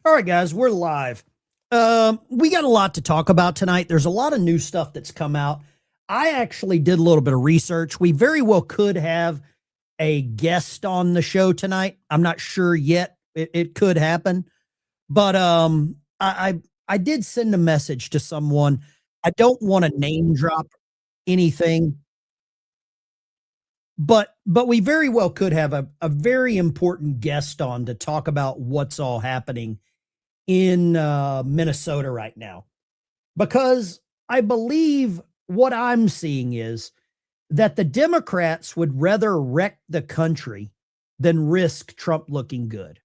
All right, guys, we're live. We got a lot to talk about tonight. There's a lot of new stuff that's come out. I actually did a little bit of research. We very well could have a guest on the show tonight. I'm not sure yet. It could happen, but I did send a message to someone. I don't want to name drop anything, but we very well could have a very important guest on to talk about what's all happening in Minnesota right now, because I believe what I'm seeing is that the Democrats would rather wreck the country than risk Trump looking good.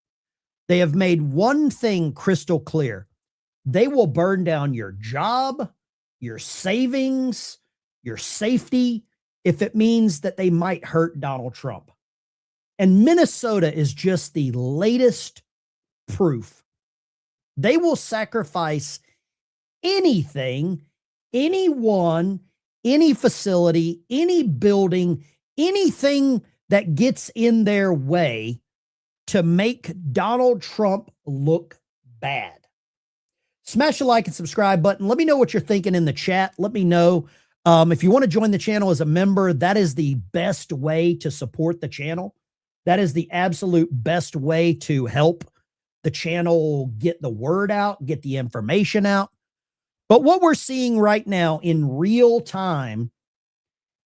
They have made one thing crystal clear. They will burn down your job, your savings, your safety, if it means that they might hurt Donald Trump. And Minnesota is just the latest proof. They will sacrifice anything, anyone, any facility, any building, anything that gets in their way to make Donald Trump look bad. Smash the like and subscribe button. Let me know what you're thinking in the chat. Let me know. If you want to join the channel as a member, that is the best way to support the channel. That is the absolute best way to help the channel get the word out, get the information out. But what we're seeing right now in real time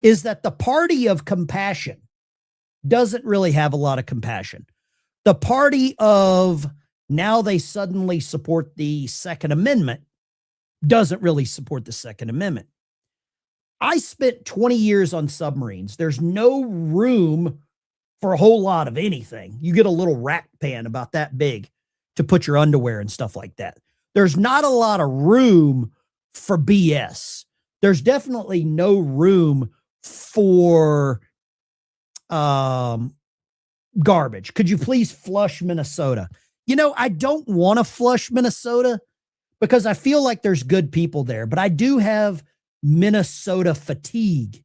is that the party of compassion doesn't really have a lot of compassion. The party of now they suddenly support the Second Amendment doesn't really support the Second Amendment. I spent 20 years on submarines. There's no room for a whole lot of anything. You get a little rack pan about that big to put your underwear and stuff like that. There's not a lot of room for BS. There's definitely no room for garbage. Could you please flush Minnesota? You know, I don't want to flush Minnesota because I feel like there's good people there, but I do have Minnesota fatigue.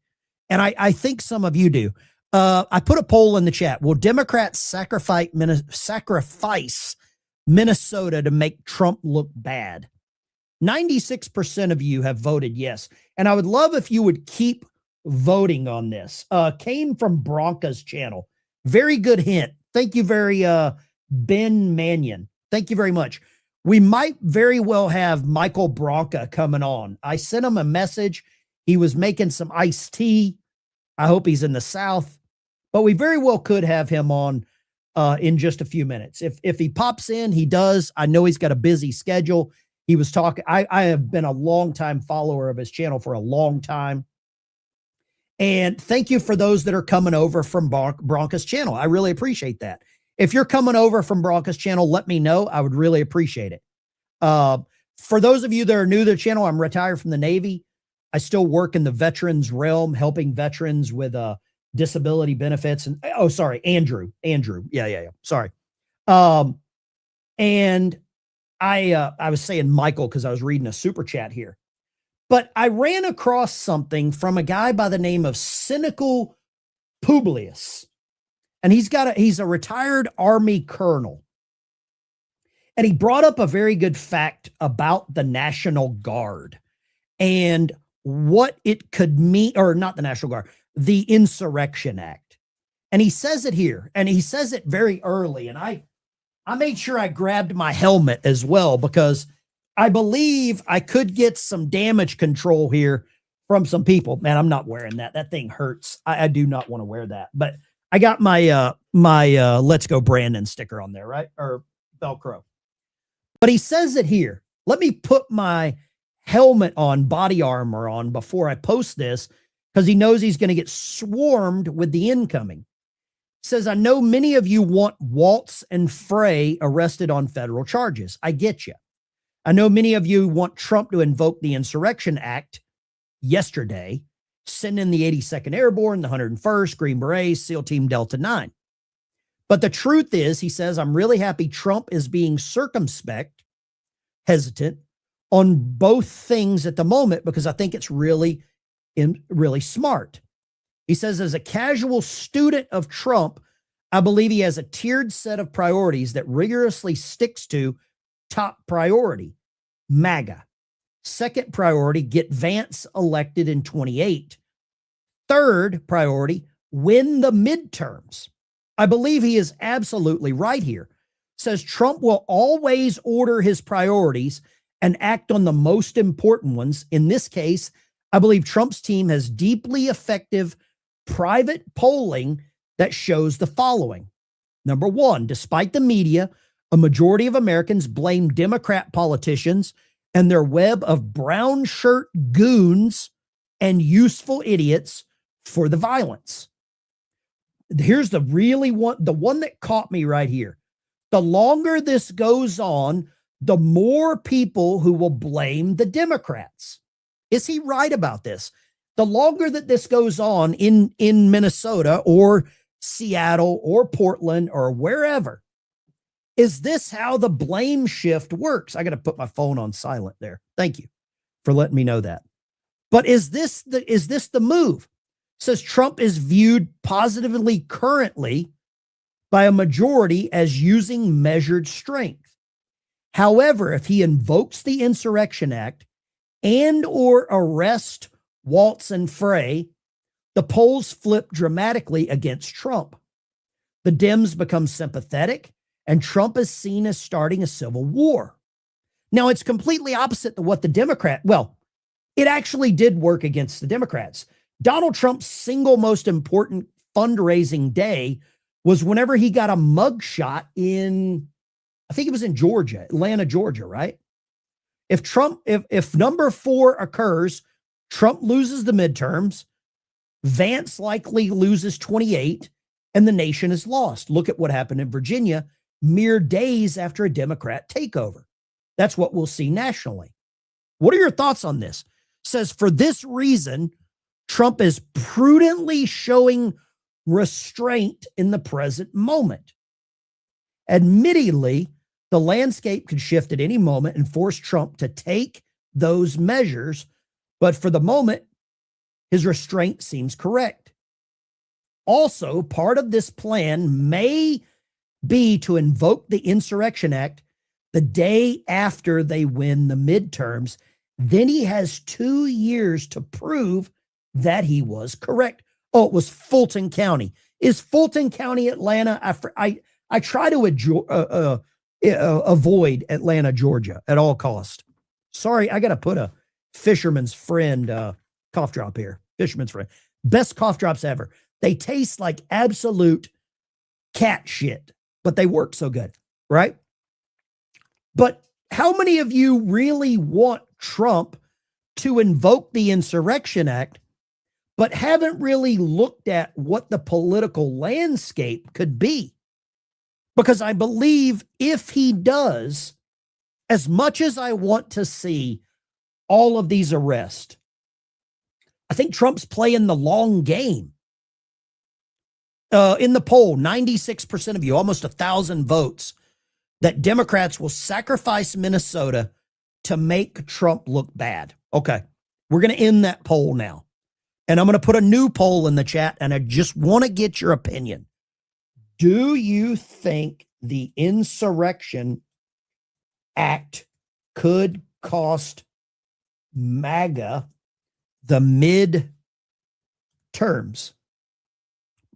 And I think some of you do. I put a poll in the chat. Will Democrats sacrifice Minnesota to make Trump look bad? 96% of you have voted yes. And I would love if you would keep voting on this. Came from Branca's channel. Very good hint. Thank you Ben Mannion. Thank you very much. We might very well have Michael Branca coming on. I sent him a message. He was making some iced tea. I hope he's in the South, but we very well could have him on in just a few minutes. If he pops in, he does. I know he's got a busy schedule. He was talking. I have been a longtime follower of his channel for a long time. And thank you for those that are coming over from Branca's channel. I really appreciate that. If you're coming over from Branca's channel, let me know. I would really appreciate it. For those of you that are new to the channel, I'm retired from the Navy. I still work in the veterans realm, helping veterans with disability benefits. And oh, sorry, Andrew. Yeah. Sorry. And I was saying Michael because I was reading a super chat here. But I ran across something from a guy by the name of Cynical Publius. And he's a retired Army colonel. And he brought up a very good fact about the National Guard and what it could mean, or not the National Guard, the Insurrection Act. And he says it here, and he says it very early. And I made sure I grabbed my helmet as well, because I believe I could get some damage control here from some people. Man, I'm not wearing that. That thing hurts. I do not want to wear that. But I got my Let's Go Brandon sticker on there, right? Or Velcro. But he says it here. Let me put my helmet on, body armor on before I post this, because he knows he's going to get swarmed with the incoming. Says, I know many of you want Waltz and Frey arrested on federal charges. I get you. I know many of you want Trump to invoke the Insurrection Act yesterday, send in the 82nd Airborne, the 101st, Green Berets, SEAL Team Delta 9. But the truth is, he says, I'm really happy Trump is being circumspect, hesitant on both things at the moment, because I think it's really smart. He says, as a casual student of Trump, I believe he has a tiered set of priorities that rigorously sticks to top priority? MAGA. Second priority, get Vance elected in 28. Third priority, win the midterms. I believe he is absolutely right here. Says Trump will always order his priorities and act on the most important ones. In this case, I believe Trump's team has deeply effective private polling that shows the following. Number one, despite the media, a majority of Americans blame Democrat politicians and their web of brown shirt goons and useful idiots for the violence. Here's the one that caught me right here. The longer this goes on, the more people who will blame the Democrats. Is he right about this? The longer that this goes on in Minnesota or Seattle or Portland or wherever, is this how the blame shift works? I got to put my phone on silent there. Thank you for letting me know that. But is this the move? Says Trump is viewed positively currently by a majority as using measured strength. However, if he invokes the Insurrection Act and or arrest Waltz and Frey, the polls flip dramatically against Trump. The Dems become sympathetic, and Trump is seen as starting a civil war. Now, it's completely opposite to what it actually did work against the Democrats. Donald Trump's single most important fundraising day was whenever he got a mugshot in, I think it was in Georgia, Atlanta, Georgia, right? If number 4 occurs, Trump loses the midterms, Vance likely loses 28, and the nation is lost. Look at what happened in Virginia mere days after a Democrat takeover. That's what we'll see nationally. What are your thoughts on this? Says for this reason, Trump is prudently showing restraint in the present moment. Admittedly, the landscape could shift at any moment and force Trump to take those measures, but for the moment, his restraint seems correct. Also, part of this plan may be to invoke the Insurrection Act the day after they win the midterms. Then he has 2 years to prove that he was correct. Oh, it was Fulton County. Is Fulton County Atlanta? I try to avoid Atlanta, Georgia at all cost. Sorry, I got to put a Fisherman's Friend cough drop here. Fisherman's Friend. Best cough drops ever. They taste like absolute cat shit, but they work so good, right? But how many of you really want Trump to invoke the Insurrection Act, but haven't really looked at what the political landscape could be? Because I believe if he does, as much as I want to see all of these arrests, I think Trump's playing the long game. In the poll, 96% of you, almost 1,000 votes, that Democrats will sacrifice Minnesota to make Trump look bad. Okay, we're going to end that poll now. And I'm going to put a new poll in the chat, and I just want to get your opinion. Do you think the Insurrection Act could cost MAGA the midterms?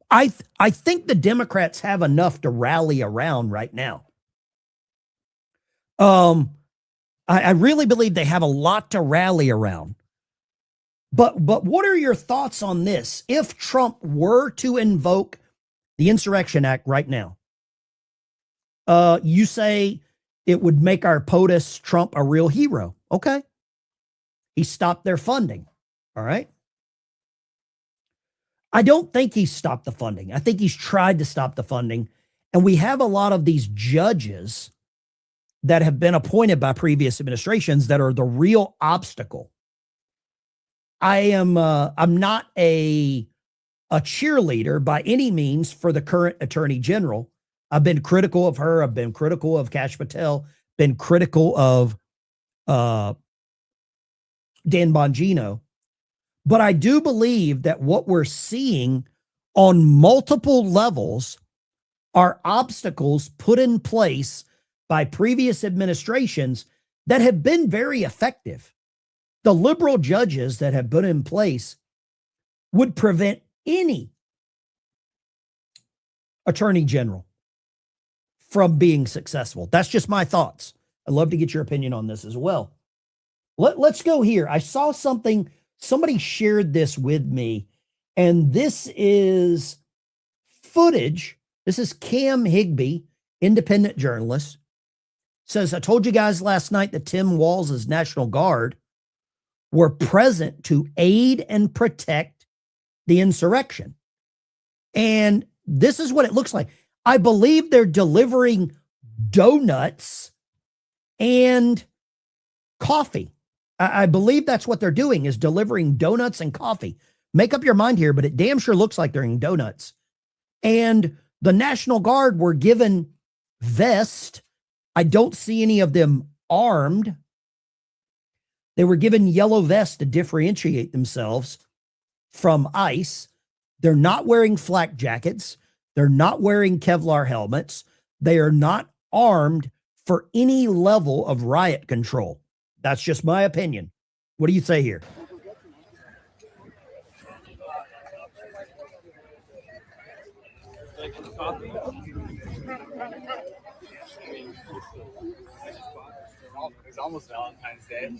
I think the Democrats have enough to rally around right now. I really believe they have a lot to rally around. But what are your thoughts on this? If Trump were to invoke the Insurrection Act right now, you say it would make our POTUS Trump a real hero. Okay. He stopped their funding. All right. I don't think he's stopped the funding. I think he's tried to stop the funding. And we have a lot of these judges that have been appointed by previous administrations that are the real obstacle. I'm not a cheerleader by any means for the current attorney general. I've been critical of her. I've been critical of Kash Patel, been critical of Dan Bongino. But I do believe that what we're seeing on multiple levels are obstacles put in place by previous administrations that have been very effective. The liberal judges that have been in place would prevent any attorney general from being successful. That's just my thoughts. I'd love to get your opinion on this as well. Let's go here. I saw something, somebody shared this with me, and this is footage. This is Cam Higbee, independent journalist, says, I told you guys last night that Tim Walz's National Guard were present to aid and protect the insurrection. And this is what it looks like. I believe they're delivering donuts and coffee. I believe that's what they're doing, is delivering donuts and coffee. Make up your mind here, but it damn sure looks like they're in donuts. And the National Guard were given vests. I don't see any of them armed. They were given yellow vests to differentiate themselves from ICE. They're not wearing flak jackets. They're not wearing Kevlar helmets. They are not armed for any level of riot control. That's just my opinion. What do you say here? It's almost Valentine's Day.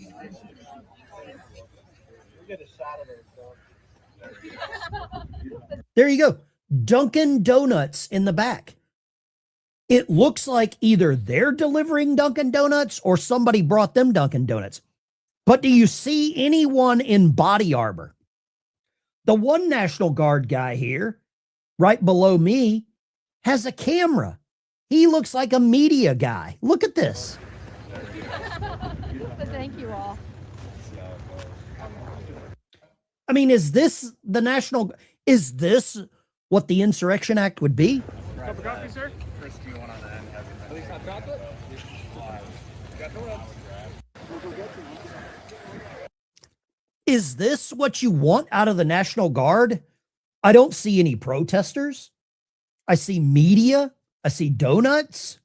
Get a shot of it. There you go. Dunkin' Donuts in the back. It looks like either they're delivering Dunkin' Donuts or somebody brought them Dunkin' Donuts. But do you see anyone in body armor? The one National Guard guy here, right below me, has a camera. He looks like a media guy. Look at this. But thank you all. I mean, is this the national? Is this what the Insurrection Act would be? Cup of coffee, sir? First, do you want on the end? At least hot chocolate? Is this what you want out of the National Guard? I don't see any protesters. I see media. I see donuts.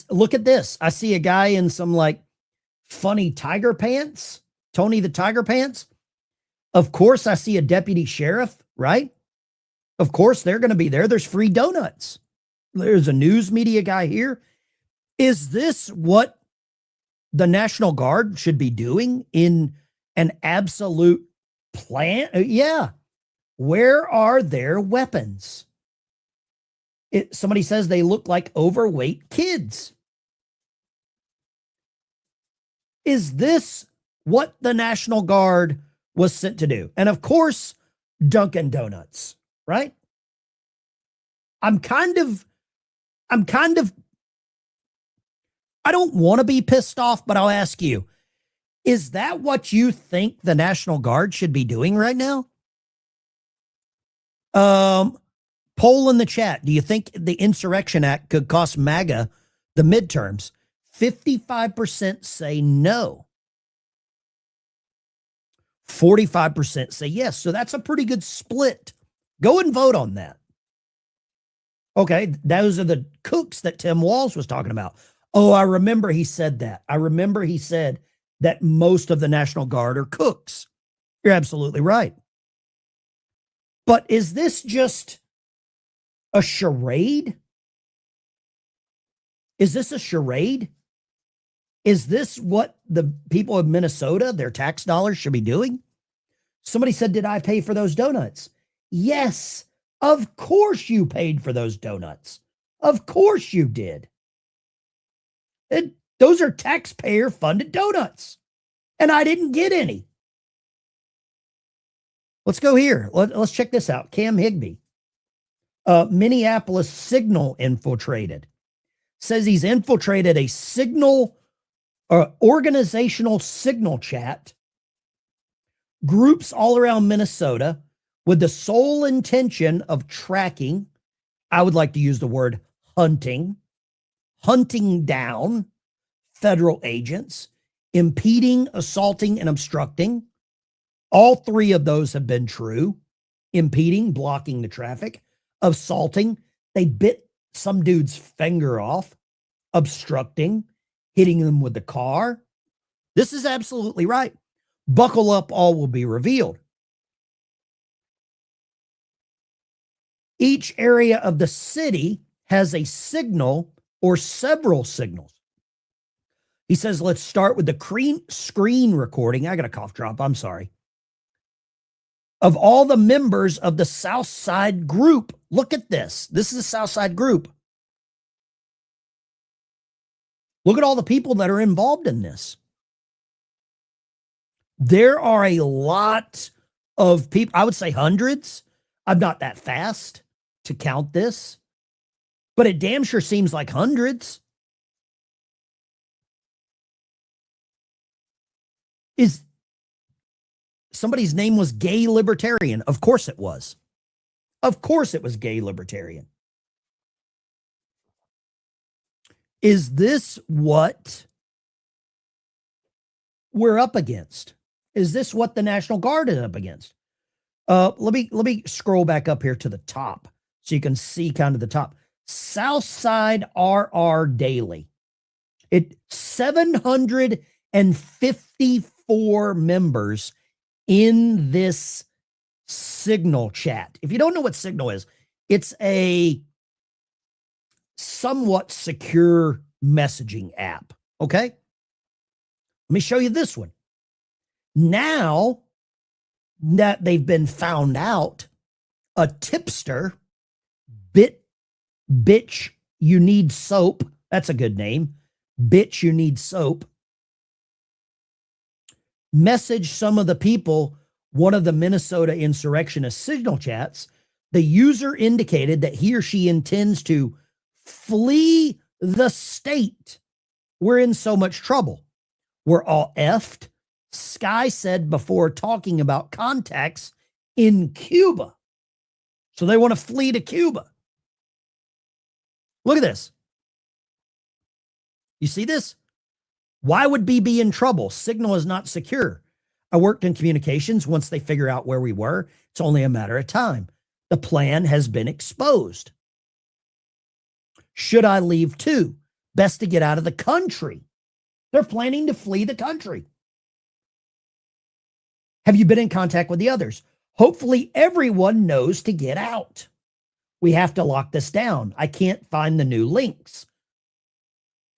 Look at this. I see a guy in some like funny tiger pants, Tony the Tiger Pants. Of course, I see a deputy sheriff, right? Of course, they're going to be there. There's free donuts. There's a news media guy here. Is this what the National Guard should be doing in an absolute plan? Yeah. Where are their weapons? Somebody says they look like overweight kids. Is this what the National Guard was sent to do? And of course, Dunkin' Donuts, right? I don't want to be pissed off, but I'll ask you, is that what you think the National Guard should be doing right now? Poll in the chat. Do you think the Insurrection Act could cost MAGA the midterms? 55% say no. 45% say yes. So that's a pretty good split. Go and vote on that. Okay, those are the cooks that Tim Walz was talking about. Oh, I remember he said that. I remember he said that most of the National Guard are cooks. You're absolutely right. But is this just a charade? Is this a charade? Is this what the people of Minnesota, their tax dollars, should be doing? Somebody said, did I pay for those donuts? Yes, of course you paid for those donuts. Of course you did. Those are taxpayer-funded donuts. And I didn't get any. Let's go here. Let's check this out. Cam Higbee. Minneapolis Signal infiltrated. Says he's infiltrated a signal, organizational signal chat, groups all around Minnesota with the sole intention of tracking, I would like to use the word hunting down federal agents, impeding, assaulting, and obstructing. All three of those have been true. Impeding, blocking the traffic. Assaulting, they bit some dude's finger off. obstructing, hitting them with the car. This is absolutely right. Buckle up, all will be revealed. Each area of the city has a signal or several signals. He says, let's start with the screen recording. I got a cough drop. I'm sorry. Of all the members of the South Side group. Look at this. This is the South Side group. Look at all the people that are involved in this. There are a lot of people, I would say hundreds. I'm not that fast to count this, but it damn sure seems like hundreds. Is somebody's name was Gay Libertarian? Of course it was. Of course it was Gay Libertarian. Is this what we're up against? Is this what the National Guard is up against? Let me scroll back up here to the top so you can see kind of the top. Southside RR Daily. It 754 members in this Signal chat. If you don't know what Signal is, it's a somewhat secure messaging app. Okay. Let me show you this one. Now that they've been found out, a tipster, bitch, you need soap. That's a good name. Bitch, you need soap. Message some of the people, one of the Minnesota insurrectionist Signal chats. The user indicated that he or she intends to flee the state. We're in so much trouble. We're all effed. Sky said before talking about contacts in Cuba. So they want to flee to Cuba. Look at this. You see this? Why would B be in trouble? Signal is not secure. I worked in communications. Once they figure out where we were, it's only a matter of time. The plan has been exposed. Should I leave too? Best to get out of the country. They're planning to flee the country. Have you been in contact with the others? Hopefully everyone knows to get out. We have to lock this down. I can't find the new links.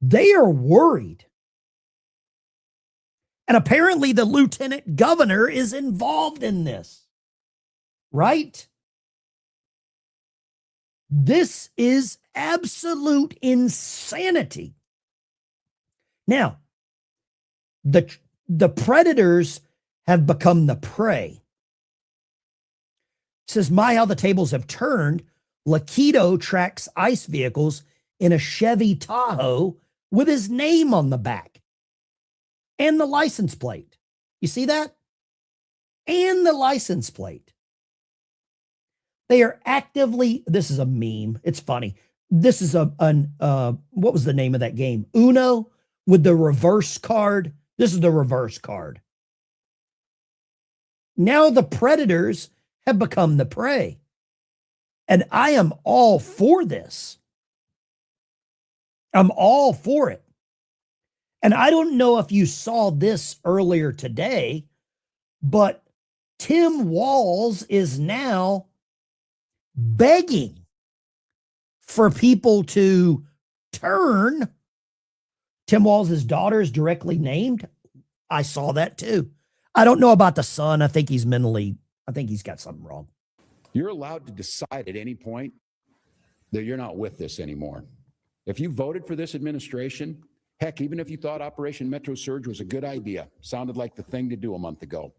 They are worried. And apparently the lieutenant governor is involved in this, right? This is absolute insanity. Now, the predators have become the prey. It says, my, how the tables have turned. Lakido tracks ICE vehicles in a Chevy Tahoe with his name on the back and the license plate. You see that? And the license plate. They are actively, this is a meme. It's funny. This is what was the name of that game? Uno with the reverse card. This is the reverse card. Now the predators have become the prey. And I am all for this. I'm all for it. And I don't know if you saw this earlier today, but Tim Walz is now begging for people to turn. Tim Walz's daughter is directly named. I saw that too. I don't know about the son. I think he's got something wrong. You're allowed to decide at any point that you're not with this anymore. If you voted for this administration, heck, even if you thought Operation Metro Surge was a good idea, sounded like the thing to do a month ago,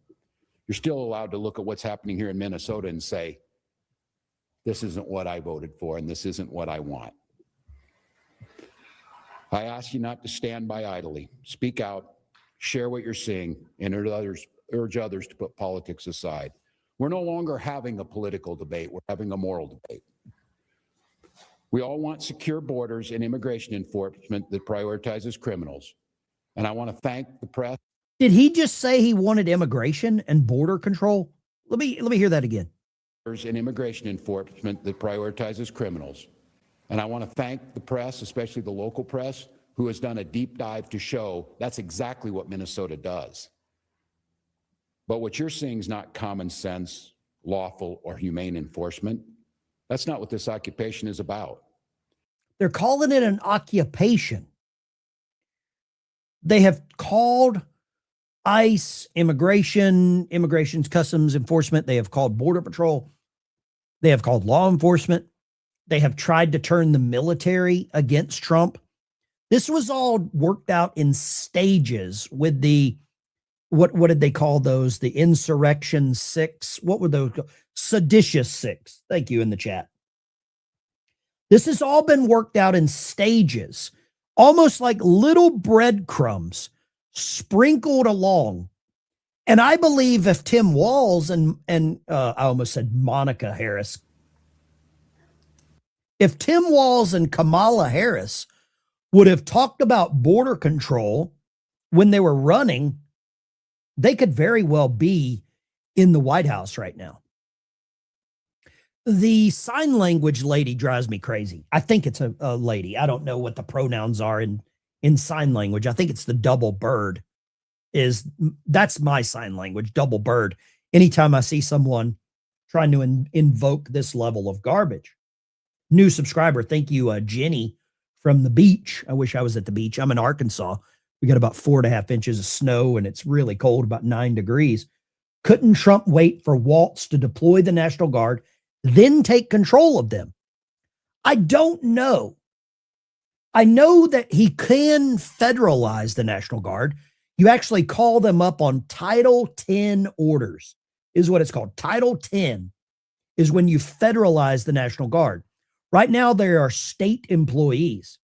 you're still allowed to look at what's happening here in Minnesota and say, this isn't what I voted for and this isn't what I want. I ask you not to stand by idly. Speak out, share what you're seeing, and urge others to put politics aside. We're no longer having a political debate. We're having a moral debate. We all want secure borders and immigration enforcement that prioritizes criminals. And I want to thank the press. Did he just say he wanted immigration and border control? Let me hear that again. And immigration enforcement that prioritizes criminals. And I want to thank the press, especially the local press, who has done a deep dive to show that's exactly what Minnesota does. But what you're seeing is not common sense, lawful, or humane enforcement. That's not what this occupation is about. They're calling it an occupation. They have called ICE, immigration's customs enforcement. They have called Border Patrol. They have called law enforcement. They have tried to turn the military against Trump. This was all worked out in stages with the, what did they call those? The Insurrection Six. What were those? Seditious Six. Thank you in the chat. This has all been worked out in stages, almost like little breadcrumbs sprinkled along. And I believe if Tim Walz and I almost said Monica Harris, if Tim Walz and Kamala Harris would have talked about border control when they were running, they could very well be in the White House right now. The sign language lady drives me crazy. I think it's a lady. I don't know what the pronouns are in sign language. I think it's the double bird. That's my sign language, double bird. Anytime I see someone trying to invoke this level of garbage. New subscriber, thank you, Jenny from the beach. I wish I was at the beach. I'm in Arkansas. We got about 4.5 inches of snow and it's really cold, about 9 degrees. Couldn't Trump wait for Waltz to deploy the National Guard, then take control of them? I don't know. I know that he can federalize the National Guard. You actually call them up on Title 10 orders, is what it's called. Title 10 is when you federalize the National Guard. Right now, they are state employees.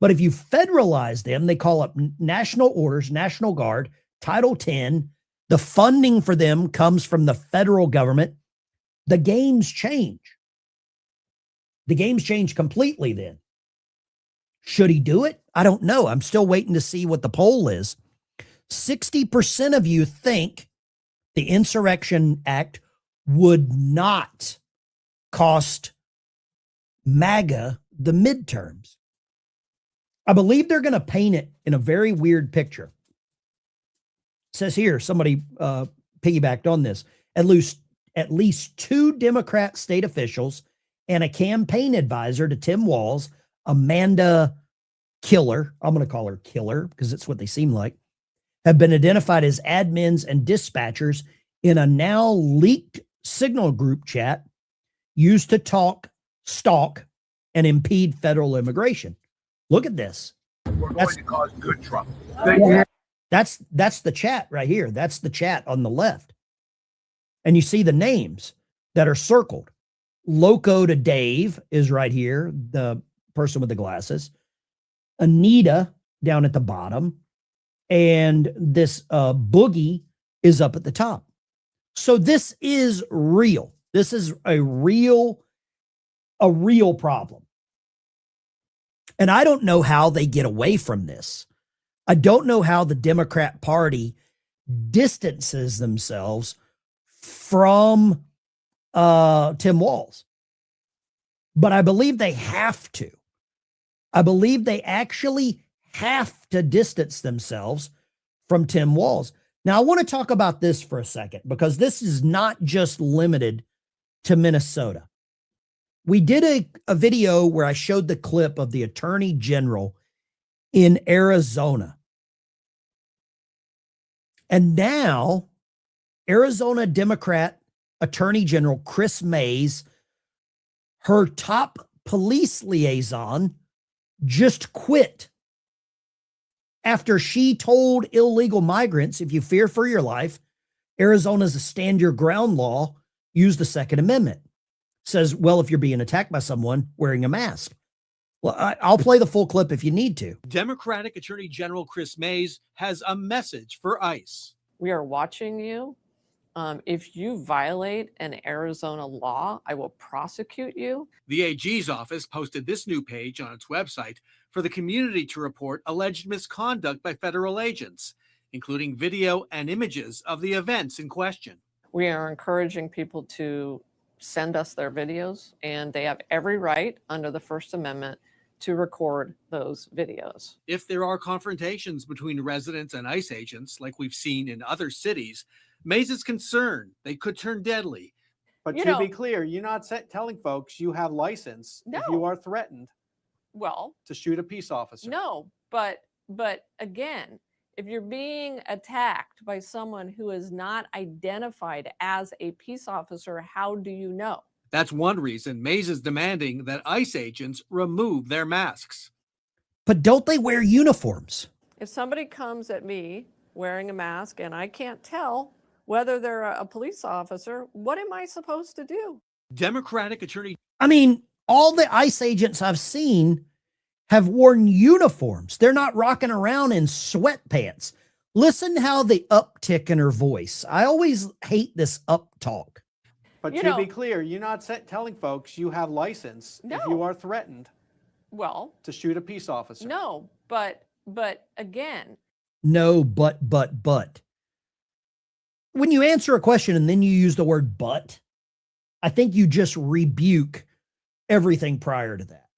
But if you federalize them, they call up national orders, National Guard, Title 10. The funding for them comes from the federal government. The games change. The games change completely then. Should he do it? I don't know. I'm still waiting to see what the poll is. 60% of you think the Insurrection Act would not cost MAGA the midterms. I believe they're going to paint it in a very weird picture. It says here, somebody piggybacked on this. At least 2 Democrat state officials and a campaign advisor to Tim Walz, Amanda Killer, I'm going to call her Killer because it's what they seem like, have been identified as admins and dispatchers in a now leaked Signal group chat used to stalk, and impede federal immigration. Look at this. We're going to cause good trouble. That's the chat right here. That's the chat on the left. And you see the names that are circled. Loco to Dave is right here, the person with the glasses. Anita down at the bottom. And this Boogie is up at the top. So this is real. This is a real problem. And I don't know how they get away from this. I don't know how the Democrat Party distances themselves from Tim Walz. But I believe they have to. I believe they actually have to distance themselves from Tim Walz. Now, I want to talk about this for a second because this is not just limited to Minnesota. We did a video where I showed the clip of the Attorney General in Arizona. And now, Arizona Democrat Attorney General Chris Mays, her top police liaison, just quit after she told illegal migrants, if you fear for your life, Arizona's a stand your ground law, use the Second Amendment. Says, well, if you're being attacked by someone wearing a mask. Well, I'll play the full clip if you need to. Democratic Attorney General Chris Mays has a message for ICE. We are watching you. If you violate an Arizona law, I will prosecute you. The AG's office posted this new page on its website for the community to report alleged misconduct by federal agents, including video and images of the events in question. We are encouraging people to send us their videos, and they have every right under the First Amendment to record those videos. If there are confrontations between residents and ICE agents, like we've seen in other cities, Mays is concerned they could turn deadly. But You to know- be clear, you're not telling folks you have license if No. you are threatened Well, to shoot a peace officer. no, but again, if you're being attacked by someone who is not identified as a peace officer, how do you know? That's one reason Mays is demanding that ICE agents remove their masks. But don't they wear uniforms? If somebody comes at me wearing a mask and I can't tell whether they're a police officer, what am I supposed to do? Democratic Attorney I mean, all the ICE agents I've seen have worn uniforms. They're not rocking around in sweatpants. Listen how the uptick in her voice. I always hate this up talk. But You to know- be clear, you're not telling folks you have license if you No. are threatened Well, to shoot a peace officer. no, but again, No, but. When you answer a question and then you use the word but, I think you just rebuke everything prior to that.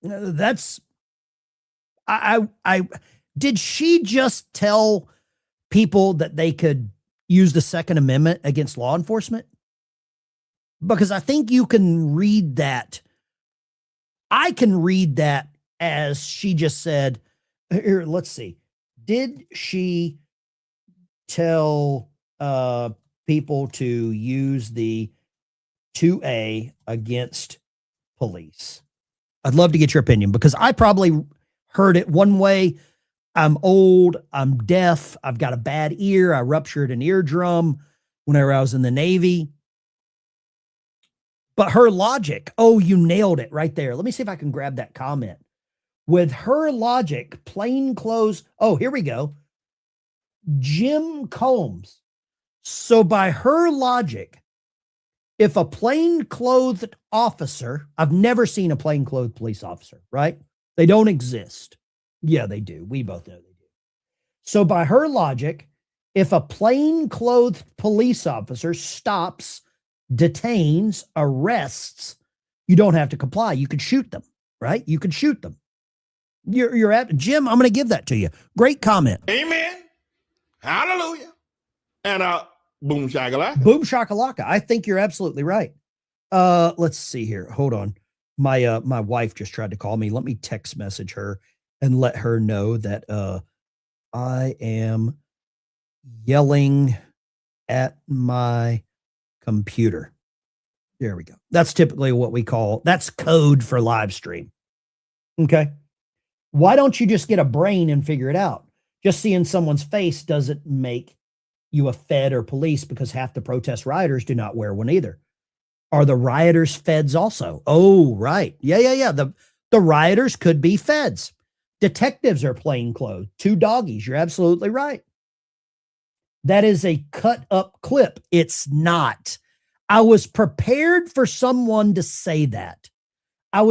That's, I did she just tell people that they could use the Second Amendment against law enforcement? Because I think you can read that. I can read that as she just said, here, let's see. Did she tell people to use the 2A against police? I'd love to get your opinion because I probably heard it one way. I'm old, I'm deaf, I've got a bad ear, I ruptured an eardrum whenever I was in the Navy. But her logic, oh, you nailed it right there. Let me see if I can grab that comment. With her logic, plain clothes. Oh, here we go. Jim Combs. So by her logic, if a plainclothed officer, I've never seen a plainclothed police officer, right? They don't exist. Yeah, they do. We both know they do. So by her logic, if a plainclothed police officer stops, detains, arrests, you don't have to comply. You could shoot them, right? You could shoot them. You're at Jim. I'm going to give that to you. Great comment. Amen. Hallelujah. And boom shakalaka. Boom shakalaka. I think you're absolutely right. Let's see here. Hold on. My wife just tried to call me. Let me text message her and let her know that I am yelling at my computer. There we go. That's typically what we call, that's code for live stream. Okay. Why don't you just get a brain and figure it out? Just seeing someone's face doesn't make you a Fed or police because half the protest rioters do not wear one either. Are the rioters feds also? Oh, right. Yeah. The rioters could be feds. Detectives are plainclothes. 2 doggies. You're absolutely right. That is a cut up clip. It's not. I was prepared for someone to say that. And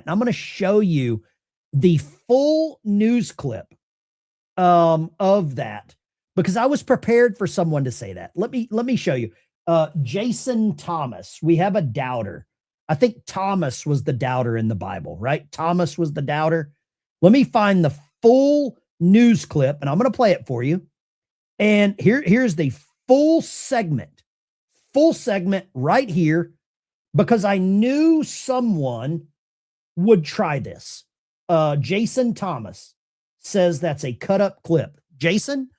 I'm going to show you the full news clip of that because I was prepared for someone to say that. Let me show you. Jason Thomas. We have a doubter. I think Thomas was the doubter in the Bible, right? Thomas was the doubter. Let me find the full news clip and I'm going to play it for you. And here's the full segment right here because I knew someone would try this. Jason Thomas says that's a cut up clip. Jason,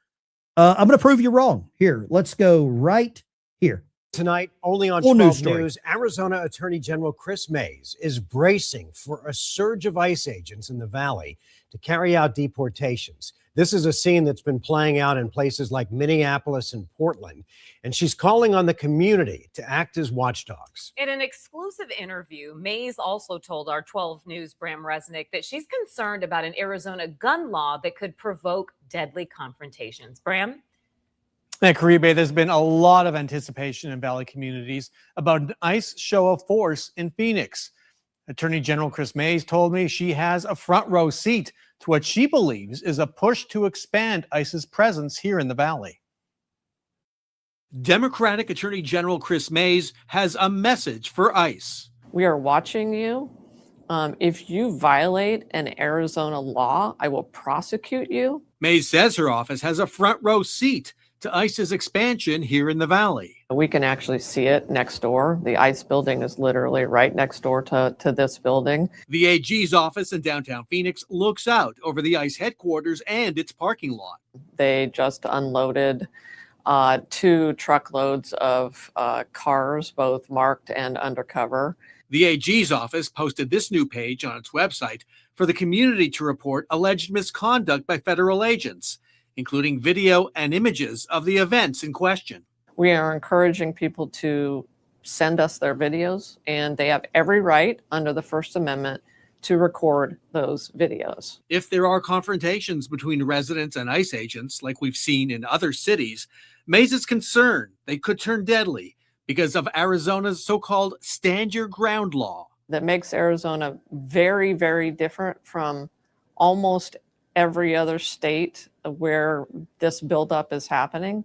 I'm going to prove you wrong. Here, let's go right here. Tonight, only on Full 12 news story. News, Arizona Attorney General Chris Mays is bracing for a surge of ICE agents in the valley to carry out deportations. This is a scene that's been playing out in places like Minneapolis and Portland, and she's calling on the community to act as watchdogs. In an exclusive interview, Mays also told our 12 News Bram Resnick that she's concerned about an Arizona gun law that could provoke deadly confrontations. Bram? At Caribe, there's been a lot of anticipation in Valley communities about an ICE show of force in Phoenix. Attorney General Chris Mays told me she has a front row seat to what she believes is a push to expand ICE's presence here in the Valley. Democratic Attorney General Chris Mays has a message for ICE. We are watching you. If you violate an Arizona law, I will prosecute you. Mays says her office has a front row seat to ICE's expansion here in the Valley. We can actually see it next door. The ICE building is literally right next door to this building. The AG's office in downtown Phoenix looks out over the ICE headquarters and its parking lot. They just unloaded 2 truckloads of cars, both marked and undercover. The AG's office posted this new page on its website for the community to report alleged misconduct by federal agents, including video and images of the events in question. We are encouraging people to send us their videos, and they have every right under the First Amendment to record those videos. If there are confrontations between residents and ICE agents, like we've seen in other cities, Mays is concerned they could turn deadly because of Arizona's so-called stand your ground law. That makes Arizona very, very different from almost every other state where this buildup is happening,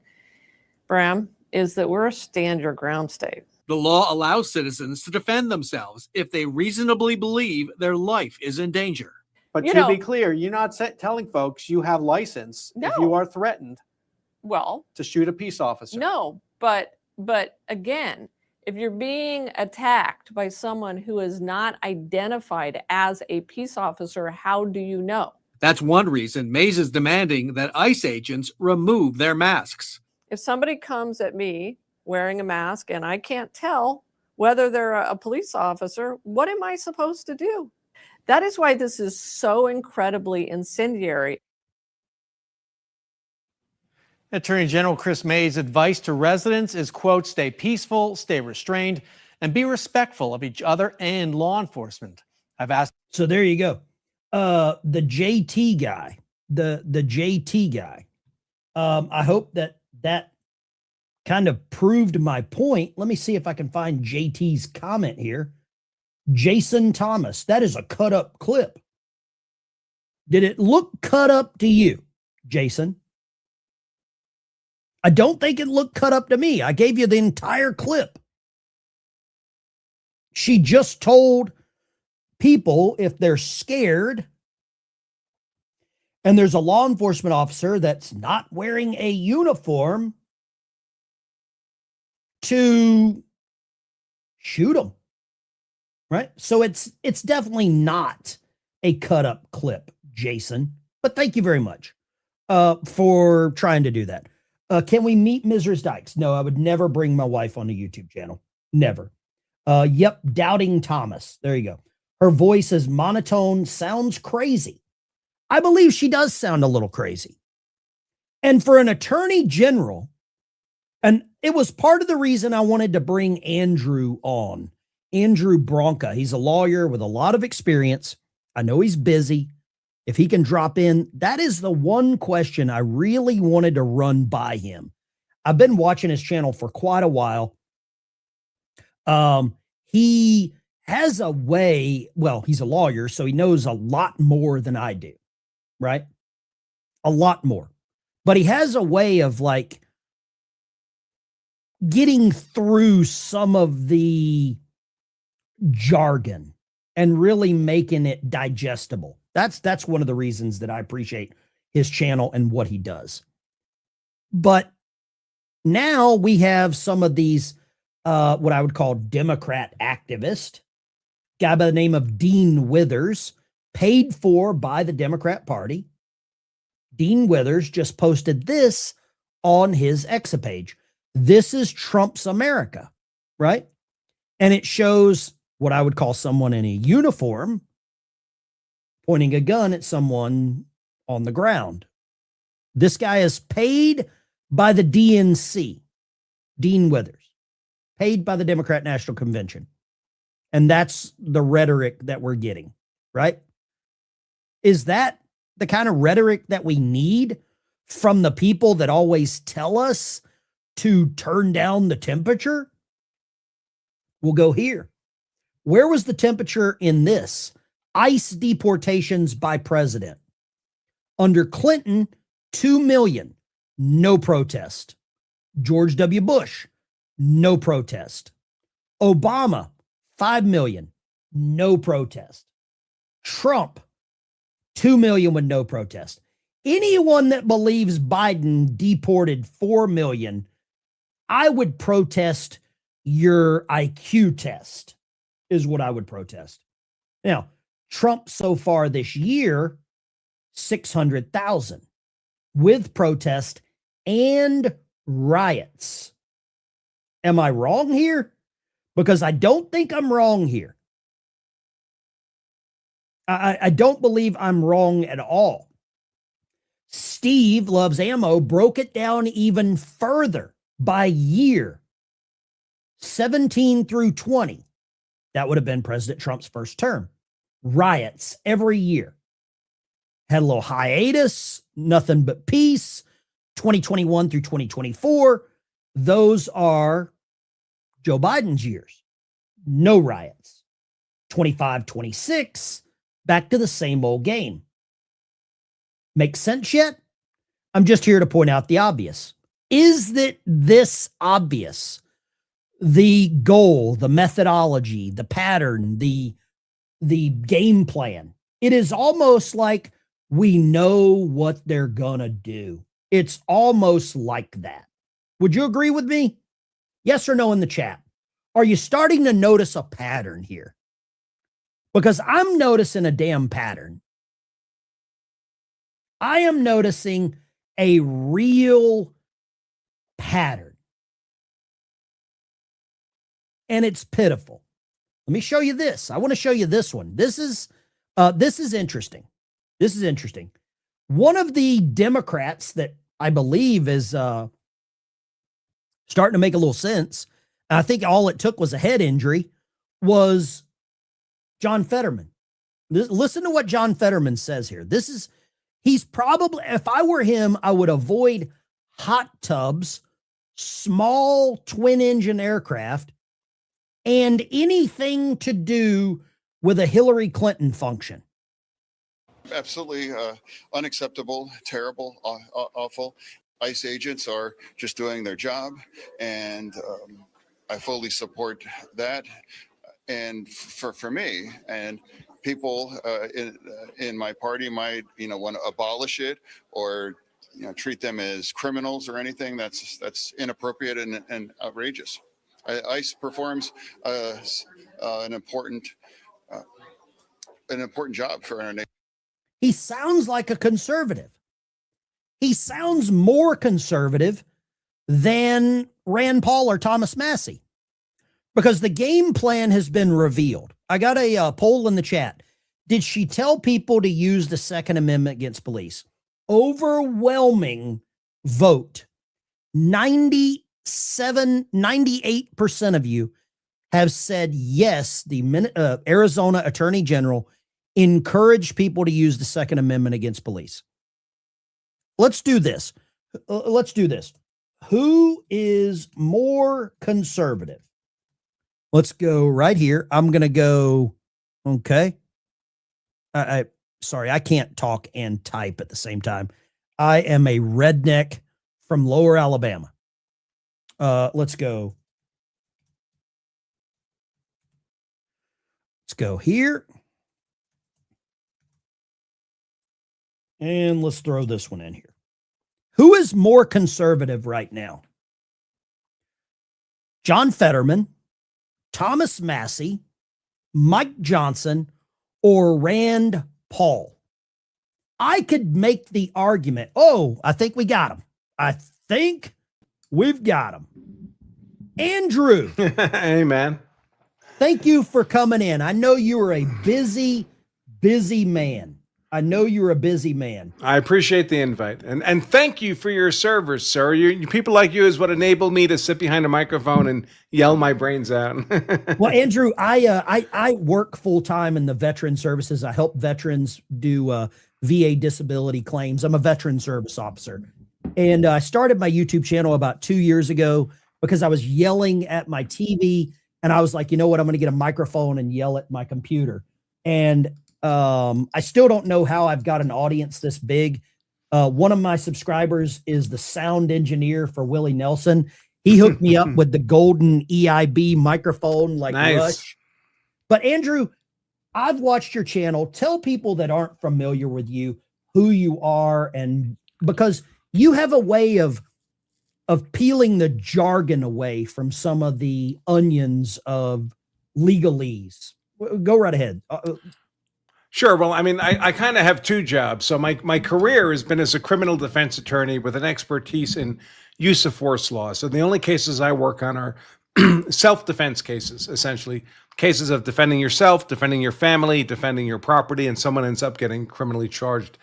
Bram, is that we're a stand your ground state. The law allows citizens to defend themselves if they reasonably believe their life is in danger. But You to know- be clear, you're not telling folks you have license if you No. are threatened Well, to shoot a peace officer. no, but again, if you're being attacked by someone who is not identified as a peace officer, how do you know? That's one reason Mays is demanding that ICE agents remove their masks. If somebody comes at me wearing a mask and I can't tell whether they're a police officer, what am I supposed to do? That is why this is so incredibly incendiary. Attorney General Chris Mays' advice to residents is, quote, stay peaceful, stay restrained, and be respectful of each other and law enforcement. I've asked. So there you go. The JT guy, the JT guy. I hope that kind of proved my point. Let me see if I can find JT's comment here. Jason Thomas, that is a cut up clip. Did it look cut up to you, Jason? I don't think it looked cut up to me. I gave you the entire clip. She just told people if they're scared and there's a law enforcement officer that's not wearing a uniform, to shoot them. Right? So it's definitely not a cut up clip, Jason. But thank you very much for trying to do that. Can we meet Mrs. Dykes? No, I would never bring my wife on a YouTube channel. Never. Yep, Doubting Thomas. There you go. Her voice is monotone, sounds crazy. I believe she does sound a little crazy. And for an attorney general, and it was part of the reason I wanted to bring Andrew on. Andrew Branca. He's a lawyer with a lot of experience. I know he's busy. If he can drop in, that is the one question I really wanted to run by him. I've been watching his channel for quite a while. He has a way, well, he's a lawyer, so he knows a lot more than I do, right? A lot more. But he has a way of like getting through some of the jargon and really making it digestible. That's one of the reasons that I appreciate his channel and what he does. But now we have some of these, what I would call Democrat activists, guy by the name of Dean Withers, paid for by the Democrat Party. Dean Withers just posted this on his X page. This is Trump's America, right? And it shows what I would call someone in a uniform pointing a gun at someone on the ground. This guy is paid by the DNC, Dean Withers, paid by the Democrat National Convention. And that's the rhetoric that we're getting, right? Is that the kind of rhetoric that we need from the people that always tell us to turn down the temperature? We'll go here. Where was the temperature in this? ICE deportations by president. Under Clinton, 2 million, no protest. George W. Bush, no protest. Obama, 5 million, no protest. Trump, 2 million with no protest. Anyone that believes Biden deported 4 million, I would protest your IQ test, is what I would protest. Now, Trump so far this year, 600,000 with protest and riots. Am I wrong here? Because I don't think I'm wrong here. I don't believe I'm wrong at all. Steve Loves Ammo broke it down even further by year, 17 through 20. That would have been President Trump's first term. Riots every year. Had a little hiatus, nothing but peace. 2021 through 2024, those are Joe Biden's years. No riots. 25, 26, back to the same old game. Make sense yet? I'm just here to point out the obvious. Is that this obvious? The goal, the methodology, the pattern, the game plan. It is almost like we know what they're gonna do. It's almost like that. Would you agree with me? Yes or no in the chat. Are you starting to notice a pattern here? Because I'm noticing a damn pattern. I am noticing a real pattern. And it's pitiful. Let me show you this. I want to show you this one. This is interesting. This is interesting. One of the Democrats that I believe is starting to make a little sense, and I think all it took was a head injury, was John Fetterman. Listen to what John Fetterman says here. He's probably, if I were him, I would avoid hot tubs, small twin engine aircraft, and anything to do with a Hillary Clinton function. Absolutely unacceptable, terrible, awful. ICE agents are just doing their job, and I fully support that. And for me and people in my party might want to abolish it or treat them as criminals or anything that's inappropriate and outrageous. ICE performs an important job for our nation. He sounds like a conservative. He sounds more conservative than Rand Paul or Thomas Massey, because the game plan has been revealed. I got a poll in the chat. Did she tell people to use the Second Amendment against police? Overwhelming vote. 98% of you have said yes. The Arizona Attorney General encouraged people to use the Second Amendment against police. Let's do this. Who is more conservative? Let's go right here. I'm going to go. Okay. Sorry, I can't talk and type at the same time. I am a redneck from Lower Alabama. Let's go. Let's go here. And let's throw this one in here. Who is more conservative right now? John Fetterman, Thomas Massey, Mike Johnson, or Rand Paul? I could make the argument. Oh, I think we got him. I think we've got him. Andrew. Hey, man. Thank you for coming in. I know you are a busy man. I know you're a busy man. I appreciate the invite. And thank you for your service, sir. You people like you is what enable me to sit behind a microphone and yell my brains out. Well, Andrew, I work full-time in the veteran services. I help veterans do VA disability claims. I'm a veteran service officer. And I started my YouTube channel about 2 years ago because I was yelling at my TV, and I was like, you know what? I'm going to get a microphone and yell at my computer. And I still don't know how I've got an audience this big. One of my subscribers is the sound engineer for Willie Nelson. He hooked me up with the golden EIB microphone like Nice. Rush. But Andrew, I've watched your channel. Tell people that aren't familiar with you who you are, and because you have a way of peeling the jargon away from some of the onions of legalese. Go right ahead. Sure. Well, I mean, I kind of have two jobs. So my career has been as a criminal defense attorney with an expertise in use of force law. So the only cases I work on are self-defense cases, essentially cases of defending yourself, defending your family, defending your property, and someone ends up getting criminally charged.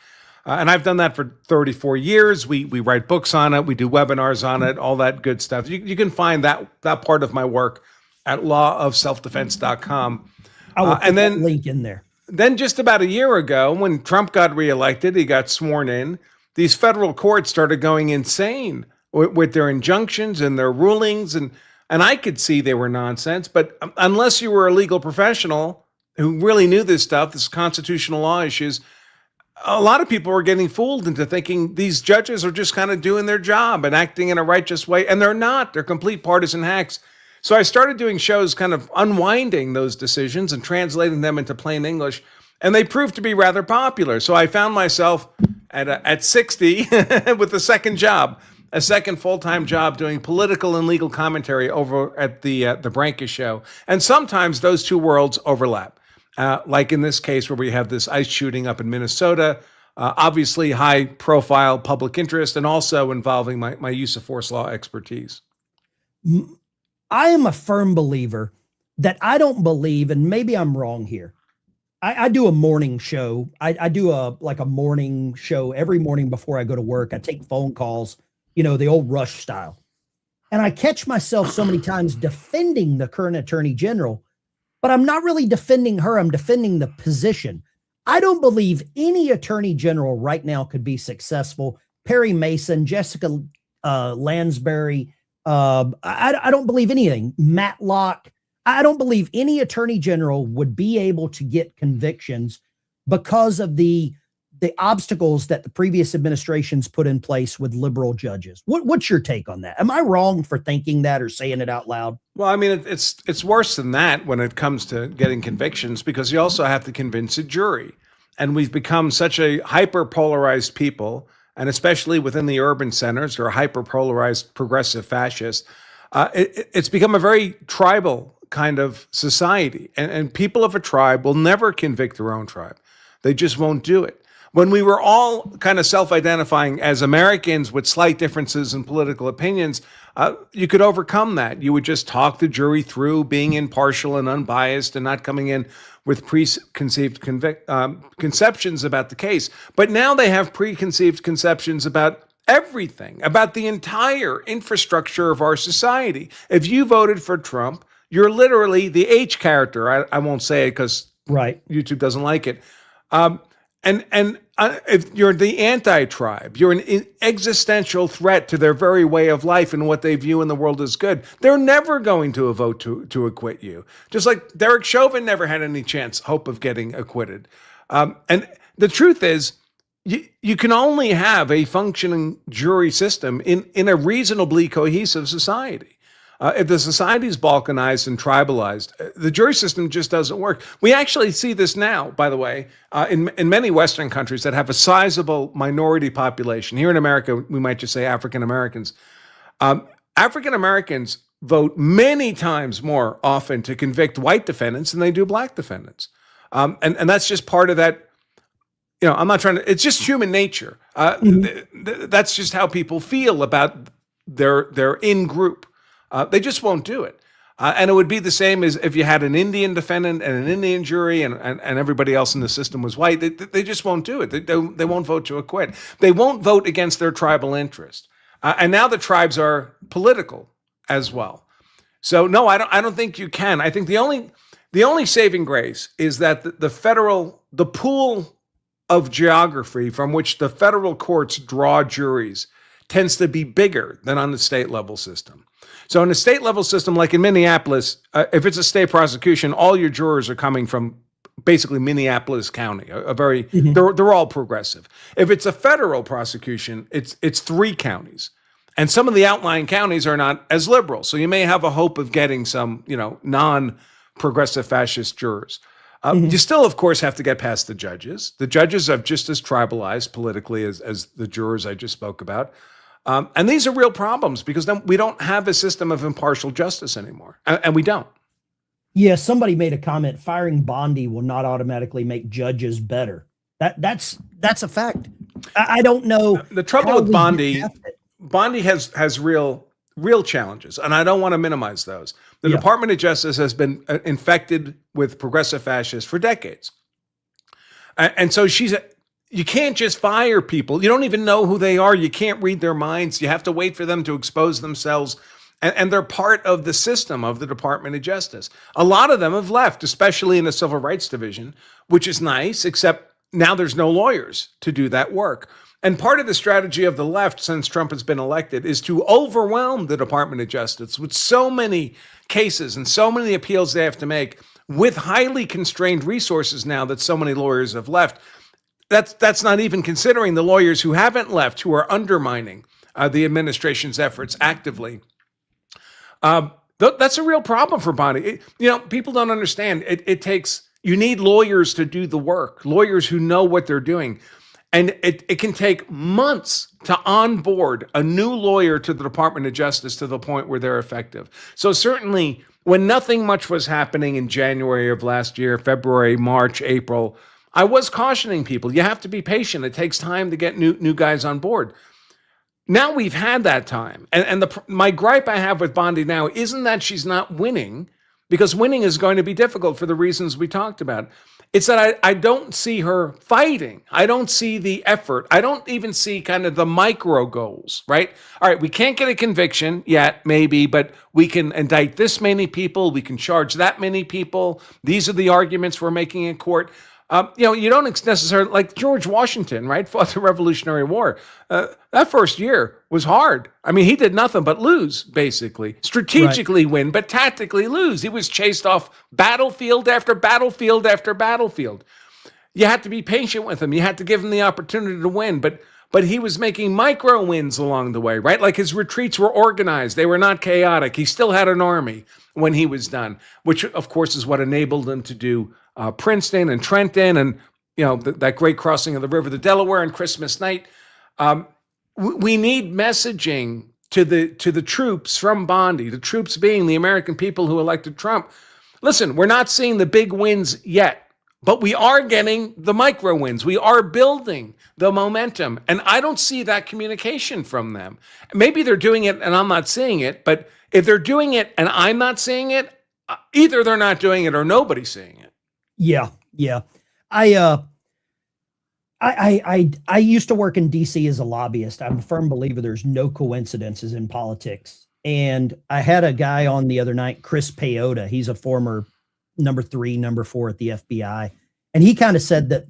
And I've done that for 34 years. We write books on it. We do webinars on it, all that good stuff. You can find that part of my work at lawofselfdefense.com. I will put and then that link in there. Then just about a year ago, when Trump got reelected, he got sworn in, these federal courts started going insane with their injunctions and their rulings. And I could see they were nonsense. But unless you were a legal professional who really knew this stuff, this constitutional law issues, a lot of people were getting fooled into thinking these judges are just kind of doing their job and acting in a righteous way. And they're not. They're complete partisan hacks. So I started doing shows kind of unwinding those decisions and translating them into plain English. And they proved to be rather popular. So I found myself at 60 with a second job, a second full-time job doing political and legal commentary over at the Branca show. And sometimes those two worlds overlap. Like in this case where we have this ICE shooting up in Minnesota, obviously high profile public interest, and also involving my use of force law expertise. I am a firm believer that I don't believe, and maybe I'm wrong here. I do a morning show. I do a morning show every morning before I go to work. I take phone calls, the old Rush style. And I catch myself so many times defending the current attorney general, but I'm not really defending her. I'm defending the position. I don't believe any attorney general right now could be successful. Perry Mason, Jessica Lansbury, I don't believe anything. Matlock, I don't believe any attorney general would be able to get convictions because of the obstacles that the previous administrations put in place with liberal judges. What's your take on that? Am I wrong for thinking that or saying it out loud? Well, I mean, it's worse than that when it comes to getting convictions, because you also have to convince a jury. And we've become such a hyper-polarized people, and especially within the urban centers or hyper-polarized progressive fascists, it's become a very tribal kind of society. And people of a tribe will never convict their own tribe. They just won't do it. When we were all kind of self-identifying as Americans with slight differences in political opinions, you could overcome that. You would just talk the jury through being impartial and unbiased and not coming in with preconceived conceptions about the case. But now they have preconceived conceptions about everything, about the entire infrastructure of our society. If you voted for Trump, you're literally the H character. I won't say it because YouTube doesn't like it. If you're the anti-tribe, you're an existential threat to their very way of life and what they view in the world as good. They're never going to vote to acquit you. Just like Derek Chauvin never had any hope of getting acquitted. And the truth is, you can only have a functioning jury system in a reasonably cohesive society. If the society is balkanized and tribalized, the jury system just doesn't work. We actually see this now, by the way, in many Western countries that have a sizable minority population. Here in America, we might just say African Americans. African Americans vote many times more often to convict white defendants than they do black defendants. And that's just part of that. I'm not trying to, it's just human nature. That's just how people feel about their in-group. They just won't do it. And it would be the same as if you had an Indian defendant and an Indian jury and everybody else in the system was white. They just won't do it. They won't vote to acquit. They won't vote against their tribal interest. And now the tribes are political as well. So no, I don't think you can. I think the only saving grace is that the pool of geography from which the federal courts draw juries tends to be bigger than on the state level system. So in a state level system, like in Minneapolis, if it's a state prosecution, all your jurors are coming from basically Minneapolis County, a very, they're all progressive. If it's a federal prosecution, it's 3 counties. And some of the outlying counties are not as liberal. So you may have a hope of getting some, non-progressive fascist jurors. You still, of course, have to get past the judges. The judges are just as tribalized politically as the jurors I just spoke about. And these are real problems because then we don't have a system of impartial justice anymore. And we don't. Yeah, somebody made a comment, firing Bondi will not automatically make judges better. That's a fact. I don't know. The trouble with Bondi has real challenges, and I don't want to minimize those. The Department of Justice has been infected with progressive fascists for decades. And so you can't just fire people. You don't even know who they are. You can't read their minds. You have to wait for them to expose themselves. And they're part of the system of the Department of Justice. A lot of them have left, especially in the Civil Rights Division, which is nice, except now there's no lawyers to do that work. And part of the strategy of the left since Trump has been elected is to overwhelm the Department of Justice with so many cases and so many appeals they have to make with highly constrained resources now that so many lawyers have left. That's not even considering the lawyers who haven't left, who are undermining the administration's efforts actively. That's a real problem for Bondi. People don't understand. You need lawyers to do the work, lawyers who know what they're doing. And it can take months to onboard a new lawyer to the Department of Justice to the point where they're effective. So certainly when nothing much was happening in January of last year, February, March, April, I was cautioning people, you have to be patient. It takes time to get new guys on board. Now we've had that time. And my gripe I have with Bondi now isn't that she's not winning, because winning is going to be difficult for the reasons we talked about. It's that I don't see her fighting. I don't see the effort. I don't even see kind of the micro goals, right? All right, we can't get a conviction yet, maybe, but we can indict this many people. We can charge that many people. These are the arguments we're making in court. You don't necessarily, like George Washington, right, fought the Revolutionary War. That first year was hard. I mean, he did nothing but lose, basically. Strategically win, but tactically lose. He was chased off battlefield after battlefield after battlefield. You had to be patient with him. You had to give him the opportunity to win, but he was making micro wins along the way, right? Like his retreats were organized. They were not chaotic. He still had an army when he was done, which, of course, is what enabled him to do Princeton and Trenton and, that great crossing of the river, the Delaware on Christmas night. We need messaging to the troops from Bondi, the troops being the American people who elected Trump. Listen, we're not seeing the big wins yet, but we are getting the micro wins. We are building the momentum. And I don't see that communication from them. Maybe they're doing it and I'm not seeing it, but if they're doing it and I'm not seeing it, either they're not doing it or nobody's seeing it. Yeah. I used to work in DC as a lobbyist. I'm a firm believer there's no coincidences in politics. And I had a guy on the other night, Chris Payota. He's a former number 3, number 4 at the FBI. And he kind of said that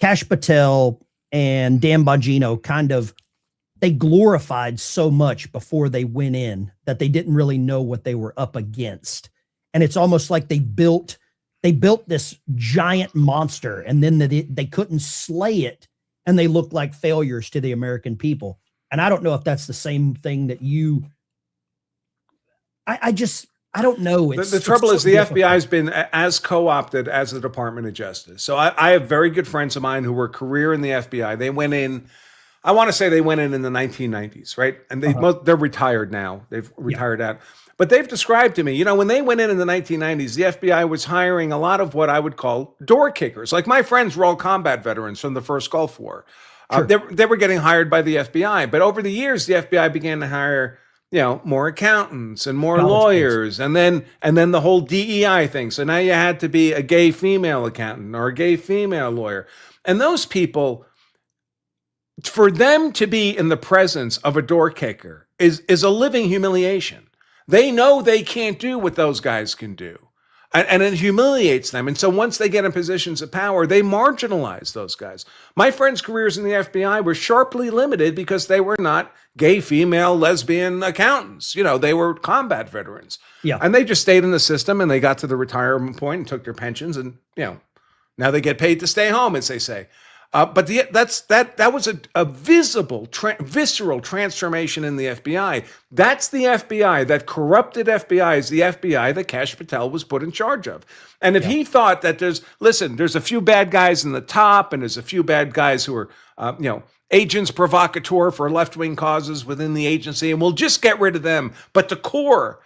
Kash Patel and Dan Bongino they glorified so much before they went in that they didn't really know what they were up against. And it's almost like they built this giant monster and then they couldn't slay it and they looked like failures to the American people. And I don't know if that's the same thing that I don't know. The trouble is the FBI has been as co-opted as the Department of Justice. So I have very good friends of mine who were career in the FBI. They went in, I want to say they went in the 1990s, right? And they're retired now. They've retired out. But they've described to me, when they went in the 1990s, the FBI was hiring a lot of what I would call door kickers. Like my friends were all combat veterans from the first Gulf War. Sure. They were getting hired by the FBI. But over the years, the FBI began to hire, more accountants and more lawyers. And then the whole DEI thing. So now you had to be a gay female accountant or a gay female lawyer. And those people, for them to be in the presence of a door kicker is a living humiliation. They know they can't do what those guys can do. And it humiliates them. And so once they get in positions of power, they marginalize those guys. My friends' careers in the FBI were sharply limited because they were not gay, female, lesbian accountants. You know, they were combat veterans. Yeah. And they just stayed in the system, and they got to the retirement point and took their pensions, and, you know, now they get paid to stay home, as they say. But that was a visible, visceral transformation in the FBI. That's the FBI. That corrupted FBI is the FBI that Kash Patel was put in charge of. And if he thought that there's a few bad guys in the top, and there's a few bad guys who are, agents provocateur for left-wing causes within the agency, and we'll just get rid of them. But the core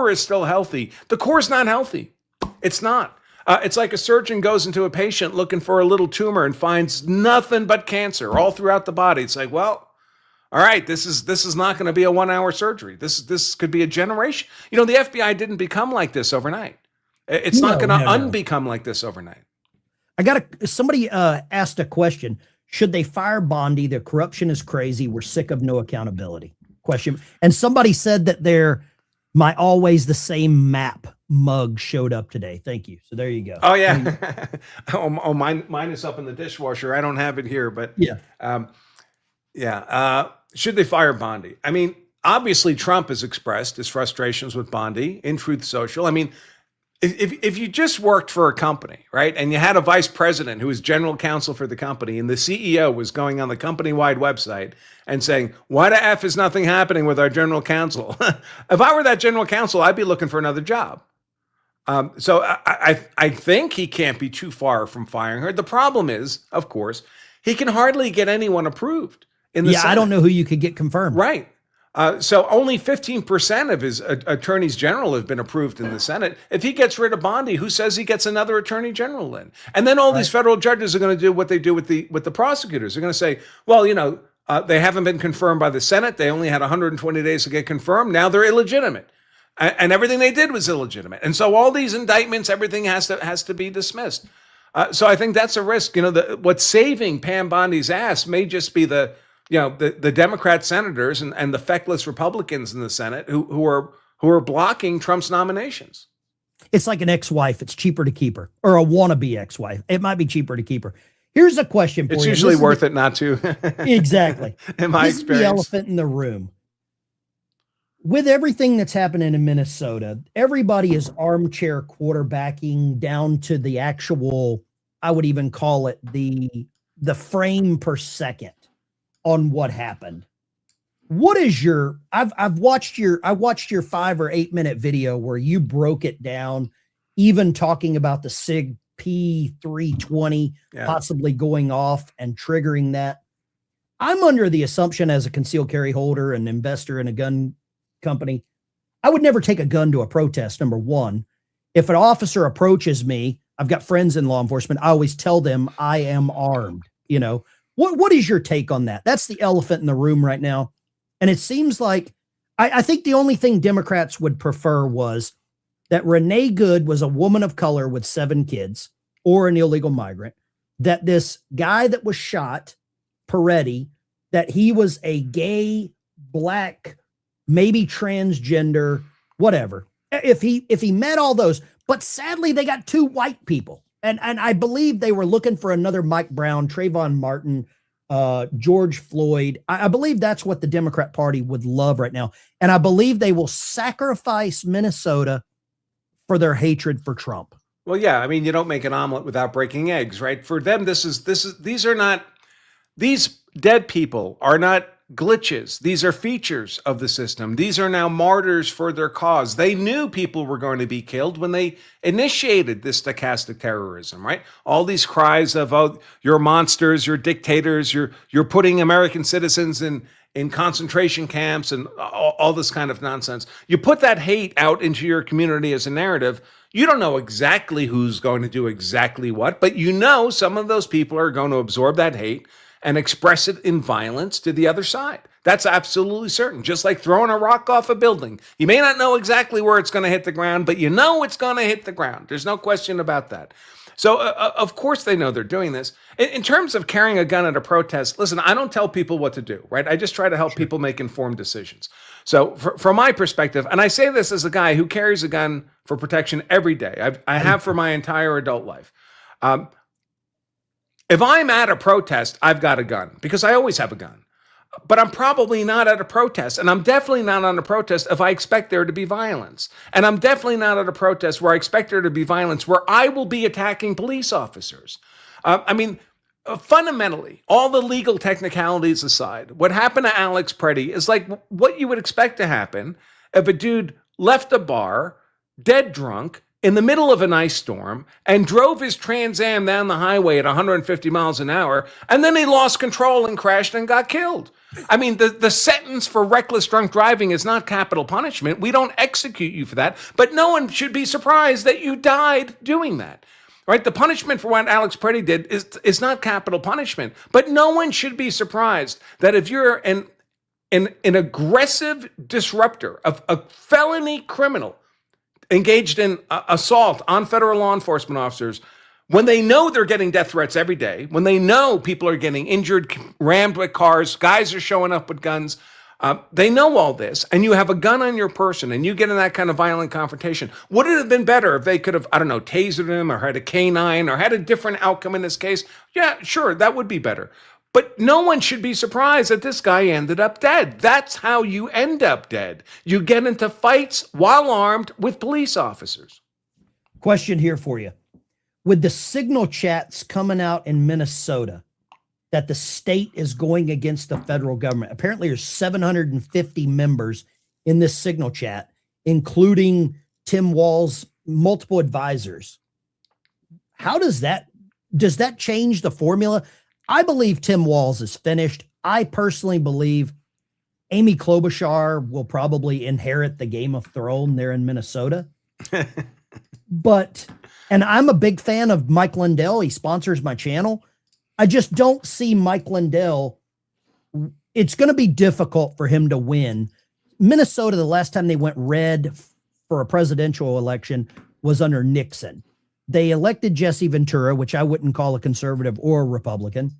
is still healthy. The core is not healthy. It's not. It's like a surgeon goes into a patient looking for a little tumor and finds nothing but cancer all throughout the body. It's like, well, all right, this is not going to be a 1-hour surgery. This could be a generation. You know, the FBI didn't become like this overnight. It's not going to unbecome like this overnight. Somebody asked a question. Should they fire Bondi? The corruption is crazy. We're sick of no accountability. Question. And somebody said that my always the same map mug showed up today. Thank you. So there you go. Oh yeah. Mine is up in the dishwasher. I don't have it here, but should they fire Bondi? I mean, obviously Trump has expressed his frustrations with Bondi in Truth Social. I mean, if you just worked for a company, right, and you had a vice president who was general counsel for the company, and the CEO was going on the company-wide website and saying, why the F is nothing happening with our general counsel? If I were that general counsel, I'd be looking for another job. So I think he can't be too far from firing her. The problem is, of course, he can hardly get anyone approved in the Senate. I don't know who you could get confirmed. Right. So only 15% of his attorneys general have been approved in the Senate. If he gets rid of Bondi, who says he gets another attorney general in? And then all these federal judges are going to do what they do with the prosecutors. They're going to say, well, they haven't been confirmed by the Senate. They only had 120 days to get confirmed. Now they're illegitimate. And everything they did was illegitimate. And so all these indictments, everything has to be dismissed. So I think that's a risk. What's saving Pam Bondi's ass may just be the Democrat senators and the feckless Republicans in the Senate who are blocking Trump's nominations. It's like an ex-wife. It's cheaper to keep her, or a wannabe ex-wife. It might be cheaper to keep her. Here's a question for you. It's usually worth it not to. Exactly. In my experience. Is the elephant in the room. With everything that's happening in Minnesota, everybody is armchair quarterbacking down to the actual, I would even call it the frame per second on what happened. What is I watched your 5 or 8 minute video where you broke it down, even talking about the SIG P320 possibly going off and triggering that. I'm under the assumption, as a concealed carry holder and investor in a gun company, I would never take a gun to a protest. Number one, if an officer approaches me, I've got friends in law enforcement, I always tell them I am armed. What is your take on that? That's the elephant in the room right now. And it seems like, I think the only thing Democrats would prefer was that Renee Good was a woman of color with 7 kids or an illegal migrant, that this guy that was shot, Peretti, that he was a gay, black, maybe transgender, whatever. If he met all those, but sadly they got 2 white people. And I believe they were looking for another Mike Brown, Trayvon Martin, George Floyd. I believe that's what the Democrat Party would love right now. And I believe they will sacrifice Minnesota for their hatred for Trump. Well, yeah. I mean, you don't make an omelet without breaking eggs, right? For them, these dead people are not glitches. These are features of the system. These are now martyrs for their cause. They knew people were going to be killed when they initiated this stochastic terrorism, right? All these cries of, oh, you're monsters, you're dictators, you're putting American citizens in concentration camps and all this kind of nonsense. You put that hate out into your community as a narrative. You don't know exactly who's going to do exactly what, but some of those people are going to absorb that hate and express it in violence to the other side. That's absolutely certain. Just like throwing a rock off a building. You may not know exactly where it's going to hit the ground, but you know it's going to hit the ground. There's no question about that. So, of course, they know they're doing this. In terms of carrying a gun at a protest, listen, I don't tell people what to do, right? I just try to help people make informed decisions. So, from my perspective, and I say this as a guy who carries a gun for protection every day, I have for my entire adult life. If I'm at a protest, I've got a gun because I always have a gun. But I'm probably not at a protest, and I'm definitely not on a protest if I expect there to be violence. And I'm definitely not at a protest where I expect there to be violence where I will be attacking police officers. Fundamentally, all the legal technicalities aside, what happened to Alex Preddy is like what you would expect to happen if a dude left a bar, dead drunk, in the middle of an ice storm and drove his Trans Am down the highway at 150 miles an hour, and then he lost control and crashed and got killed. I mean, the sentence for reckless drunk driving is not capital punishment. We don't execute you for that, but no one should be surprised that you died doing that. Right? The punishment for what Alex Preddy did is not capital punishment, but no one should be surprised that if you're an aggressive disruptor, of a felony criminal, engaged in assault on federal law enforcement officers, when they know they're getting death threats every day, when they know people are getting injured, rammed with cars, guys are showing up with guns, they know all this, and you have a gun on your person, and you get in that kind of violent confrontation. Would it have been better if they could have, tasered him or had a canine or had a different outcome in this case? Yeah, sure, that would be better. But no one should be surprised that this guy ended up dead. That's how you end up dead. You get into fights while armed with police officers. Question here for you. With the signal chats coming out in Minnesota that the state is going against the federal government, apparently there's 750 members in this signal chat, including Tim Walz's multiple advisors. How does that change the formula? I believe Tim Walz is finished. I personally believe Amy Klobuchar will probably inherit the Game of Thrones there in Minnesota. And I'm a big fan of Mike Lindell. He sponsors my channel. I just don't see Mike Lindell. It's going to be difficult for him to win. Minnesota, the last time they went red for a presidential election was under Nixon. They elected Jesse Ventura, which I wouldn't call a conservative or a Republican.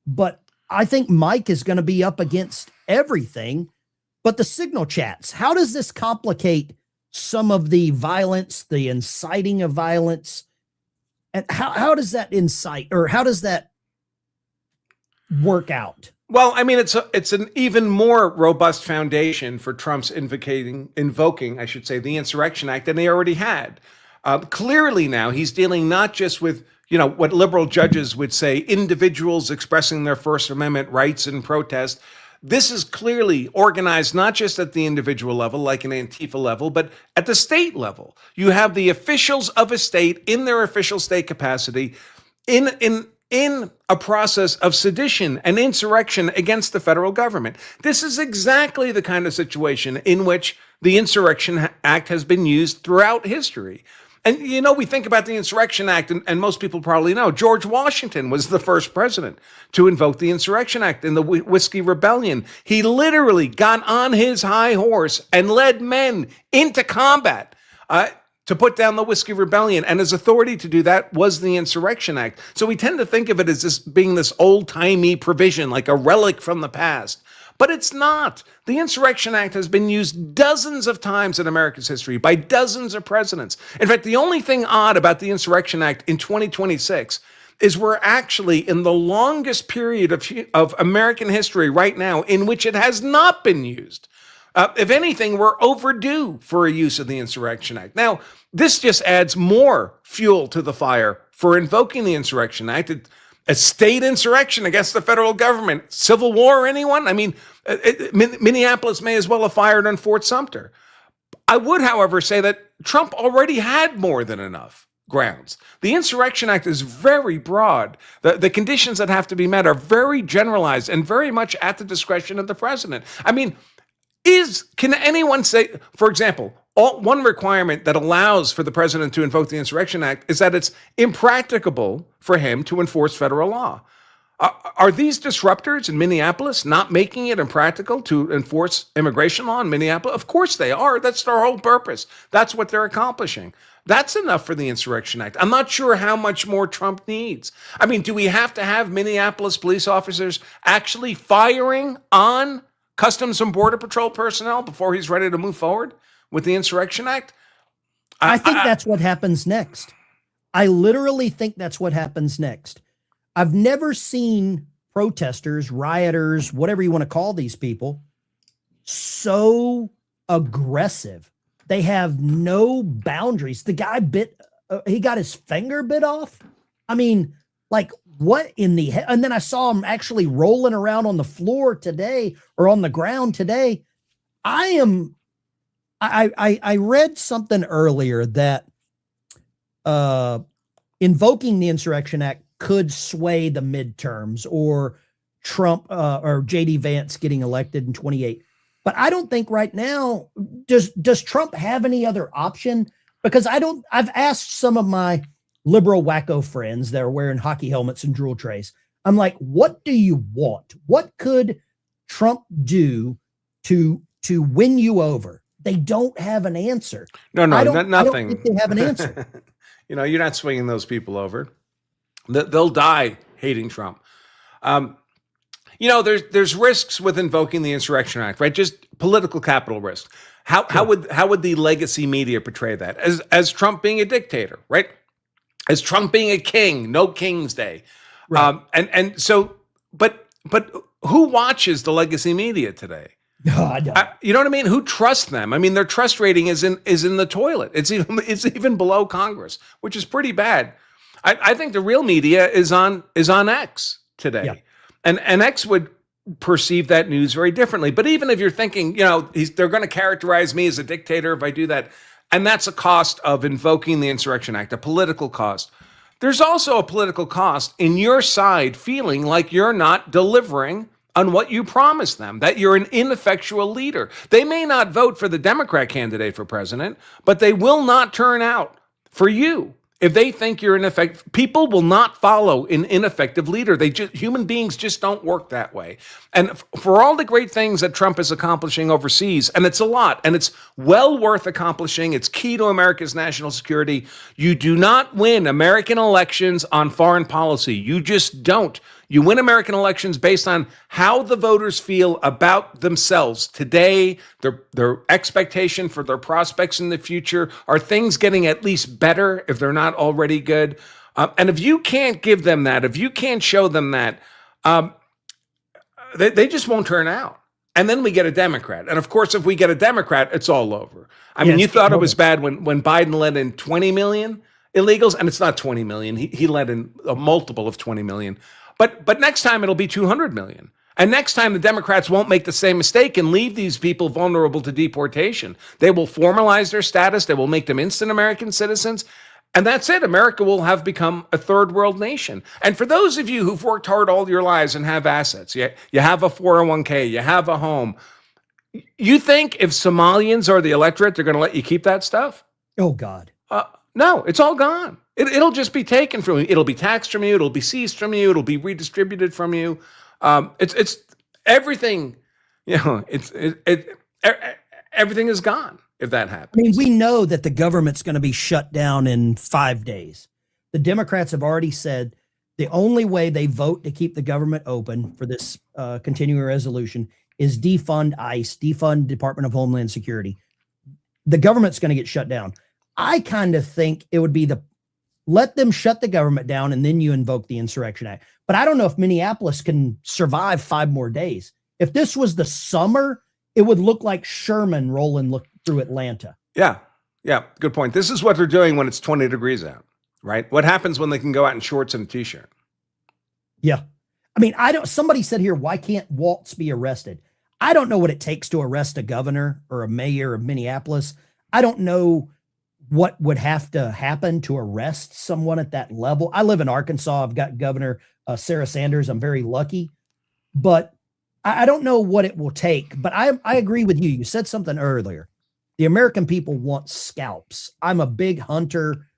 But I think Mike is going to be up against everything. But the signal chats, how does this complicate some of the violence, the inciting of violence? And how does that incite, or how does that work out? Well, I mean, it's an even more robust foundation for Trump's invoking, the Insurrection Act than they already had. Clearly now he's dealing not just with, what liberal judges would say, individuals expressing their First Amendment rights and protest. This is clearly organized not just at the individual level, like an Antifa level, but at the state level. You have the officials of a state in their official state capacity in a process of sedition and insurrection against the federal government. This is exactly the kind of situation in which the Insurrection Act has been used throughout history. And, we think about the Insurrection Act, and most people probably know, George Washington was the first president to invoke the Insurrection Act in the Whiskey Rebellion. He literally got on his high horse and led men into combat to put down the Whiskey Rebellion. And his authority to do that was the Insurrection Act. So we tend to think of it as this being this old-timey provision, like a relic from the past. But it's not. The Insurrection Act has been used dozens of times in America's history by dozens of presidents. In fact, the only thing odd about the Insurrection Act in 2026 is we're actually in the longest period of American history right now in which it has not been used. If anything, we're overdue for a use of the Insurrection Act. Now, this just adds more fuel to the fire for invoking the Insurrection Act. A state insurrection against the federal government, civil war, anyone? I mean, Minneapolis may as well have fired on Fort Sumter. I would, however, say that Trump already had more than enough grounds. The Insurrection Act is very broad. The conditions that have to be met are very generalized and very much at the discretion of the president. I mean, can anyone say, for example, one requirement that allows for the president to invoke the Insurrection Act is that it's impracticable for him to enforce federal law. Are these disruptors in Minneapolis not making it impractical to enforce immigration law in Minneapolis? Of course they are. That's their whole purpose. That's what they're accomplishing. That's enough for the Insurrection Act. I'm not sure how much more Trump needs. I mean, do we have to have Minneapolis police officers actually firing on Customs and Border Patrol personnel before he's ready to move forward with the Insurrection Act? I think that's what happens next. I literally think that's what happens next. I've never seen protesters, rioters, whatever you want to call these people, so aggressive. They have no boundaries. The guy he got his finger bit off. I mean, like what in the heck? And then I saw him actually rolling around on the floor today or on the ground today. I read something earlier that invoking the Insurrection Act could sway the midterms or Trump or JD Vance getting elected in 28. But I don't think right now, does Trump have any other option? Because I've asked some of my liberal wacko friends that are wearing hockey helmets and jewel trays. I'm like, what do you want? What could Trump do to win you over? They don't have an answer. No, nothing. I don't think they have an answer. You're not swinging those people over. They'll die hating Trump. There's risks with invoking the Insurrection Act, right? Just political capital risk. How would the legacy media portray that as Trump being a dictator, right? As Trump being a king, no King's Day, right. But who watches the legacy media today? No, I don't. You know what I mean? Who trusts them? I mean, their trust rating is in the toilet. It's even below Congress, which is pretty bad. I think the real media is on X today, yeah. and X would perceive that news very differently. But even if you're thinking, they're going to characterize me as a dictator if I do that, and that's a cost of invoking the Insurrection Act, a political cost. There's also a political cost in your side feeling like you're not delivering on what you promised them, that you're an ineffectual leader. They may not vote for the Democrat candidate for president, but they will not turn out for you. If they think you're ineffective, people will not follow an ineffective leader. Human beings just don't work that way. And for all the great things that Trump is accomplishing overseas, and it's a lot, and it's well worth accomplishing, it's key to America's national security. You do not win American elections on foreign policy. You just don't. You win American elections based on how the voters feel about themselves today, their expectation for their prospects in the future. Are things getting at least better if they're not already good? And if you can't give them that, if you can't show them that, they just won't turn out. And then we get a Democrat. And of course, if we get a Democrat, it's all over. I mean, you thought it was bad when Biden let in 20 million illegals, and it's not 20 million. He let in a multiple of 20 million. But next time it'll be 200 million. And next time the Democrats won't make the same mistake and leave these people vulnerable to deportation. They will formalize their status. They will make them instant American citizens. And that's it. America will have become a third world nation. And for those of you who've worked hard all your lives and have assets, you have a 401k, you have a home. You think if Somalians are the electorate, they're going to let you keep that stuff? Oh, God. No, it's all gone. It'll just be taken from you. It'll be taxed from you. It'll be seized from you. It'll be redistributed from you. It's everything. Everything is gone if that happens. I mean, we know that the government's going to be shut down in 5 days. The Democrats have already said the only way they vote to keep the government open for this continuing resolution is defund ICE, defund Department of Homeland Security. The government's going to get shut down. I kind of think it would be let them shut the government down and then you invoke the Insurrection Act. But I don't know if Minneapolis can survive 5 more days. If this was the summer, it would look like Sherman rolling through Atlanta. Yeah. Good point. This is what they're doing when it's 20 degrees out, right? What happens when they can go out in shorts and a t-shirt? Yeah. I mean, somebody said here, why can't Waltz be arrested? I don't know what it takes to arrest a governor or a mayor of Minneapolis. I don't know what would have to happen to arrest someone at that level. I live in Arkansas. I've got Governor Sarah Sanders. I'm very lucky, but I don't know what it will take. But I agree with you. You said something earlier. The American people want scalps. I'm a big hunter,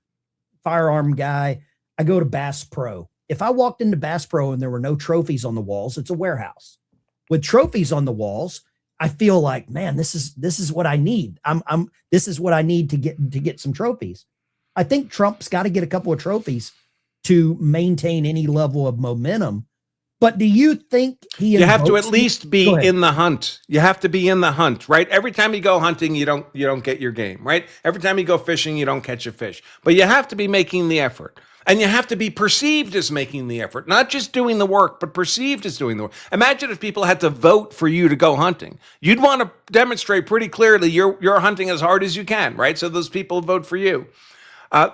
firearm guy. I go to Bass Pro. if I walked into Bass Pro and there were no trophies on the walls, it's a warehouse. With trophies on the walls, I feel like, man, this is what I need. This is what I need to get some trophies. I think Trump's got to get a couple of trophies to maintain any level of momentum. But do you think you have to at least be in the hunt? You have to be in the hunt, right? Every time you go hunting, you don't get your game, right? Every time you go fishing, you don't catch a fish. But you have to be making the effort. And you have to be perceived as making the effort, not just doing the work, but perceived as doing the work. Imagine if people had to vote for you to go hunting. You'd want to demonstrate pretty clearly you're hunting as hard as you can, right? So those people vote for you.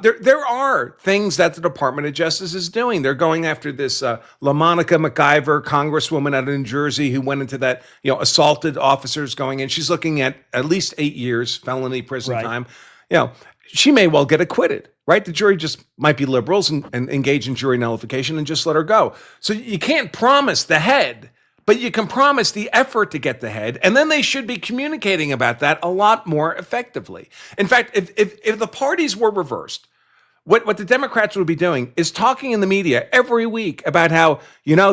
There are things that the Department of Justice is doing. They're going after this LaMonica McIver, congresswoman out of New Jersey, who went into that, assaulted officers going in. She's looking at least 8 years felony prison time. She may well get acquitted, right? The jury just might be liberals and engage in jury nullification and just let her go. So you can't promise the head, but you can promise the effort to get the head, and then they should be communicating about that a lot more effectively. In fact, if the parties were reversed, what the Democrats would be doing is talking in the media every week about how,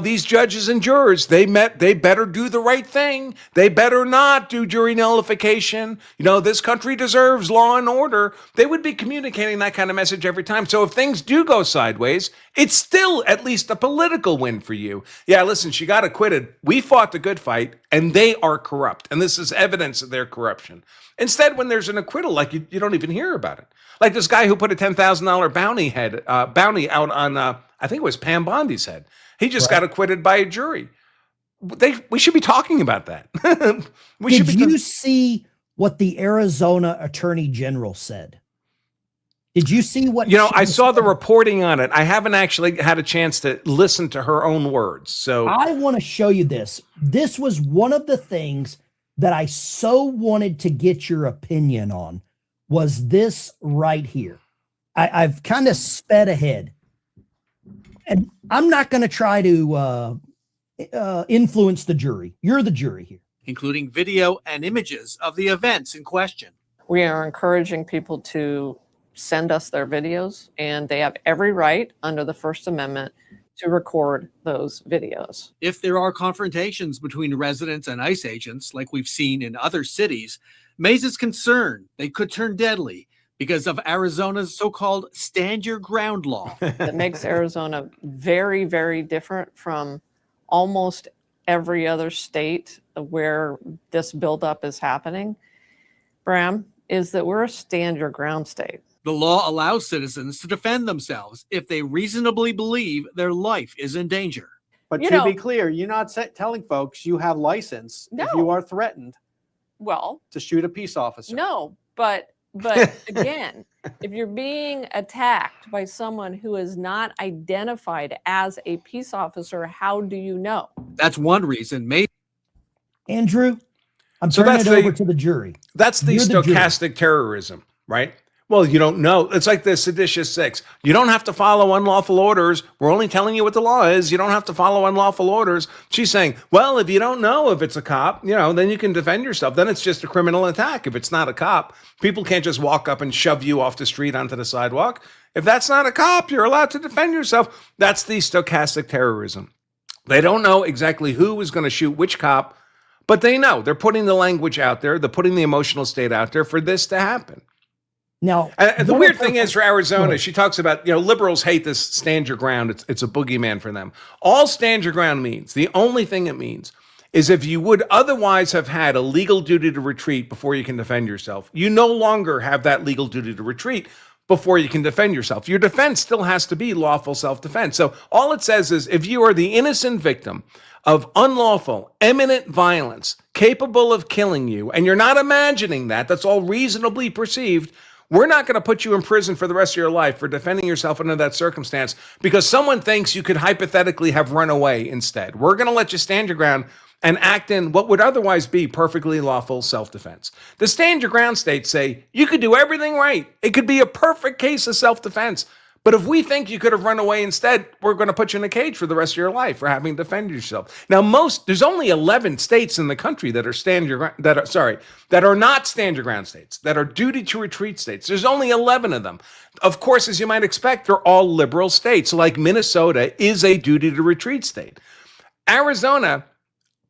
these judges and jurors, they better do the right thing. They better not do jury nullification. This country deserves law and order. They would be communicating that kind of message every time. So if things do go sideways, it's still at least a political win for you. Yeah, listen, she got acquitted. We fought the good fight, and they are corrupt. And this is evidence of their corruption. Instead, when there's an acquittal, like you don't even hear about it. Like this guy who put a $10,000 bounty out on, I think it was Pam Bondi's head. He just got acquitted by a jury. We should be talking about that. Did you see what the Arizona Attorney General said? Did you see what? I saw the reporting on it. I haven't actually had a chance to listen to her own words. So I want to show you this. This was one of the things that I so wanted to get your opinion on, was this right here. I've kind of sped ahead, and I'm not going to try to influence the jury. You're the jury here. Including video and images of the events in question. We are encouraging people to send us their videos, and they have every right under the First Amendment to record those videos. If there are confrontations between residents and ICE agents, like we've seen in other cities, Mays is concerned they could turn deadly because of Arizona's so-called stand your ground law. That makes Arizona very, very different from almost every other state where this buildup is happening, Bram, is that we're a stand your ground state. The law allows citizens to defend themselves if they reasonably believe their life is in danger. But to be clear, you're not telling folks you have license if you are threatened to shoot a peace officer. No, but again, if you're being attacked by someone who is not identified as a peace officer, how do you know? That's one reason. Andrew, I'm turning it over to the jury. That's the stochastic terrorism, right? Well, you don't know. It's like the seditious six. You don't have to follow unlawful orders. We're only telling you what the law is. You don't have to follow unlawful orders. She's saying, well, if you don't know if it's a cop, then you can defend yourself. Then it's just a criminal attack. If it's not a cop, people can't just walk up and shove you off the street onto the sidewalk. If that's not a cop, you're allowed to defend yourself. That's the stochastic terrorism. They don't know exactly who is going to shoot which cop, but they know. They're putting the language out there. They're putting the emotional state out there for this to happen. Now, the weird thing is for Arizona, she talks about, liberals hate this stand your ground. It's a boogeyman for them. All stand your ground means, the only thing it means, is if you would otherwise have had a legal duty to retreat before you can defend yourself, you no longer have that legal duty to retreat before you can defend yourself. Your defense still has to be lawful self-defense. So all it says is if you are the innocent victim of unlawful, imminent violence capable of killing you, and you're not imagining that's all reasonably perceived, we're not going to put you in prison for the rest of your life for defending yourself under that circumstance because someone thinks you could hypothetically have run away instead. We're going to let you stand your ground and act in what would otherwise be perfectly lawful self-defense. The stand your ground states say you could do everything right. It could be a perfect case of self-defense, But if we think you could have run away instead, we're going to put you in a cage for the rest of your life for having defended yourself. Now, there's only 11 states in the country that are that are not stand your ground states, that are duty to retreat states. There's only 11 of them. Of course, as you might expect, they're all liberal states. Like Minnesota is a duty to retreat state. Arizona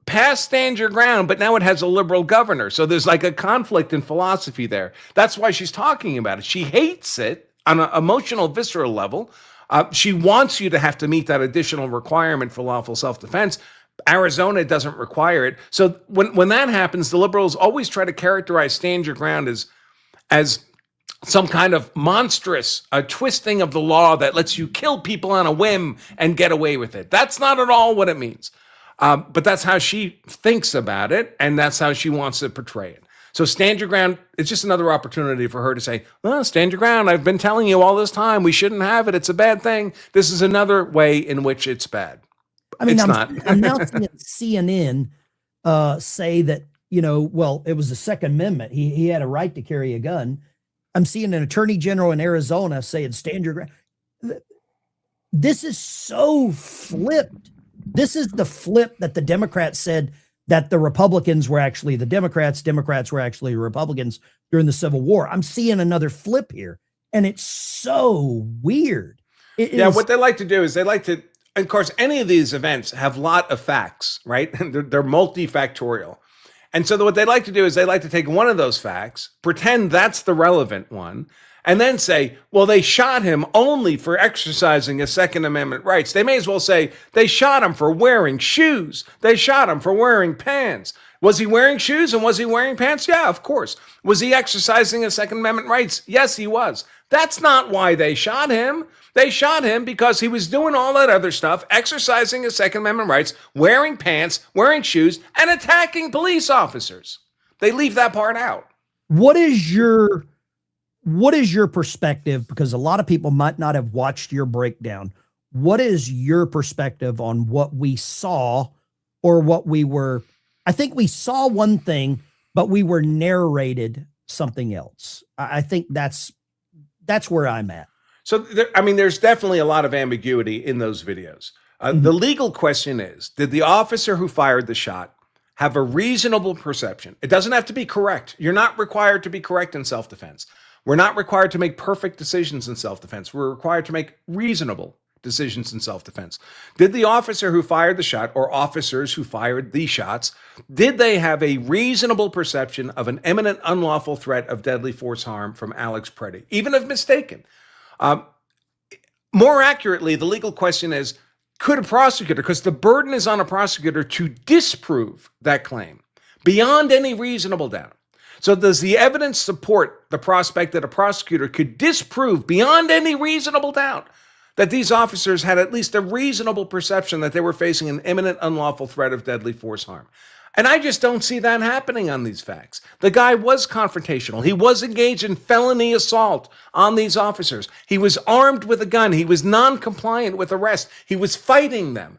passed stand your ground, but now it has a liberal governor. So there's like a conflict in philosophy there. That's why she's talking about it. She hates it on an emotional, visceral level. She wants you to have to meet that additional requirement for lawful self-defense. Arizona doesn't require it. So when that happens, the liberals always try to characterize stand your ground as some kind of monstrous twisting of the law that lets you kill people on a whim and get away with it. That's not at all what it means. But that's how she thinks about it, and that's how she wants to portray it. So stand your ground, it's just another opportunity for her to say, well, stand your ground. I've been telling you all this time, we shouldn't have it. It's a bad thing. This is another way in which it's bad. I mean, it's I'm now seeing CNN say that, well, it was the Second Amendment. He had a right to carry a gun. I'm seeing an attorney general in Arizona saying, stand your ground. This is so flipped. This is the flip that the Democrats said that the Republicans were actually the Democrats were actually Republicans during the Civil War. I'm seeing another flip here, and it's so weird. What they like to do is of course, any of these events have a lot of facts, right? They're multifactorial. And so what they like to do is they like to take one of those facts, pretend that's the relevant one, and then say, well, they shot him only for exercising his Second Amendment rights. They may as well say they shot him for wearing shoes. They shot him for wearing pants. Was he wearing shoes and was he wearing pants? Yeah, of course. Was he exercising his Second Amendment rights? Yes, he was. That's not why they shot him. They shot him because he was doing all that other stuff, exercising his Second Amendment rights, wearing pants, wearing shoes, and attacking police officers. They leave that part out. What is your perspective? Because a lot of people might not have watched your breakdown. What is your perspective on what we saw or what we were? I think we saw one thing, but we were narrated something else. I think that's where I'm at. So, there's definitely a lot of ambiguity in those videos. The legal question is, did the officer who fired the shot have a reasonable perception? It doesn't have to be correct. You're not required to be correct in self-defense. We're not required to make perfect decisions in self-defense. We're required to make reasonable decisions in self-defense. Did the officer who fired the shot, or officers who fired the shots, did they have a reasonable perception of an imminent unlawful threat of deadly force harm from Alex Preddy, even if mistaken? More accurately, the legal question is, could a prosecutor, because the burden is on a prosecutor to disprove that claim beyond any reasonable doubt. So does the evidence support the prospect that a prosecutor could disprove beyond any reasonable doubt that these officers had at least a reasonable perception that they were facing an imminent unlawful threat of deadly force harm? And I just don't see that happening on these facts. The guy was confrontational. He was engaged in felony assault on these officers. He was armed with a gun. He was non-compliant with arrest. He was fighting them.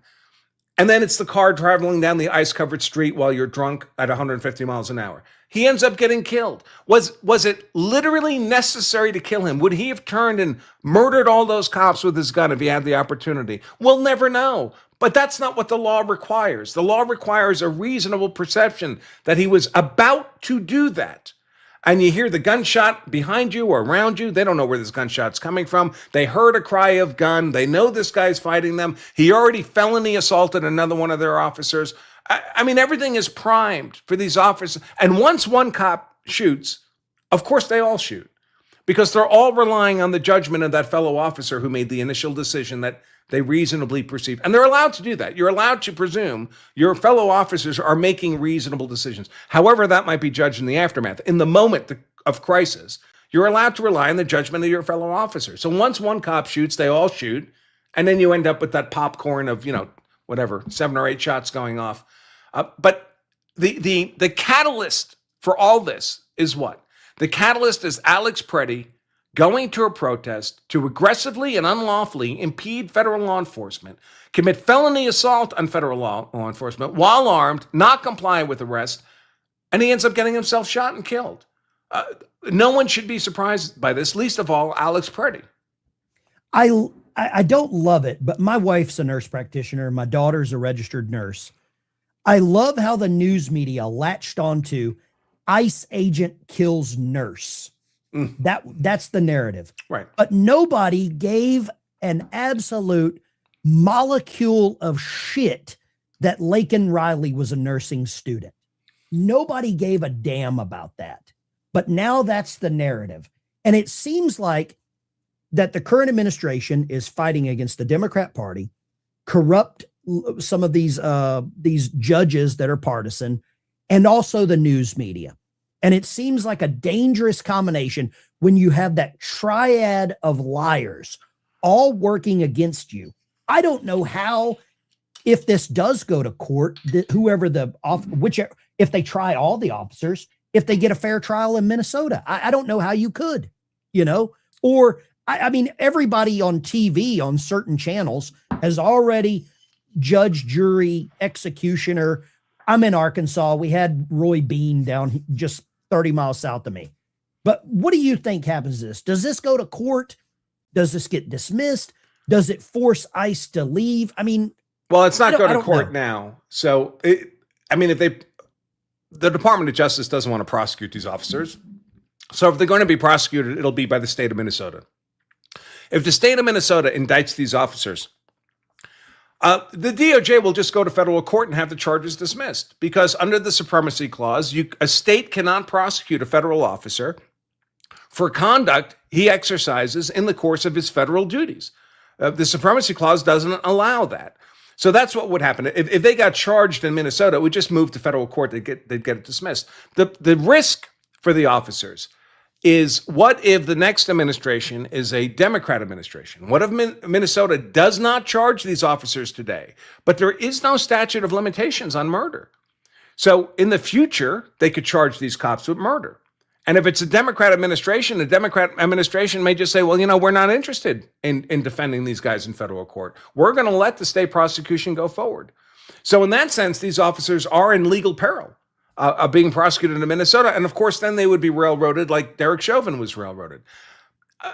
And then it's the car traveling down the ice-covered street while you're drunk at 150 miles an hour. He ends up getting killed. Was it literally necessary to kill him? Would he have turned and murdered all those cops with his gun if he had the opportunity? We'll never know. But that's not what the law requires. The law requires a reasonable perception that he was about to do that. And you hear the gunshot behind you or around you. They don't know where this gunshot's coming from. They heard a cry of gun. They know this guy's fighting them. He already felony assaulted another one of their officers. I mean, everything is primed for these officers. And once one cop shoots, of course they all shoot, because they're all relying on the judgment of that fellow officer who made the initial decision that they reasonably perceive. And they're allowed to do that. You're allowed to presume your fellow officers are making reasonable decisions. However, that might be judged in the aftermath. In the moment of crisis, you're allowed to rely on the judgment of your fellow officers. So once one cop shoots, they all shoot. And then you end up with that popcorn of, 7 or 8 shots going off. But the catalyst for all this is what? The catalyst is Alex Preddy going to a protest to aggressively and unlawfully impede federal law enforcement, commit felony assault on federal law enforcement while armed, not complying with arrest, and he ends up getting himself shot and killed. No one should be surprised by this, least of all Alex Preddy. I don't love it, but my wife's a nurse practitioner. My daughter's a registered nurse. I love how the news media latched onto ICE agent kills nurse. That's the narrative. Right. But nobody gave an absolute molecule of shit that Laken Riley was a nursing student. Nobody gave a damn about that. But now that's the narrative. And it seems like that the current administration is fighting against the Democrat Party, corrupt some of these judges that are partisan, and also the news media. And it seems like a dangerous combination when you have that triad of liars all working against you. I don't know how, if this does go to court, that whoever if they try all the officers, if they get a fair trial in Minnesota, I don't know how you could, or I mean, everybody on TV on certain channels has already judge, jury, executioner. I'm in Arkansas. We had Roy Bean down just 30 miles south of me. But what do you think happens to this? Does this go to court? Does this get dismissed? Does it force ICE to leave? I mean, well, it's not going to court now. So, if the Department of Justice doesn't want to prosecute these officers. So if they're going to be prosecuted, it'll be by the state of Minnesota. If the state of Minnesota indicts these officers, the DOJ will just go to federal court and have the charges dismissed, because under the supremacy clause, a state cannot prosecute a federal officer for conduct he exercises in the course of his federal duties. The supremacy clause doesn't allow that. So that's what would happen. If they got charged in Minnesota, it would just move to federal court. They'd get it dismissed. The risk for the officers is, what if the next administration is a Democrat administration? What if Minnesota does not charge these officers today, but there is no statute of limitations on murder? So in the future, they could charge these cops with murder. And if it's a Democrat administration, the Democrat administration may just say, well, we're not interested in defending these guys in federal court. We're going to let the state prosecution go forward. So in that sense, these officers are in legal peril of being prosecuted in Minnesota. And of course, then they would be railroaded like Derek Chauvin was railroaded.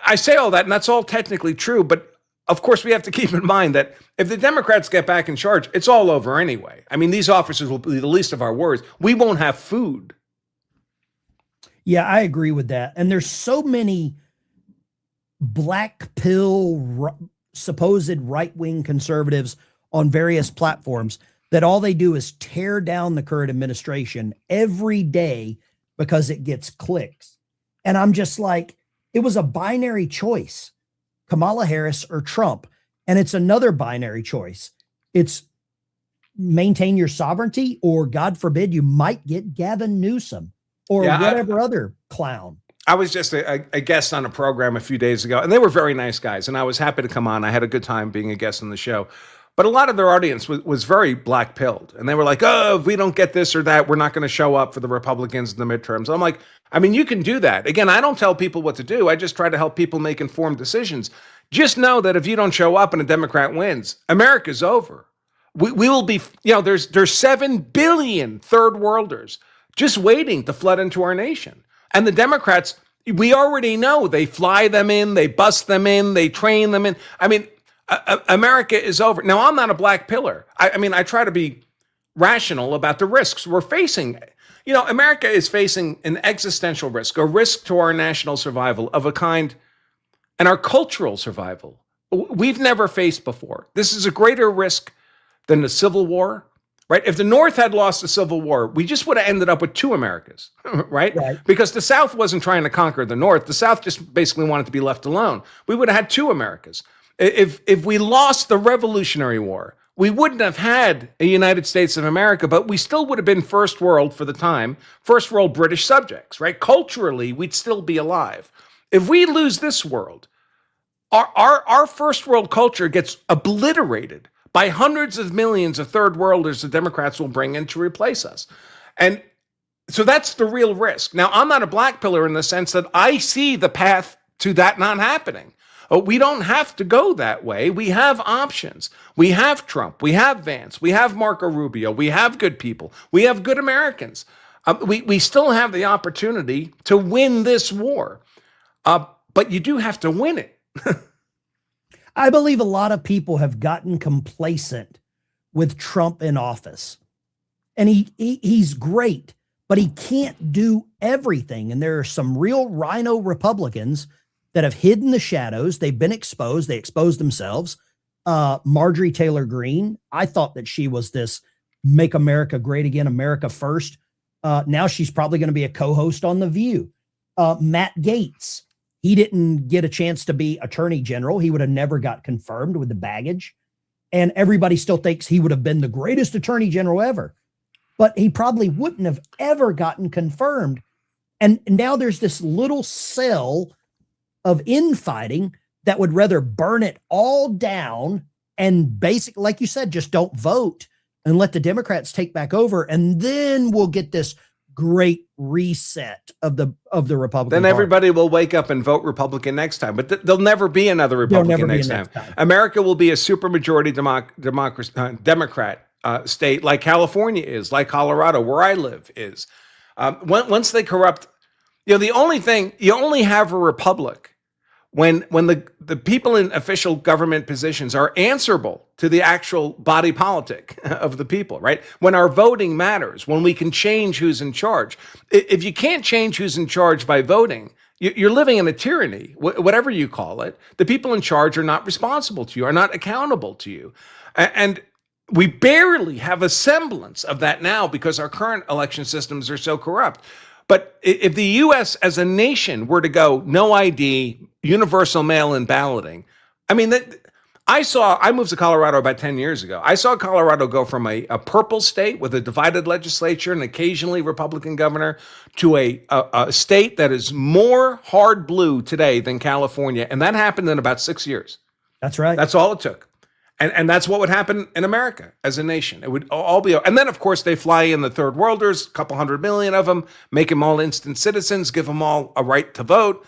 I say all that, and that's all technically true. But of course, we have to keep in mind that if the Democrats get back in charge, it's all over anyway. I mean, these officers will be the least of our worries. We won't have food. Yeah, I agree with that. And there's so many black pill supposed right-wing conservatives on various platforms that all they do is tear down the current administration every day because it gets clicks. And I'm just like, it was a binary choice, Kamala Harris or Trump. And it's another binary choice. It's maintain your sovereignty, or God forbid, you might get Gavin Newsom or whatever other clown. I was just a guest on a program a few days ago, and they were very nice guys, and I was happy to come on. I had a good time being a guest on the show. But a lot of their audience was very black-pilled, and they were like, oh, if we don't get this or that, we're not going to show up for the Republicans in the midterms. I'm like, I mean, you can do that. Again, I don't tell people what to do. I just try to help people make informed decisions. Just know that if you don't show up and a Democrat wins, America's over. We will be, there's 7 billion third worlders just waiting to flood into our nation. And the Democrats, we already know they fly them in, they bust them in, they train them in. I mean, America is over. Now, I'm not a black pillar. I mean, I try to be rational about the risks we're facing. America is facing an existential risk, a risk to our national survival of a kind, and our cultural survival we've never faced before. This is a greater risk than the Civil War. Right? If the North had lost the Civil War, we just would have ended up with 2 Americas, right? Because the South wasn't trying to conquer the North. The South just basically wanted to be left alone. We would have had 2 Americas. If we lost the Revolutionary War, we wouldn't have had a United States of America, but we still would have been first world for the time, first world British subjects, right? Culturally, we'd still be alive. If we lose this world, our first world culture gets obliterated by hundreds of millions of third worlders the Democrats will bring in to replace us. And so that's the real risk. Now, I'm not a black pillar in the sense that I see the path to that not happening. We don't have to go that way. We have options. We have Trump. We have Vance. We have Marco Rubio. We have good people. We have good Americans. We still have the opportunity to win this war. But you do have to win it. I believe a lot of people have gotten complacent with Trump in office. And he's great, but he can't do everything. And there are some real rhino Republicans that have hid in the shadows. They've been exposed. They exposed themselves. Marjorie Taylor Greene, I thought that she was this Make America Great Again, America First. Now she's probably going to be a co-host on The View. Matt Gaetz, he didn't get a chance to be attorney general. He would have never got confirmed with the baggage. And everybody still thinks he would have been the greatest attorney general ever. But he probably wouldn't have ever gotten confirmed. And now there's this little cell of infighting that would rather burn it all down and basically, like you said, just don't vote and let the Democrats take back over. And then we'll get this great reset of the Republican Then Party. everybody will wake up and vote Republican next time. But there'll never be another Republican next time. America will be a supermajority Democrat state like California is, like Colorado, where I live is. Once they corrupt, the only thing, you only have a republic when the people in official government positions are answerable to the actual body politic of the people, right? When our voting matters, when we can change who's in charge. If you can't change who's in charge by voting, you're living in a tyranny, whatever you call it. The people in charge are not responsible to you, are not accountable to you. And we barely have a semblance of that now because our current election systems are so corrupt. But if the U.S. as a nation were to go no ID, universal mail-in balloting, I mean, I moved to Colorado about 10 years ago. I saw Colorado go from a purple state with a divided legislature and occasionally Republican governor to a state that is more hard blue today than California. And that happened in about 6 years. That's right. That's all it took. And that's what would happen in America as a nation. It would all be, and then of course they fly in the third worlders, a couple 100 million of them, make them all instant citizens, give them all a right to vote.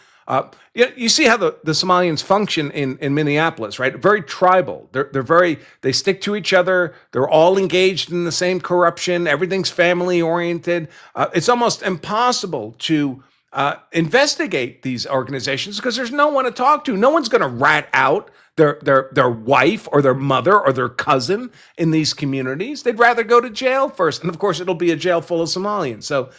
You see how the Somalians function in Minneapolis, right? Very tribal. They stick to each other. They're all engaged in the same corruption. Everything's family oriented. It's almost impossible to investigate these organizations because there's no one to talk to. No one's going to rat out their wife or their mother or their cousin in these communities. They'd rather go to jail first. And of course, it'll be a jail full of Somalians. So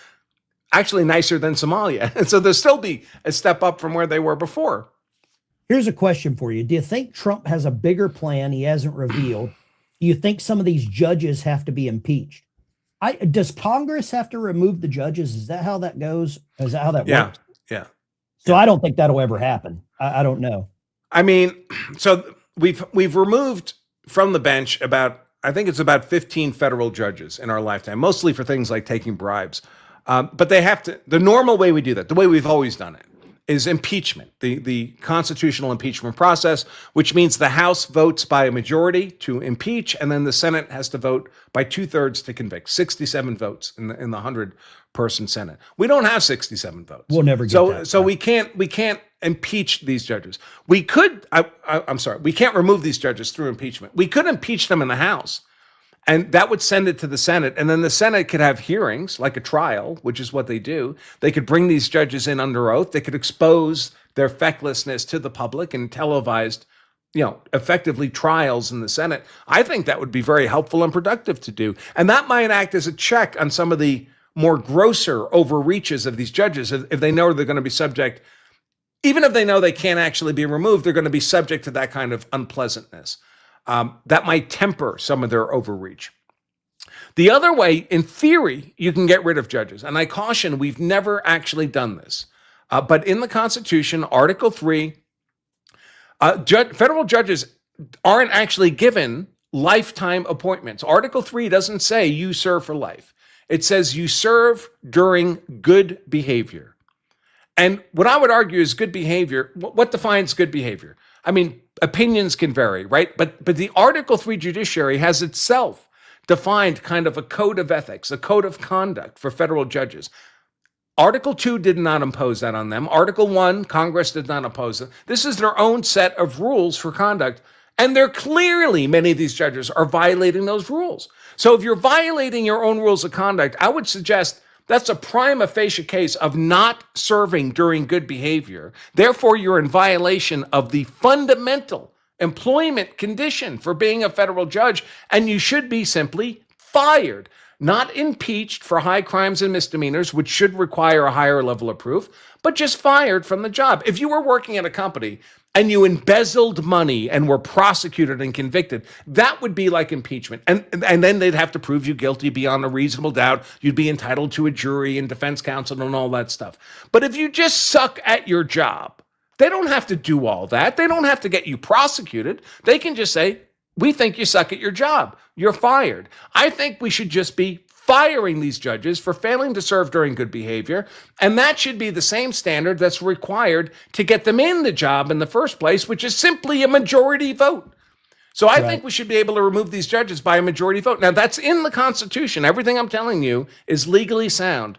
actually nicer than Somalia. And so they'll still be a step up from where they were before. Here's a question for you. Do you think Trump has a bigger plan he hasn't revealed? Do you think some of these judges have to be impeached? Does Congress have to remove the judges? Is that how that goes? Is that how that works? Yeah. So I don't think that'll ever happen. I don't know. I mean, so we've removed from the bench I think it's about 15 federal judges in our lifetime, mostly for things like taking bribes. But they have to, the normal way we do that, the way we've always done it, is impeachment, the constitutional impeachment process, which means the House votes by a majority to impeach, and then the Senate has to vote by 2/3 to convict. 67 votes in the 100-person Senate. We don't have 67 votes. We'll never get that. So we can't impeach these judges. We could. I'm sorry. We can't remove these judges through impeachment. We could impeach them in the House. And that would send it to the Senate. And then the Senate could have hearings, like a trial, which is what they do. They could bring these judges in under oath. They could expose their fecklessness to the public and televised, effectively trials in the Senate. I think that would be very helpful and productive to do. And that might act as a check on some of the more grosser overreaches of these judges. If they know they're going to be subject, even if they know they can't actually be removed, they're going to be subject to that kind of unpleasantness. That might temper some of their overreach. The other way, in theory, you can get rid of judges. And I caution, we've never actually done this. But in the Constitution, Article 3, federal judges aren't actually given lifetime appointments. Article 3 doesn't say you serve for life. It says you serve during good behavior. And what I would argue is good behavior. What defines good behavior? I mean, opinions can vary, right? But the Article 3 judiciary has itself defined kind of a code of ethics, a code of conduct for federal judges. Article 2 did not impose that on them. Article 1, Congress did not impose it. This is their own set of rules for conduct. And they're clearly, many of these judges are violating those rules. So if you're violating your own rules of conduct, I would suggest that's a prima facie case of not serving during good behavior. Therefore, you're in violation of the fundamental employment condition for being a federal judge, and you should be simply fired, not impeached for high crimes and misdemeanors, which should require a higher level of proof, but just fired from the job. If you were working at a company and you embezzled money and were prosecuted and convicted, that would be like impeachment. And then they'd have to prove you guilty beyond a reasonable doubt. You'd be entitled to a jury and defense counsel and all that stuff. But if you just suck at your job, they don't have to do all that. They don't have to get you prosecuted. They can just say, we think you suck at your job. You're fired. I think we should just be firing these judges for failing to serve during good behavior. And that should be the same standard that's required to get them in the job in the first place, which is simply a majority vote. So I think we should be able to remove these judges by a majority vote. Now, that's in the Constitution. Everything I'm telling you is legally sound,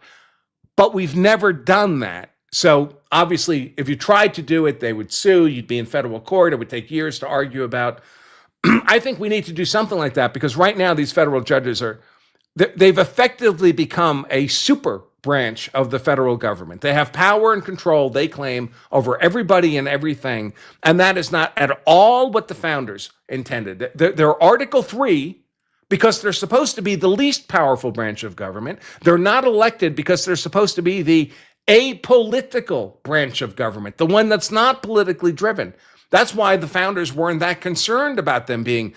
but we've never done that. So obviously, if you tried to do it, they would sue. You'd be in federal court. It would take years to argue about. I think we need to do something like that, because right now these federal judges they've effectively become a super branch of the federal government. They have power and control, they claim, over everybody and everything. And that is not at all what the founders intended. They're Article 3 because they're supposed to be the least powerful branch of government. They're not elected because they're supposed to be the apolitical branch of government, the one that's not politically driven. That's why the founders weren't that concerned about them being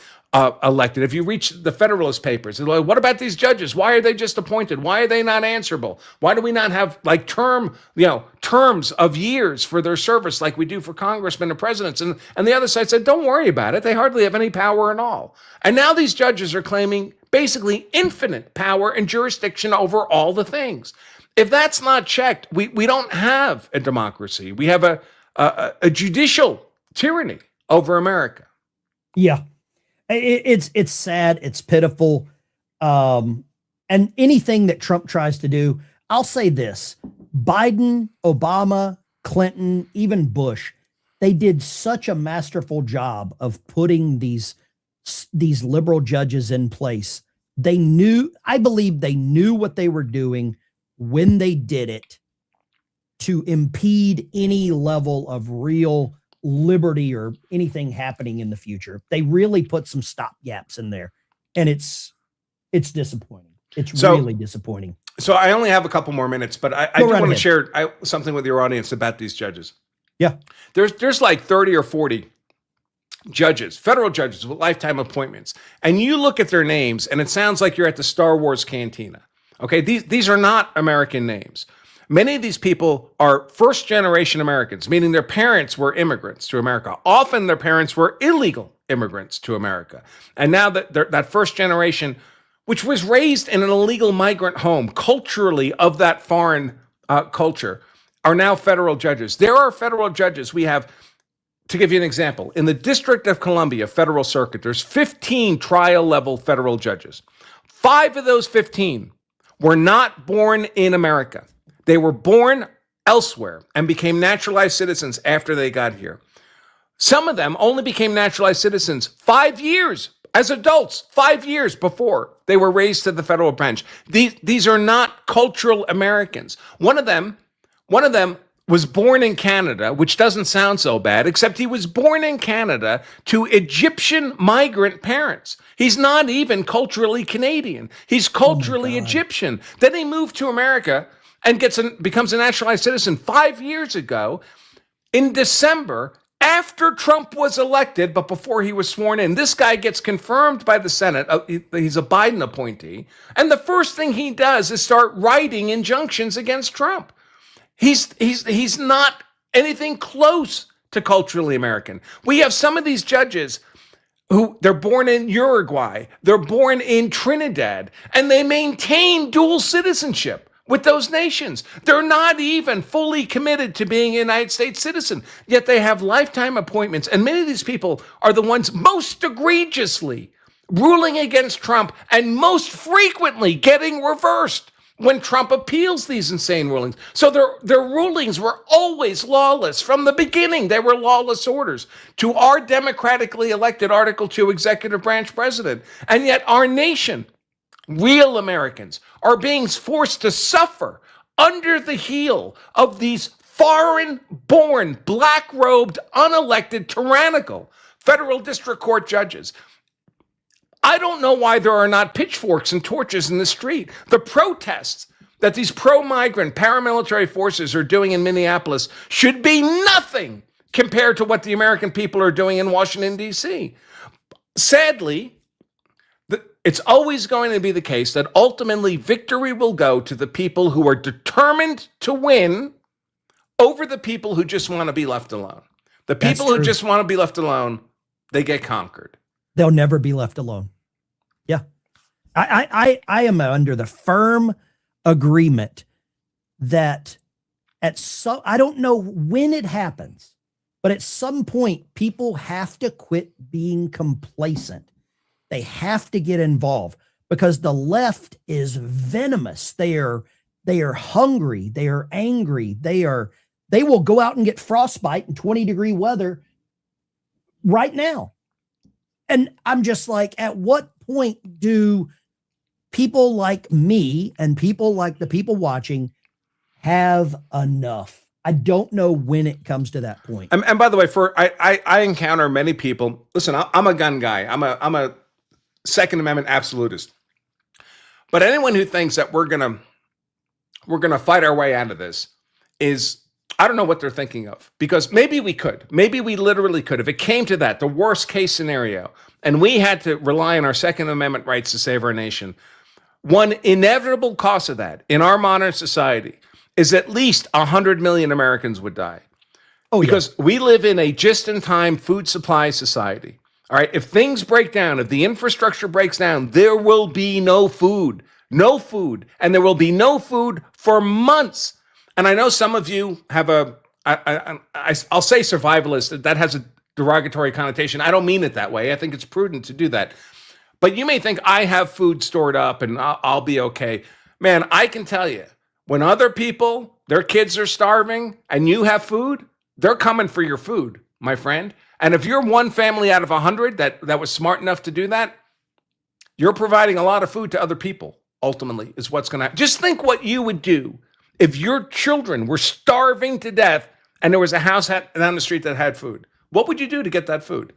elected. If you reach the Federalist Papers, they're like, what about these judges? Why are they just appointed? Why are they not answerable? Why do we not have like terms of years for their service like we do for congressmen and presidents? And the other side said, don't worry about it. They hardly have any power at all. And now these judges are claiming basically infinite power and jurisdiction over all the things. If that's not checked, we don't have a democracy. We have a judicial tyranny over America. Yeah. It's sad. It's pitiful. And anything that Trump tries to do, I'll say this: Biden, Obama, Clinton, even Bush, they did such a masterful job of putting these liberal judges in place. I believe they knew what they were doing when they did it to impede any level of real liberty or anything happening in the future. They really put some stopgaps in there, and it's disappointing. It's really disappointing. So I only have a couple more minutes, but I do want to share something with your audience about these judges. Yeah. There's like 30 or 40 judges, federal judges with lifetime appointments, and you look at their names and it sounds like you're at the Star Wars cantina. Okay, these are not American names. Many of these people are first-generation Americans, meaning their parents were immigrants to America. Often their parents were illegal immigrants to America. And now that first generation, which was raised in an illegal migrant home, culturally of that foreign culture, are now federal judges. There are federal judges. We have, to give you an example, in the District of Columbia Federal Circuit, there's 15 trial-level federal judges. 5 of those 15 were not born in America. They were born elsewhere and became naturalized citizens after they got here. Some of them only became naturalized citizens 5 years as adults, 5 years before they were raised to the federal bench. These are not cultural Americans. One of them was born in Canada, which doesn't sound so bad, except he was born in Canada to Egyptian migrant parents. He's not even culturally Canadian. He's culturally Egyptian. Then he moved to America and becomes a naturalized citizen 5 years ago in December, after Trump was elected, but before he was sworn in. This guy gets confirmed by the Senate. He's a Biden appointee. And the first thing he does is start writing injunctions against Trump. He's not anything close to culturally American. We have some of these judges who they're born in Uruguay, they're born in Trinidad, and they maintain dual citizenship with those nations. They're not even fully committed to being a United States citizen, yet they have lifetime appointments. And many of these people are the ones most egregiously ruling against Trump and most frequently getting reversed when Trump appeals these insane rulings. So their rulings were always lawless. From the beginning, they were lawless orders to our democratically elected Article 2 executive branch president. And yet our nation, real Americans, are being forced to suffer under the heel of these foreign-born, black-robed, unelected, tyrannical federal district court judges. I don't know why there are not pitchforks and torches in the street. The protests that these pro-migrant paramilitary forces are doing in Minneapolis should be nothing compared to what the American people are doing in Washington, D.C. Sadly, it's always going to be the case that ultimately victory will go to the people who are determined to win over the people who just want to be left alone. The people who just want to be left alone, they get conquered. They'll never be left alone. Yeah. I am under the firm agreement that I don't know when it happens, but at some point people have to quit being complacent. They have to get involved because the left is venomous. They are hungry. They are angry. They will go out and get frostbite in 20-degree weather right now. And I'm just like, at what point do people like me and people like the people watching have enough? I don't know when it comes to that point. And by the way, I encounter many people. Listen, I'm a gun guy. I'm a Second Amendment absolutist. But anyone who thinks that we're gonna fight our way out of this is, I don't know what they're thinking of, because maybe we could. Maybe we literally could. If it came to that, the worst case scenario, and we had to rely on our Second Amendment rights to save our nation, one inevitable cost of that in our modern society is at least 100 million Americans would die. Oh, because we live in a just-in-time food supply society. All right, if things break down, if the infrastructure breaks down, there will be no food, and there will be no food for months. And I know some of you have I'll say survivalist. That has a derogatory connotation. I don't mean it that way. I think it's prudent to do that. But you may think I have food stored up and I'll be okay. Man, I can tell you, when other people, their kids are starving and you have food, they're coming for your food, my friend. And if you're one family out of 100 that was smart enough to do that, you're providing a lot of food to other people, ultimately, is what's going to happen. Just think what you would do if your children were starving to death and there was a house down the street that had food. What would you do to get that food?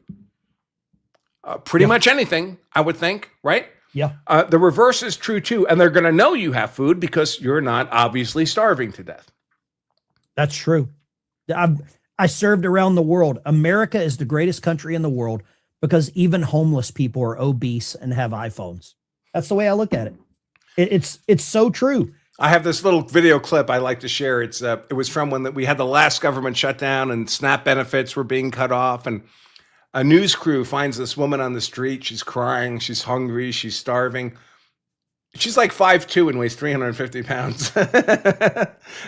Pretty much anything, I would think, right? Yeah. The reverse is true too. And they're going to know you have food because you're not obviously starving to death. That's true. I served around the world. America is the greatest country in the world because even homeless people are obese and have iPhones. That's the way I look at it. It's so true. I have this little video clip I like to share. It was from when we had the last government shutdown and SNAP benefits were being cut off, and a news crew finds this woman on the street. She's crying. She's hungry. She's starving. She's like 5'2" and weighs 350 pounds.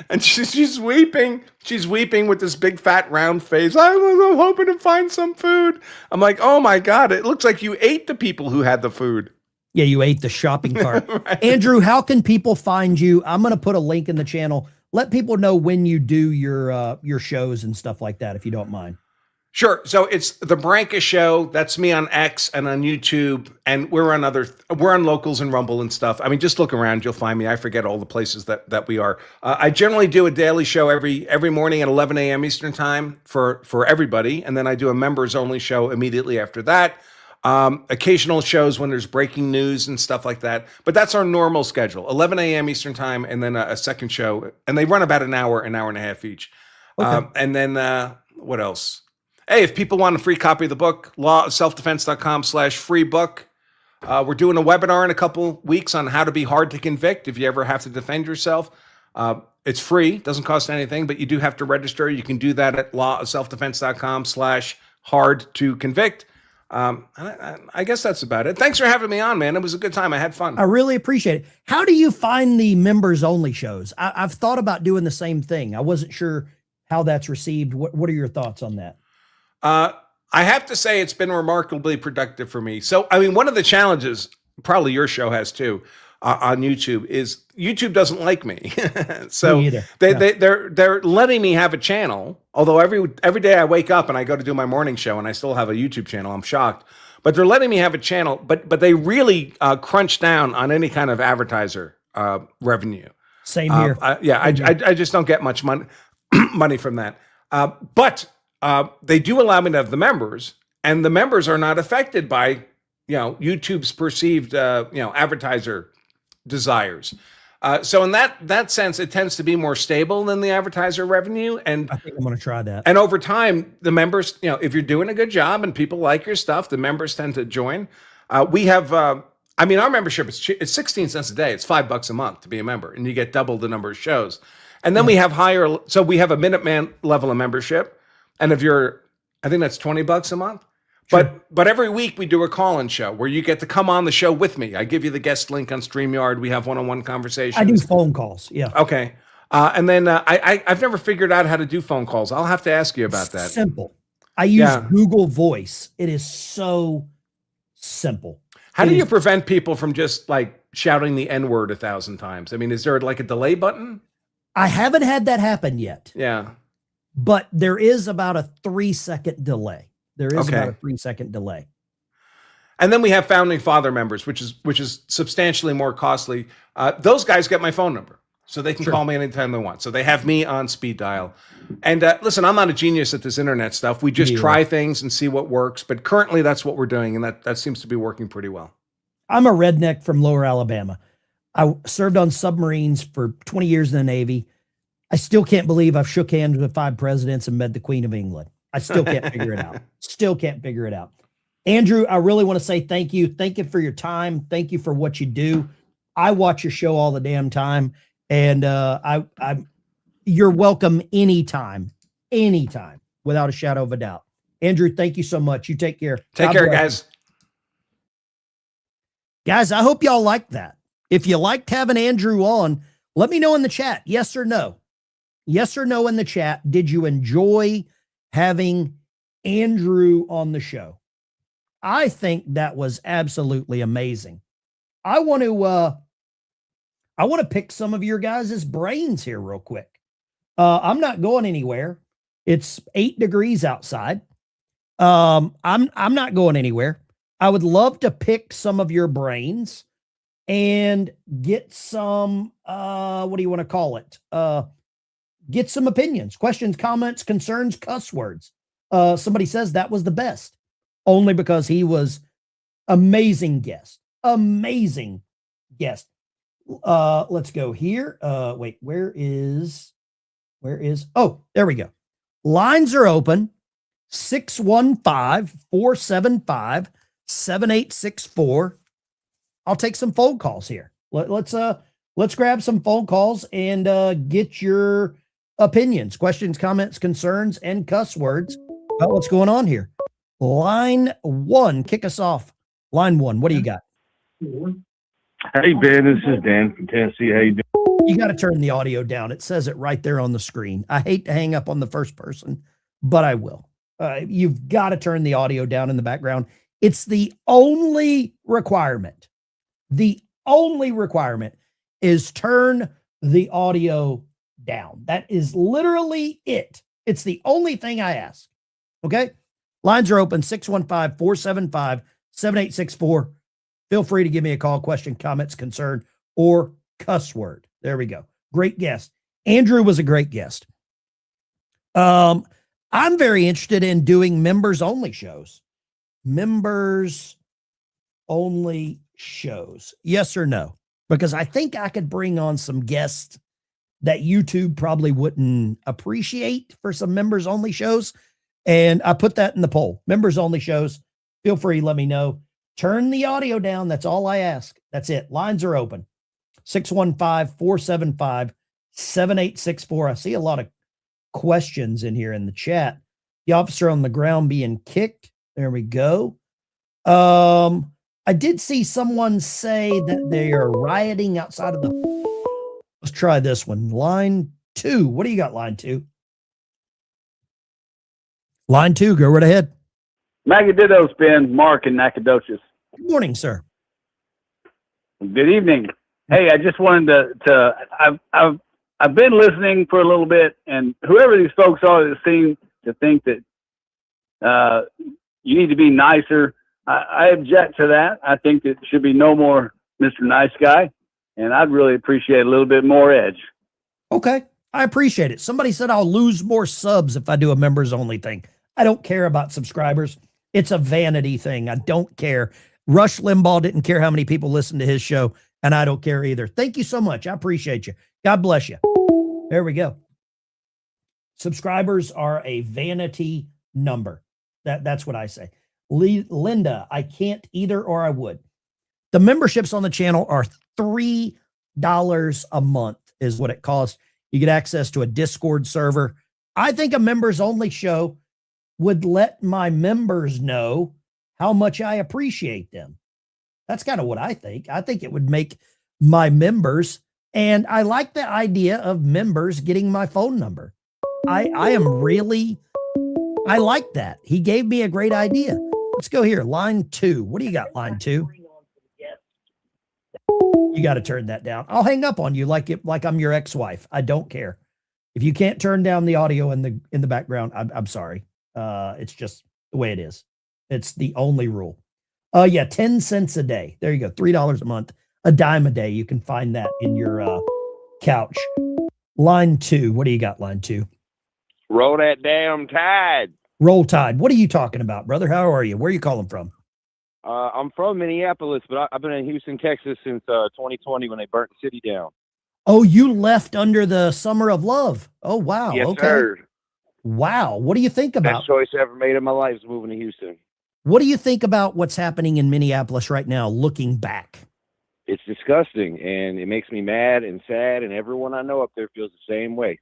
And she's weeping. She's weeping with this big, fat, round face. I'm hoping to find some food. I'm like, oh my God, it looks like you ate the people who had the food. Yeah, you ate the shopping cart. Right. Andrew, how can people find you? I'm going to put a link in the channel. Let people know when you do your shows and stuff like that, if you don't mind. Sure. So it's the Branca Show. That's me on X and on YouTube, and we're on Locals and Rumble and stuff. I mean, just look around, you'll find me. I forget all the places that we are. I generally do a daily show every morning at 11 a.m. Eastern time for everybody, and then I do a members only show immediately after that. Occasional shows when there's breaking news and stuff like that, but that's our normal schedule: 11 a.m. Eastern time, and then a second show, and they run about an hour and a half each. Okay. And then what else? Hey, if people want a free copy of the book, lawofselfdefense.com/free book. We're doing a webinar in a couple weeks on how to be hard to convict if you ever have to defend yourself. It's free, doesn't cost anything, but you do have to register. You can do that at lawofselfdefense.com/hard to convict. I guess that's about it. Thanks for having me on, man. It was a good time. I had fun. I really appreciate it. How do you find the members only shows? I've thought about doing the same thing. I wasn't sure how that's received. What are your thoughts on that? I have to say it's been remarkably productive for me. So, I mean, one of the challenges, probably your show has too, on YouTube, is YouTube doesn't like me. So me either. They're letting me have a channel. Although every day I wake up and I go to do my morning show and I still have a YouTube channel. I'm shocked, but they're letting me have a channel. But they really crunch down on any kind of advertiser revenue. Same here. I just don't get much money from that. But they do allow me to have the members, and the members are not affected by, YouTube's perceived, advertiser desires. So in that sense, it tends to be more stable than the advertiser revenue. And I think I'm going to try that. And over time, the members, if you're doing a good job and people like your stuff, the members tend to join. We have, our membership it's 16 cents a day. It's $5 a month to be a member, and you get double the number of shows. And then we have so we have a Minuteman level of membership. And if I think that's $20 a month. Sure. But every week we do a call-in show where you get to come on the show with me. I give you the guest link on StreamYard. We have one-on-one conversations. I do phone calls. Yeah. Okay. And then I've never figured out how to do phone calls. I'll have to ask you about that. Simple. I use Google Voice. It is so simple. How do you prevent people from just like shouting the N-word 1,000 times? I mean, is there like a delay button? I haven't had that happen yet. Yeah. But there is about a 3-second delay. There is about a 3-second delay. And then we have founding father members, which is substantially more costly. Those guys get my phone number, so they can call me anytime they want. So they have me on speed dial. And listen, I'm not a genius at this internet stuff. We just try things and see what works. But currently, that's what we're doing, and that seems to be working pretty well. I'm a redneck from Lower Alabama. I served on submarines for 20 years in the Navy. I still can't believe I've shook hands with 5 presidents and met the Queen of England. I still can't figure it out. Still can't figure it out. Andrew, I really want to say thank you. Thank you for your time. Thank you for what you do. I watch your show all the damn time, and you're welcome anytime, without a shadow of a doubt. Andrew, thank you so much. You take care. Take care, guys. Guys, I hope y'all liked that. If you liked having Andrew on, let me know in the chat. Yes or no? Yes or no in the chat. Did you enjoy having Andrew on the show? I think that was absolutely amazing. I want to pick some of your guys' brains here real quick. I'm not going anywhere. It's 8 degrees outside. I'm not going anywhere. I would love to pick some of your brains and get some, what do you want to call it? Get some opinions, questions, comments, concerns, cuss words. Somebody says that was the best, only because he was amazing guest. Amazing guest. Let's go here. Wait, where is, oh, there we go. Lines are open. 615-475-7864. I'll take some phone calls here. Let's grab some phone calls and get your opinions, questions, comments, concerns, and cuss words about what's going on here. Line 1, kick us off. Line 1, what do you got? Hey, Ben, this is Dan from Tennessee. How you doing? You got to turn the audio down. It says it right there on the screen. I hate to hang up on the first person, but I will. You've got to turn the audio down in the background. It's the only requirement. The only requirement is turn the audio down. That is literally it. It's the only thing I ask. Okay? Lines are open, 615-475-7864. Feel free to give me a call, question, comments, concern, or cuss word. There we go. Great guest. Andrew was a great guest. I'm very interested in doing members only shows. Members only shows. Yes or no? Because I think I could bring on some guests that YouTube probably wouldn't appreciate for some members only shows. And I put that in the poll. Members only shows. Feel free, let me know. Turn the audio down. That's all I ask. That's it. Lines are open. 615-475-7864. I see a lot of questions in here in the chat. The officer on the ground being kicked. There we go. I did see someone say that they are rioting outside of the... Let's try this one. Line 2. What do you got, line 2? Line 2, go right ahead. Magadidos, Ben, Mark, and Nacogdoches. Good morning, sir. Good evening. Hey, I just wanted I've been listening for a little bit, and whoever these folks are that seem to think that you need to be nicer, I object to that. I think that there should be no more Mr. Nice Guy, and I'd really appreciate a little bit more edge. Okay, I appreciate it. Somebody said I'll lose more subs if I do a members only thing. I don't care about subscribers. It's a vanity thing. I don't care. Rush Limbaugh didn't care how many people listen to his show, and I don't care either. Thank you so much. I appreciate you. God bless you. There we go. Subscribers are a vanity number. That's what I say. Linda, I can't either, or I would. The memberships on the channel are $3 a month is what it costs. You get access to a Discord server. I think a members only show would let my members know how much I appreciate them. That's kind of what I think. I think it would make my members, and I like the idea of members getting my phone number. I like that. He gave me a great idea. Let's go here. Line 2. What do you got, line 2? You got to turn that down. I'll hang up on you like I'm your ex-wife. I don't care. If you can't turn down the audio in the background, I'm sorry. It's just the way it is. It's the only rule. Yeah, 10 cents a day. There you go. $3 a month, a dime a day. You can find that in your couch. Line 2. What do you got, line 2? Roll that damn tide. Roll Tide. What are you talking about, brother? How are you? Where are you calling from? I'm from Minneapolis, but I've been in Houston, Texas since 2020 when they burnt the city down. Oh, you left under the summer of love. Oh, wow. Yes, okay. sir. Wow. What do you think about? Best choice I ever made in my life is moving to Houston. What do you think about what's happening in Minneapolis right now, looking back? It's disgusting, and it makes me mad and sad, and everyone I know up there feels the same way.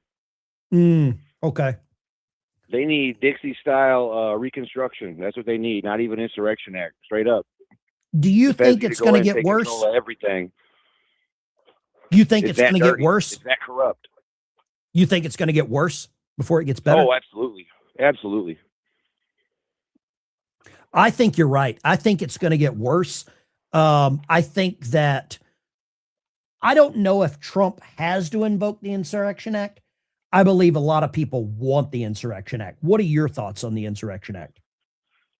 Okay. They need Dixie-style reconstruction. That's what they need, not even Insurrection Act, straight up. Do you think it's going to get worse? Everything. You think it's going to get worse? Is that corrupt? You think it's going to get worse before it gets better? Oh, absolutely. Absolutely. I think you're right. I think it's going to get worse. I think that I don't know if Trump has to invoke the Insurrection Act. I believe a lot of people want the Insurrection Act. What are your thoughts on the Insurrection Act?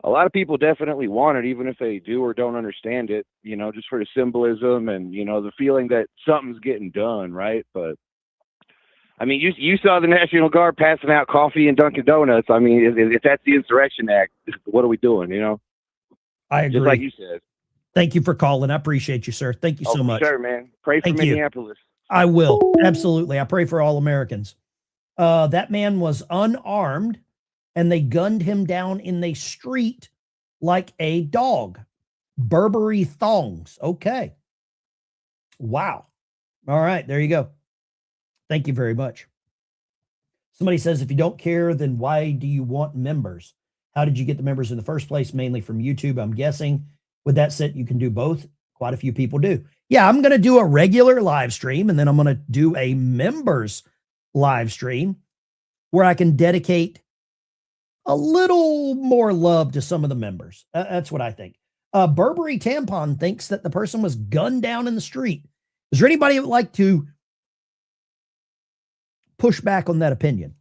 A lot of people definitely want it, even if they do or don't understand it, just for the symbolism and, the feeling that something's getting done, right? But, I mean, you saw the National Guard passing out coffee and Dunkin' Donuts. I mean, if that's the Insurrection Act, what are we doing, I agree. Just like you said. Thank you for calling. I appreciate you, sir. Thank you so much. Sure, man. Pray for Minneapolis. I will. Absolutely. I pray for all Americans. That man was unarmed, and they gunned him down in the street like a dog. Burberry thongs. Okay. Wow. All right. There you go. Thank you very much. Somebody says, if you don't care, then why do you want members? How did you get the members in the first place? Mainly from YouTube, I'm guessing. With that said, you can do both. Quite a few people do. Yeah, I'm going to do a regular live stream, and then I'm going to do a members live stream where I can dedicate a little more love to some of the members. That's what I think. Burberry Tampon thinks that the person was gunned down in the street. Is there anybody who would like to push back on that opinion?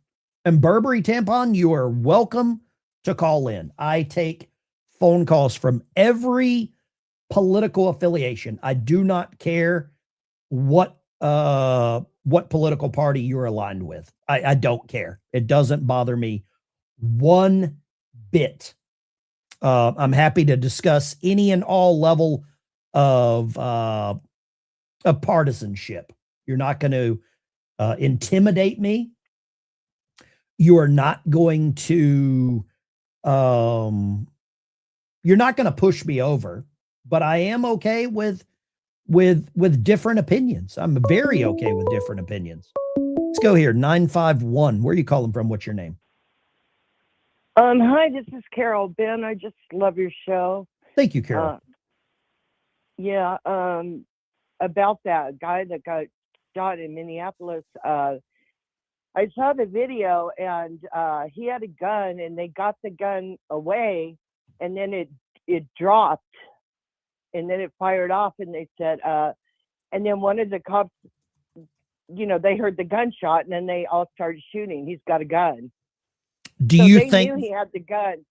And Burberry Tampon, you are welcome to call in. I take phone calls from every political affiliation. I do not care what political party you're aligned with. I don't care. It doesn't bother me one bit. I'm happy to discuss any and all level of partisanship. You're not going to intimidate me. You are not going to you're not going to push me over, but I am okay with different opinions. I'm very okay with different opinions. Let's go here. 951. Where are you calling from? What's your name? Hi, this is Carol. Ben, I just love your show. Thank you, Carol. About that guy that got shot in Minneapolis. I saw the video, and he had a gun, and they got the gun away, and then it dropped, and then it fired off, and they said, and then one of the cops, they heard the gunshot, and then they all started shooting. He's got a gun. Do so you they think knew he had the gun?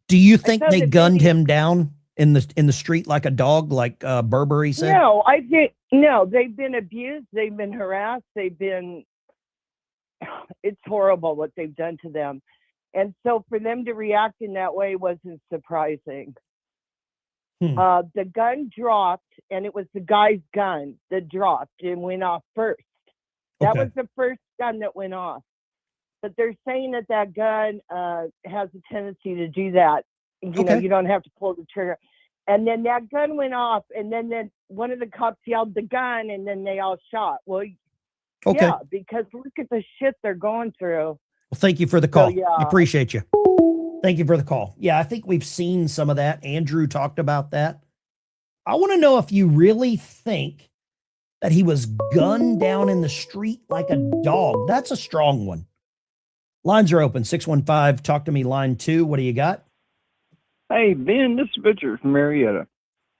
Do you think they gunned him down in the street like a dog, like Burberry said? No, I think no. They've been abused. They've been harassed. It's horrible what they've done to them. And so for them to react in that way wasn't surprising. The gun dropped, and it was the guy's gun that dropped and went off first. That was the first gun that went off. But they're saying that that gun has a tendency to do that. You know, you don't have to pull the trigger. And then that gun went off, and then one of the cops yelled the gun, and then they all shot. Well, yeah, because look at the shit they're going through. Well, thank you for the call. So, yeah. I appreciate you. Thank you for the call. Yeah, I think we've seen some of that. Andrew talked about that. I want to know if you really think that he was gunned down in the street like a dog. That's a strong one. Lines are open. 615, talk to me, line 2. What do you got? Hey, Ben, this is Richard from Marietta.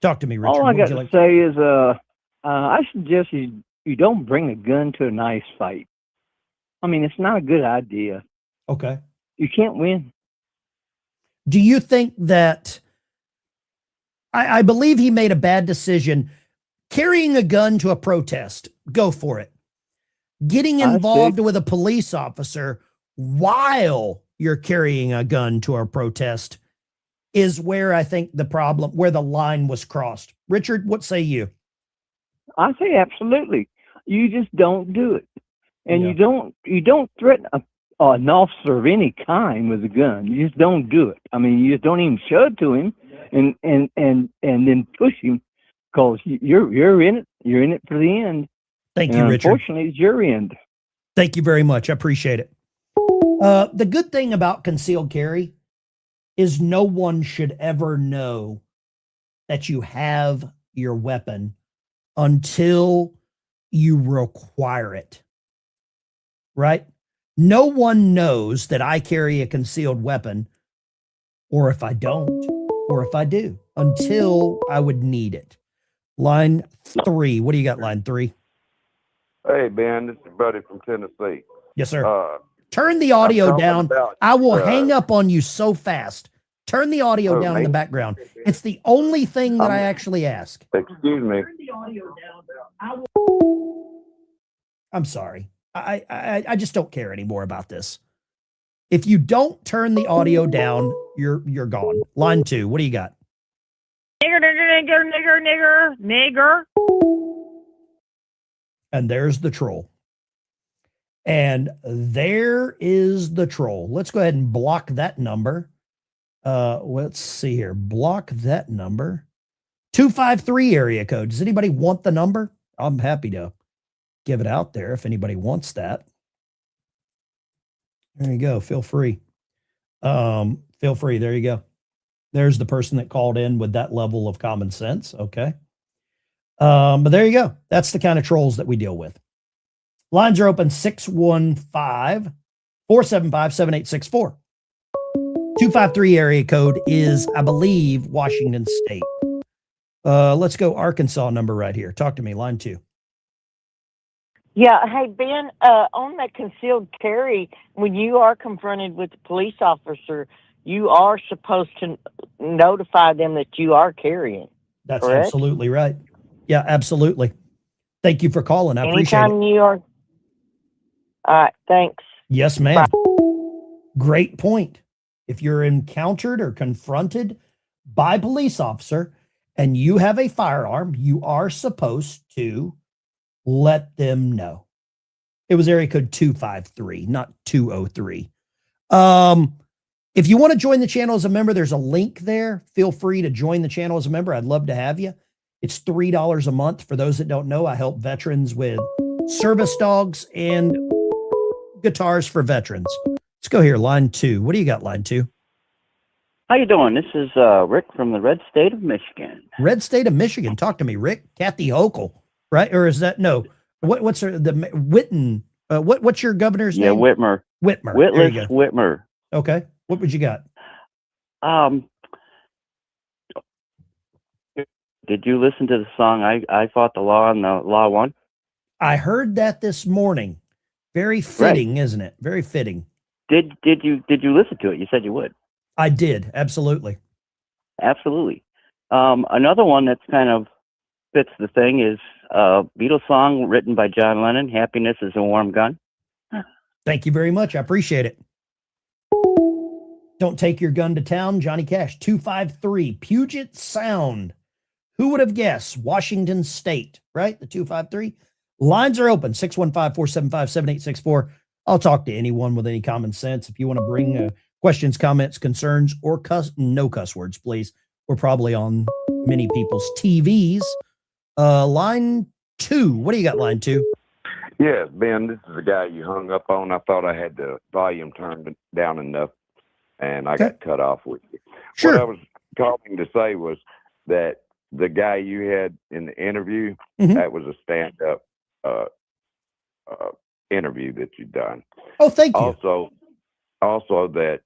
Talk to me, Richard. All I What got would you to like say is I suggest you don't bring a gun to a knife fight. I mean, it's not a good idea. Okay. You can't win. Do you think that I believe he made a bad decision carrying a gun to a protest? Go for it. Getting involved with a police officer while you're carrying a gun to a protest is where I think the problem, where the line was crossed. Richard, what say you? I say absolutely. You just don't do it. And you don't threaten an officer of any kind with a gun. You just don't do it. I mean, you just don't even show it to him and then push him, because you're in it. You're in it for the end. Thank you, Richard. Unfortunately, it's your end. Thank you very much. I appreciate it. The good thing about concealed carry is no one should ever know that you have your weapon until you require it. Right? No one knows that I carry a concealed weapon, or if I don't, or if I do, until I would need it. Line 3. What do you got, line 3? Hey, Ben, this is Buddy from Tennessee. Yes, sir. Turn the audio down. I will hang up on you so fast. Turn the audio down in the background. It's the only thing that I actually ask. Excuse me. Turn the audio down. I'm sorry. I just don't care anymore about this. If you don't turn the audio down, you're gone. Line 2. What do you got? Nigger, nigger, nigger, nigger, nigger, nigger. And there's the troll. And there is the troll. Let's go ahead and block that number. Let's see here. Block that number. 253 area code. Does anybody want the number? I'm happy to give it out there if anybody wants that. There you go. Feel free. Feel free. There you go. There's the person that called in with that level of common sense. Okay. But there you go. That's the kind of trolls that we deal with. Lines are open. 615-475-7864. 253 area code is, I believe, Washington State. Let's go Arkansas number right here. Talk to me. Line 2. Yeah. Hey, Ben, on that concealed carry, when you are confronted with a police officer, you are supposed to notify them that you are carrying. That's correct? Absolutely right. Yeah, absolutely. Thank you for calling. I appreciate it. Anytime you are. All right. Thanks. Yes, ma'am. Great point. If you're encountered or confronted by a police officer and you have a firearm, you are supposed to let them know. It was area code 253, not 203. If you want to join the channel as a member, there's a link there. Feel free to join the channel as a member. I'd love to have you. It's $3 a month. For those that don't know, I help veterans with service dogs and guitars for veterans. Let's go here. Line 2. What do you got, line 2? How you doing? This is Rick from the red state of Michigan. Red state of Michigan. Talk to me, Rick. Kathy Hochul, right? Or is that no? What's her the Witten? What's your governor's name? Yeah, Whitmer. Whitmer. There you Whitlis go. Whitmer. Okay. What would you got? Did you listen to the song I Fought the Law and the Law Won? I heard that this morning. Very fitting, isn't it? Very fitting. Did you listen to it? You said you would. I did. Absolutely. Absolutely. Another one that's kind of fits the thing is a Beatles song written by John Lennon, Happiness is a Warm Gun. Thank you very much. I appreciate it. Don't take your gun to town. Johnny Cash, 253. Puget Sound. Who would have guessed? Washington State, right? The 253. Lines are open, 615-475-7864. I'll talk to anyone with any common sense. If you want to bring questions, comments, concerns, or no cuss words, please. We're probably on many people's TVs. Line 2. What do you got, line 2? Yes, Ben, this is the guy you hung up on. I thought I had the volume turned down enough, and I got cut off with you. Sure. What I was calling to say was that the guy you had in the interview, that was a stand-up interview that you've done. Oh, thank you. Also that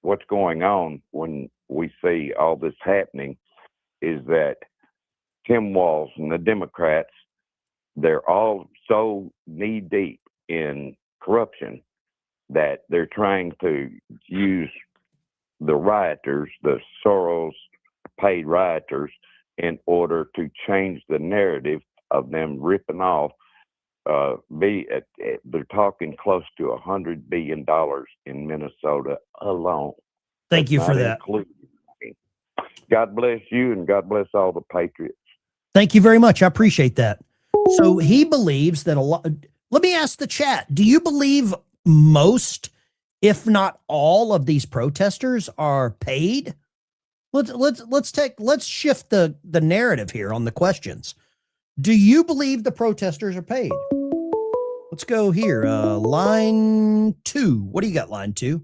what's going on when we see all this happening is that Tim Walz and the Democrats, they're all so knee-deep in corruption that they're trying to use the rioters, the Soros-paid rioters, in order to change the narrative of them ripping off. They're talking close to $100 billion in Minnesota alone. Thank you for that. God bless you, and God bless all the patriots. Thank you very much. I appreciate that. So he believes that a lot. Let me ask the chat. Do you believe most, if not all, of these protesters are paid? Let's shift the narrative here on the questions. Do you believe the protesters are paid? Let's go here. Line 2. What do you got, line 2?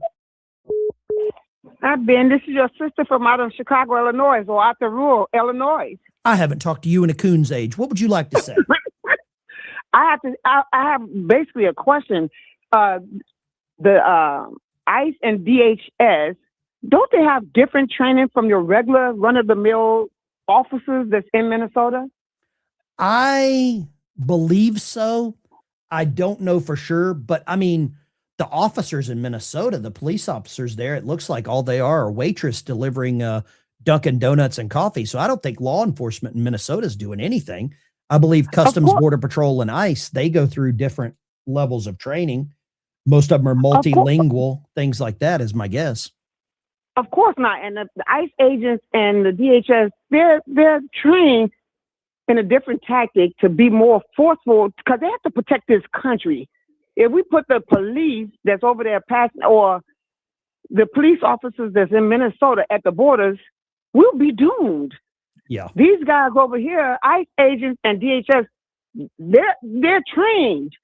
Hi, Ben. This is your sister from out of Chicago, Illinois, or out the rural Illinois. I haven't talked to you in a coon's age. What would you like to say? I have basically a question. The ICE and DHS, don't they have different training from your regular run-of-the-mill officers that's in Minnesota? I believe so. I don't know for sure, but I mean, the officers in Minnesota, the police officers there, it looks like all they are waitress delivering Dunkin' Donuts and coffee. So I don't think law enforcement in Minnesota is doing anything. I believe Customs, Border Patrol, and ICE, they go through different levels of training. Most of them are multilingual, things like that is my guess. Of course not. And the ICE agents and the DHS, they're trained in a different tactic to be more forceful because they have to protect this country. If we put the police that's over there passing, or the police officers that's in Minnesota at the borders, we'll be doomed. Yeah. These guys over here, ICE agents and DHS, they're trained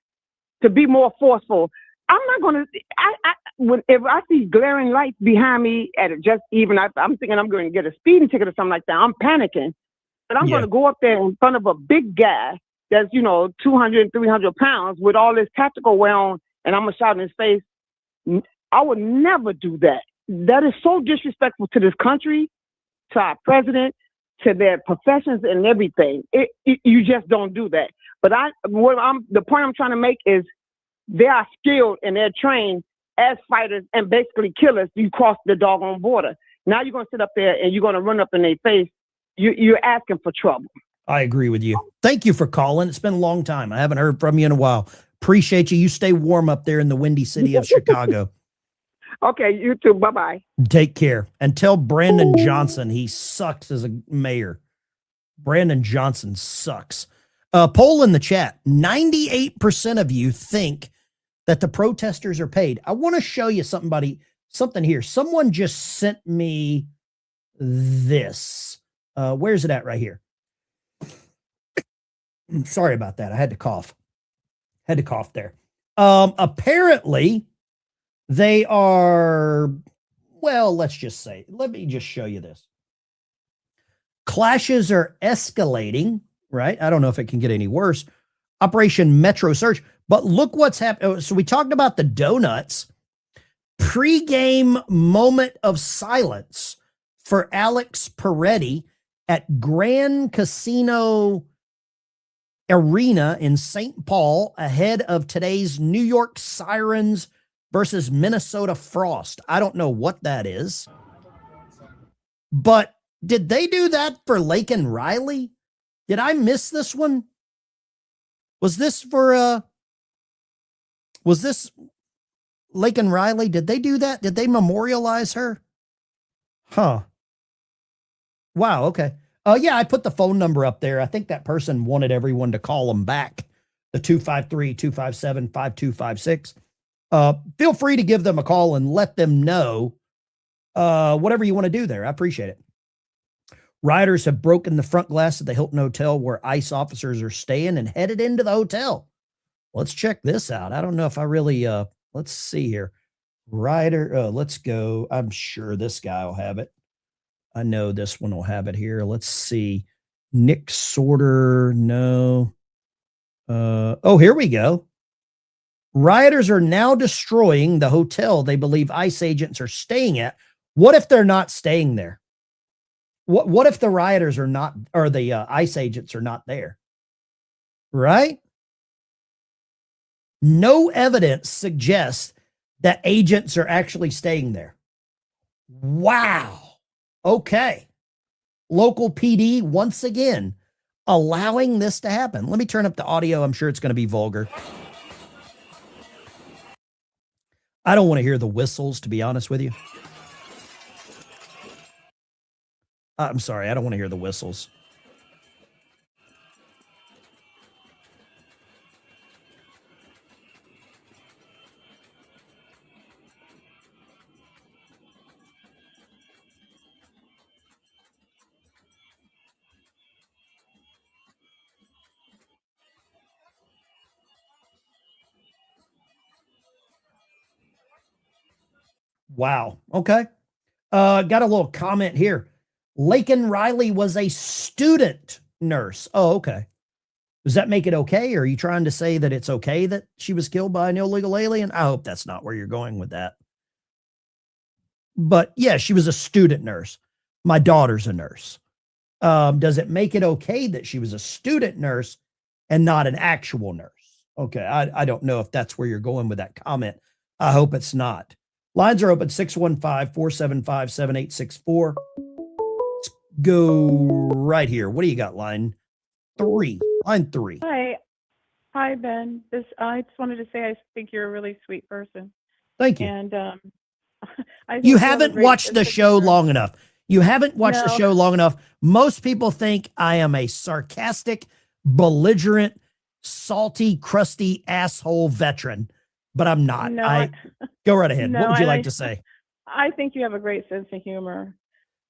to be more forceful. I'm not going to, if I see glaring lights behind me I'm thinking I'm going to get a speeding ticket or something like that. I'm panicking. But I'm going to go up there in front of a big guy that's, 200, 300 pounds with all this tactical wear on, and I'm going to shout in his face. I would never do that. That is so disrespectful to this country, to our president, to their professions and everything. You just don't do that. But the point I'm trying to make is they are skilled and they're trained as fighters and basically killers. You cross the doggone border. Now you're going to sit up there and you're going to run up in their face. You're asking for trouble. I agree with you. Thank you for calling. It's been a long time. I haven't heard from you in a while. Appreciate you. You stay warm up there in the windy city of Chicago. Okay, you too. Bye-bye. Take care. And tell Brandon Johnson he sucks as a mayor. Brandon Johnson sucks. Poll in the chat. 98% of you think that the protesters are paid. I want to show you something here. Someone just sent me this. Where's it at right here? Sorry about that. I had to cough. There. Apparently, they are, well, let me just show you this. Clashes are escalating, right? I don't know if it can get any worse. Operation Metro Search. But look what's happened. So we talked about the donuts. Pre-game moment of silence for Alex Peretti at Grand Casino Arena in St. Paul ahead of today's New York Sirens versus Minnesota Frost. I don't know what that is. But did they do that for Lake and Riley? Did I miss this one? Was this for Laken Riley, did they do that? Did they memorialize her? Huh. Wow. Okay. Yeah, I put the phone number up there. I think that person wanted everyone to call them back. The 253-257-5256. Feel free to give them a call and let them know whatever you want to do there. I appreciate it. Rioters have broken the front glass of the Hilton Hotel where ICE officers are staying and headed into the hotel. Let's check this out. I don't know if I really, let's see here. Rioter, let's go. I'm sure this guy will have it. I know this one will have it here. Let's see. Nick Sorter, no. Oh, here we go. Rioters are now destroying the hotel they believe ICE agents are staying at. What if they're not staying there? What if the rioters are not, or the ICE agents are not there? Right? No evidence suggests that agents are actually staying there. Wow. Okay. Local PD, once again, allowing this to happen. Let me turn up the audio. I'm sure it's going to be vulgar. I don't want to hear the whistles, to be honest with you. I'm sorry. I don't want to hear the whistles. Wow. Okay. Got a little comment here. Laken Riley was a student nurse. Oh, okay. Does that make it okay? Or are you trying to say that it's okay that she was killed by an illegal alien? I hope that's not where you're going with that. But yeah, she was a student nurse. My daughter's a nurse. Does it make it okay that she was a student nurse and not an actual nurse? Okay. I don't know if that's where you're going with that comment. I hope it's not. Lines are open 615-475-7864. Let's go right here. What do you got? Line 3. Line 3. Hi, Ben. I just wanted to say I think you're a really sweet person. Thank you. And I think You have a haven't great watched the sense of show humor. long enough. You haven't watched the No. show long enough. Most people think I am a sarcastic, belligerent, salty, crusty asshole veteran, but I'm not. No, Go right ahead. No, What would you and like to say? I think you have a great sense of humor.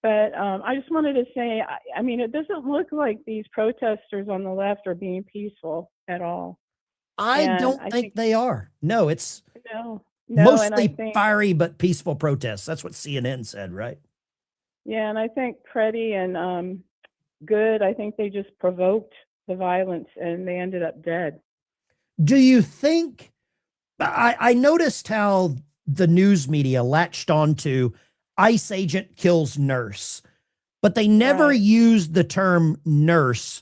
But I just wanted to say, I mean, it doesn't look like these protesters on the left are being peaceful at all. I And don't think they are. No, it's no, and I mostly think, fiery but peaceful protests. That's what CNN said, right? yeah, and I think Preddy and Good, I think they just provoked the violence and they ended up dead. Do you think I noticed how the news media latched onto ICE agent kills nurse, but they never used the term nurse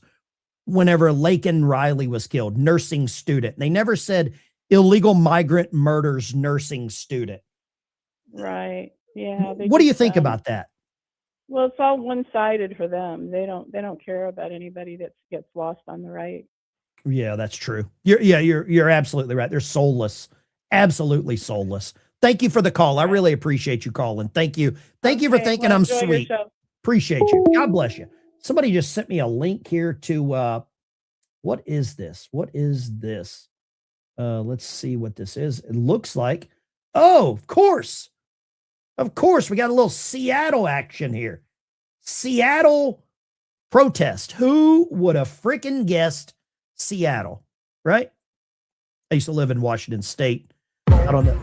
whenever Laken Riley was killed, nursing student. They never said illegal migrant murders nursing student. Right. Yeah. What do you think about that? Well, it's all one-sided for them. They don't care about anybody that gets lost on the right. Yeah, that's true. You're absolutely right. They're soulless. Absolutely soulless. Thank you for the call. I really appreciate you calling. Thank you. Thank you for thinking well, I'm enjoy your sweet. show. Appreciate you. God bless you. Somebody just sent me a link here to what is this? What is this? Let's see what this is. It looks like, oh, of course. Of course, we got a little Seattle action here. Seattle protest. Who would have freaking guessed Seattle, right? I used to live in Washington State. I don't know.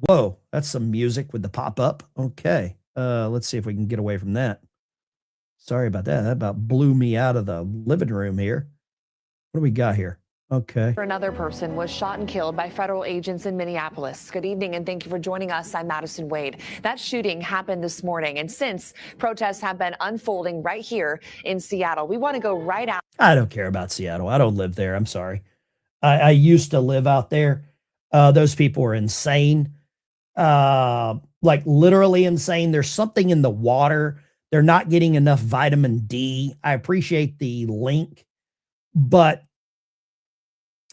Whoa, that's some music with the pop-up. Okay. Let's see if we can get away from that. Sorry about that. That about blew me out of the living room here. What do we got here? Okay. Another person was shot and killed by federal agents in Minneapolis. Good evening and thank you for joining us. I'm Madison Wade. That shooting happened this morning, and since protests have been unfolding right here in Seattle, we want to go right out. I don't care about Seattle. I don't live there. I'm sorry. I used to live out there. Those people are insane. Like literally insane. There's something in the water. They're not getting enough vitamin D. I appreciate the link, but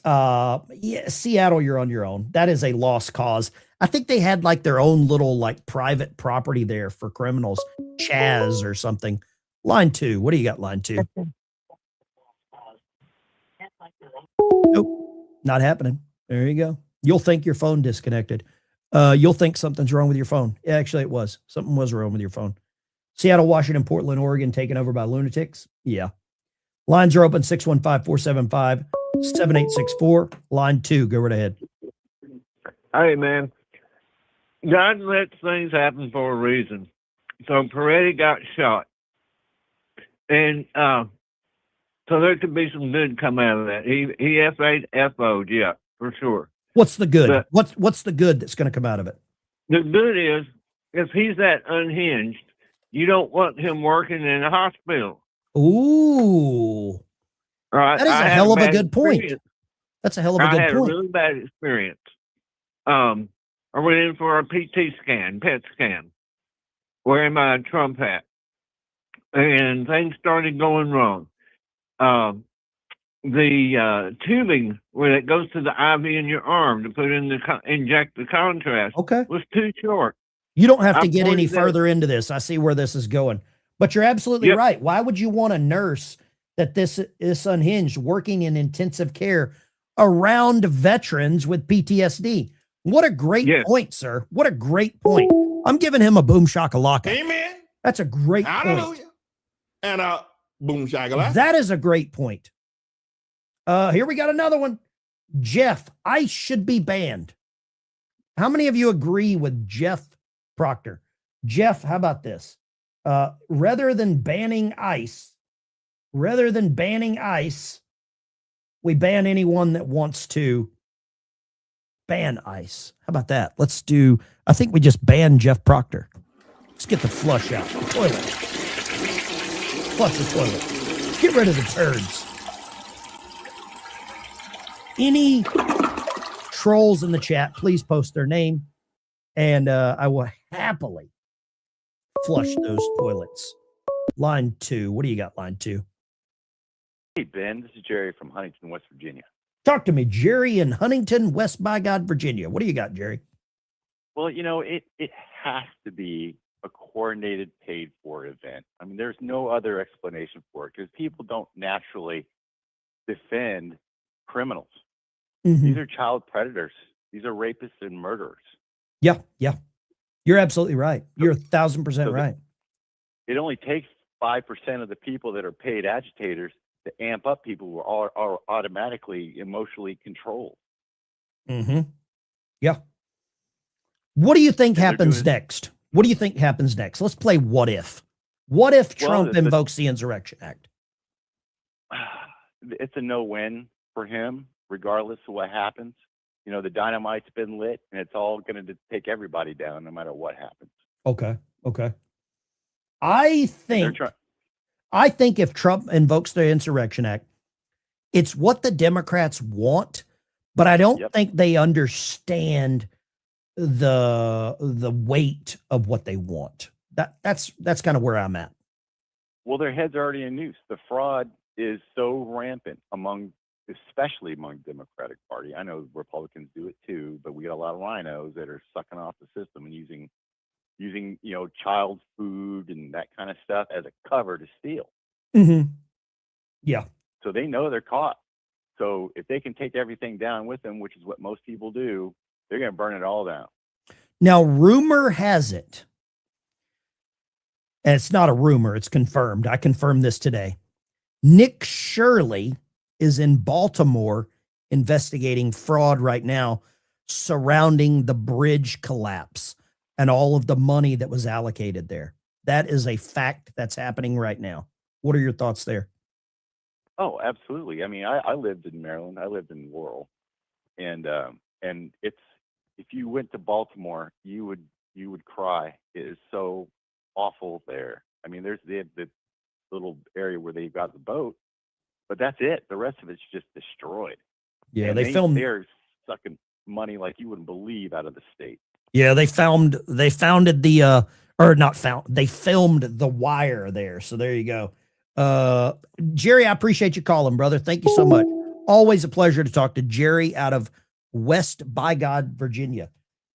Yeah, Seattle, you're on your own. That is a lost cause. I think they had like their own little like private property there for criminals, Chaz or something. Line 2. What do you got, line 2? Nope, not happening. There you go. You'll think your phone disconnected. You'll think something's wrong with your phone. Yeah, actually, it was. Something was wrong with your phone. Seattle, Washington, Portland, Oregon, taken over by lunatics. Yeah. Lines are open 615-475-7864. Line 2, go right ahead. Hey, man. God lets things happen for a reason. So Peretti got shot. And so there could be some good come out of that. He FO'd, yeah, for sure. What's the good? But What's the good that's going to come out of it? the good is, if he's that unhinged, you don't want him working in a hospital. Ooh. Right? That is a hell of a good point. That's a hell of a I good had point. a really bad experience. I went in for a PT scan, PET scan, wearing my Trump hat, and things started going wrong. The tubing where it goes to the IV in your arm to put in the inject the contrast was too short. You don't have to I get any pointed at- further into this. I see where this is going. But you're absolutely Yep. right. Why would you want a nurse that this is unhinged working in intensive care around veterans with PTSD? What a great point, sir. What a great point. I'm giving him a boom shakalaka. Amen. That's a great Hallelujah. point. And boom shakalaka. That is a great point. Here we got another one. Jeff, ICE should be banned. How many of you agree with Jeff Proctor? Jeff, how about this? Rather than banning ICE, we ban anyone that wants to ban ICE. How about that? I think we just ban Jeff Proctor. Let's get the flush out. The toilet. Flush the toilet. Get rid of the turds. Any trolls in the chat, please post their name, and I will happily flush those toilets. Line 2. What do you got, line 2? Hey, Ben, this is Jerry from Huntington, West Virginia. Talk to me, Jerry in Huntington, West by God, Virginia. What do you got, Jerry? Well, it has to be a coordinated, paid-for event. I mean, there's no other explanation for it because people don't naturally defend criminals. These are child predators. These are rapists and murderers. Yeah. You're absolutely right. You're 1,000% right. It only takes 5% of the people that are paid agitators to amp up people who are automatically emotionally controlled. Mm-hmm. Yeah. What do you think happens next? What do you think happens next? Let's play what if. What if Trump invokes the Insurrection Act? It's a no-win for him, regardless of what happens. The dynamite's been lit, and it's all going to take everybody down, no matter what happens. Okay. I think if Trump invokes the Insurrection Act, it's what the Democrats want, but I don't think they understand the weight of what they want. That's kind of where I'm at. Well, their heads are already in noose. The fraud is so rampant especially among Democratic Party. I know Republicans do it too, but we got a lot of rhinos that are sucking off the system and using child food and that kind of stuff as a cover to steal. Mm-hmm. Yeah. So they know they're caught. So if they can take everything down with them, which is what most people do, they're going to burn it all down. Now, rumor has it, and it's not a rumor, it's confirmed. I confirmed this today. Nick Shirley is in Baltimore investigating fraud right now surrounding the bridge collapse and all of the money that was allocated there. That is a fact that's happening right now. What are your thoughts there? Oh, absolutely. I mean, I lived in Maryland. I lived in Laurel, and it's, if you went to Baltimore, you would cry. It is so awful there. I mean, there's the little area where they've got the boat, but that's it. The rest of it's just destroyed. Yeah, and they're sucking money like you wouldn't believe out of the state. Yeah, they filmed the wire there. So there you go. Jerry, I appreciate you calling, brother. Thank you so much. Always a pleasure to talk to Jerry out of West by God, Virginia.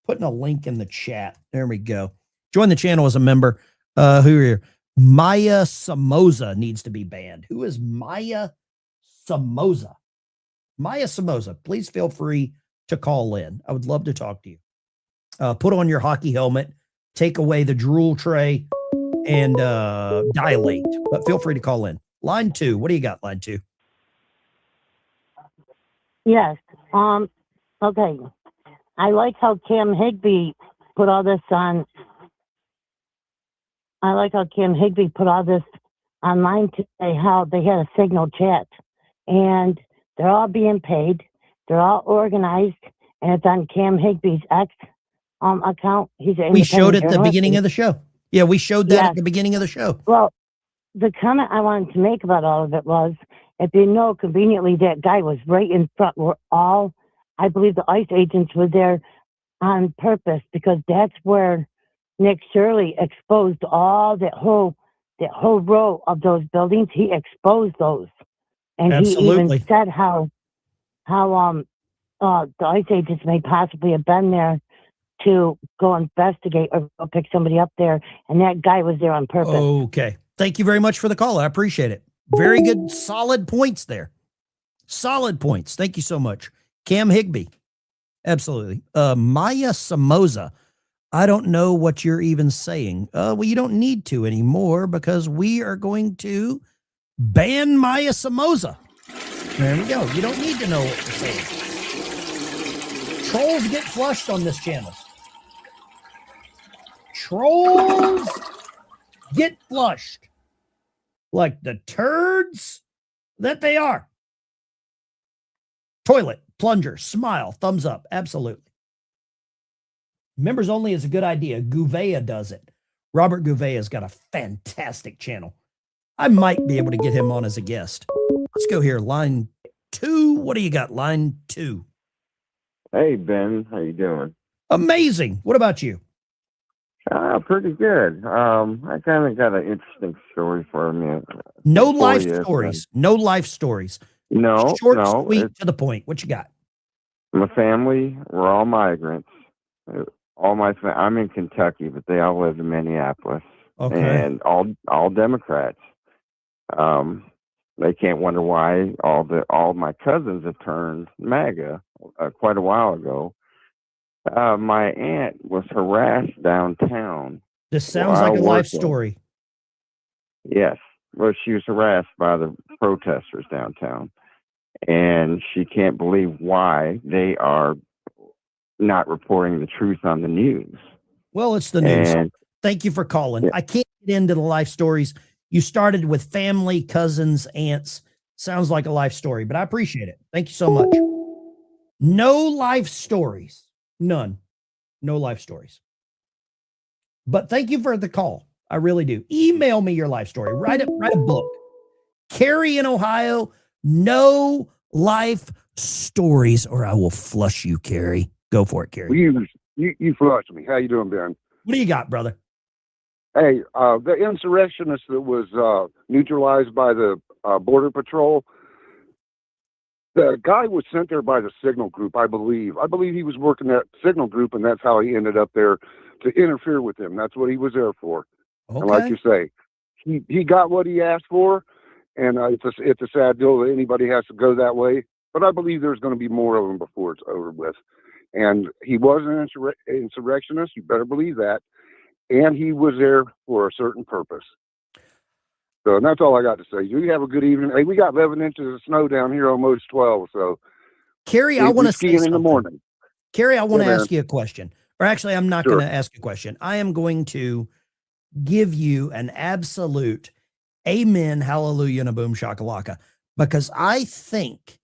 Putting a link in the chat. There we go. Join the channel as a member. Who are here? Maya Somoza needs to be banned. Who is Maya Somoza? Maya Somoza, please feel free to call in. I would love to talk to you. Put on your hockey helmet, take away the drool tray, and dilate. But feel free to call in. Line 2. What do you got, line 2? Yes. Okay. I like how Cam Higbee put all this on. I like how Cam Higbee put all this online today, how they had a signal chat. And they're all being paid. They're all organized. And it's on Cam Higbee's X account. He's an We showed it at the journalist. beginning of the show. Yeah, we showed that at the beginning of the show. Well, the comment I wanted to make about all of it was, if you know, conveniently, that guy was right in front. We're all, I believe the ICE agents were there on purpose, because that's where Nick Shirley exposed all that whole row of those buildings. He exposed those. And Absolutely. he even said how the ICE agents may possibly have been there to go investigate or go pick somebody up there. And that guy was there on purpose. Okay. Thank you very much for the call. I appreciate it. Very good, solid points there. Solid points. Thank you so much. Cam Higbee. Absolutely. Maya Somoza. I don't know what you're even saying. Well, you don't need to anymore, because we are going to ban Maya Somoza. There we go. You don't need to know what we're saying. Trolls get flushed on this channel. Trolls get flushed like the turds that they are. Toilet, plunger, smile, thumbs up. Absolutely. Members only is a good idea. Gouveia does it. Robert Gouveia's got a fantastic channel. I might be able to get him on as a guest. Let's go here. Line 2. What do you got? Line 2. Hey, Ben. How you doing? Amazing. What about you? Pretty good. I kind of got an interesting story for me. No for life you. stories. No life stories. No, Short, no. sweet, to the point. What you got? My family, we're all migrants. I'm in Kentucky, but they all live in Minneapolis. Okay. And all Democrats. They can't wonder why all my cousins have turned MAGA quite a while ago. My aunt was harassed downtown. This sounds while like a life working. story. Yes. Well, she was harassed by the protesters downtown. And she can't believe why they are not reporting the truth on the news. Well, it's the news. And Thank you for calling. Yeah. I can't get into the life stories. You started with family, cousins, aunts. Sounds like a life story, but I appreciate it. Thank you so much. No life stories. None. No life stories. But thank you for the call. I really do. Email me your life story. Write a book. Carrie in Ohio, no life stories, or I will flush you, Carrie. Go for it, Carrie. You flushed me. How you doing, Ben? What do you got, brother? Hey, the insurrectionist that was neutralized by the Border Patrol, the guy was sent there by the Signal Group, I believe. I believe he was working that Signal Group, and that's how he ended up there to interfere with him. That's what he was there for. Okay. And like you say, he got what he asked for, and it's a sad deal that anybody has to go that way. But I believe there's going to be more of them before it's over with. And he was an insurrectionist. You better believe that. And he was there for a certain purpose. So that's all I got to say. You have a good evening. Hey, we got 11 inches of snow down here, almost 12. So, Carrie, I want to say skiing in the something. morning. Carrie, I want to Yeah, ask you a question. Or actually, I'm not Sure. going to ask a question. I am going to give you an absolute amen, hallelujah, and a boom shakalaka, because I think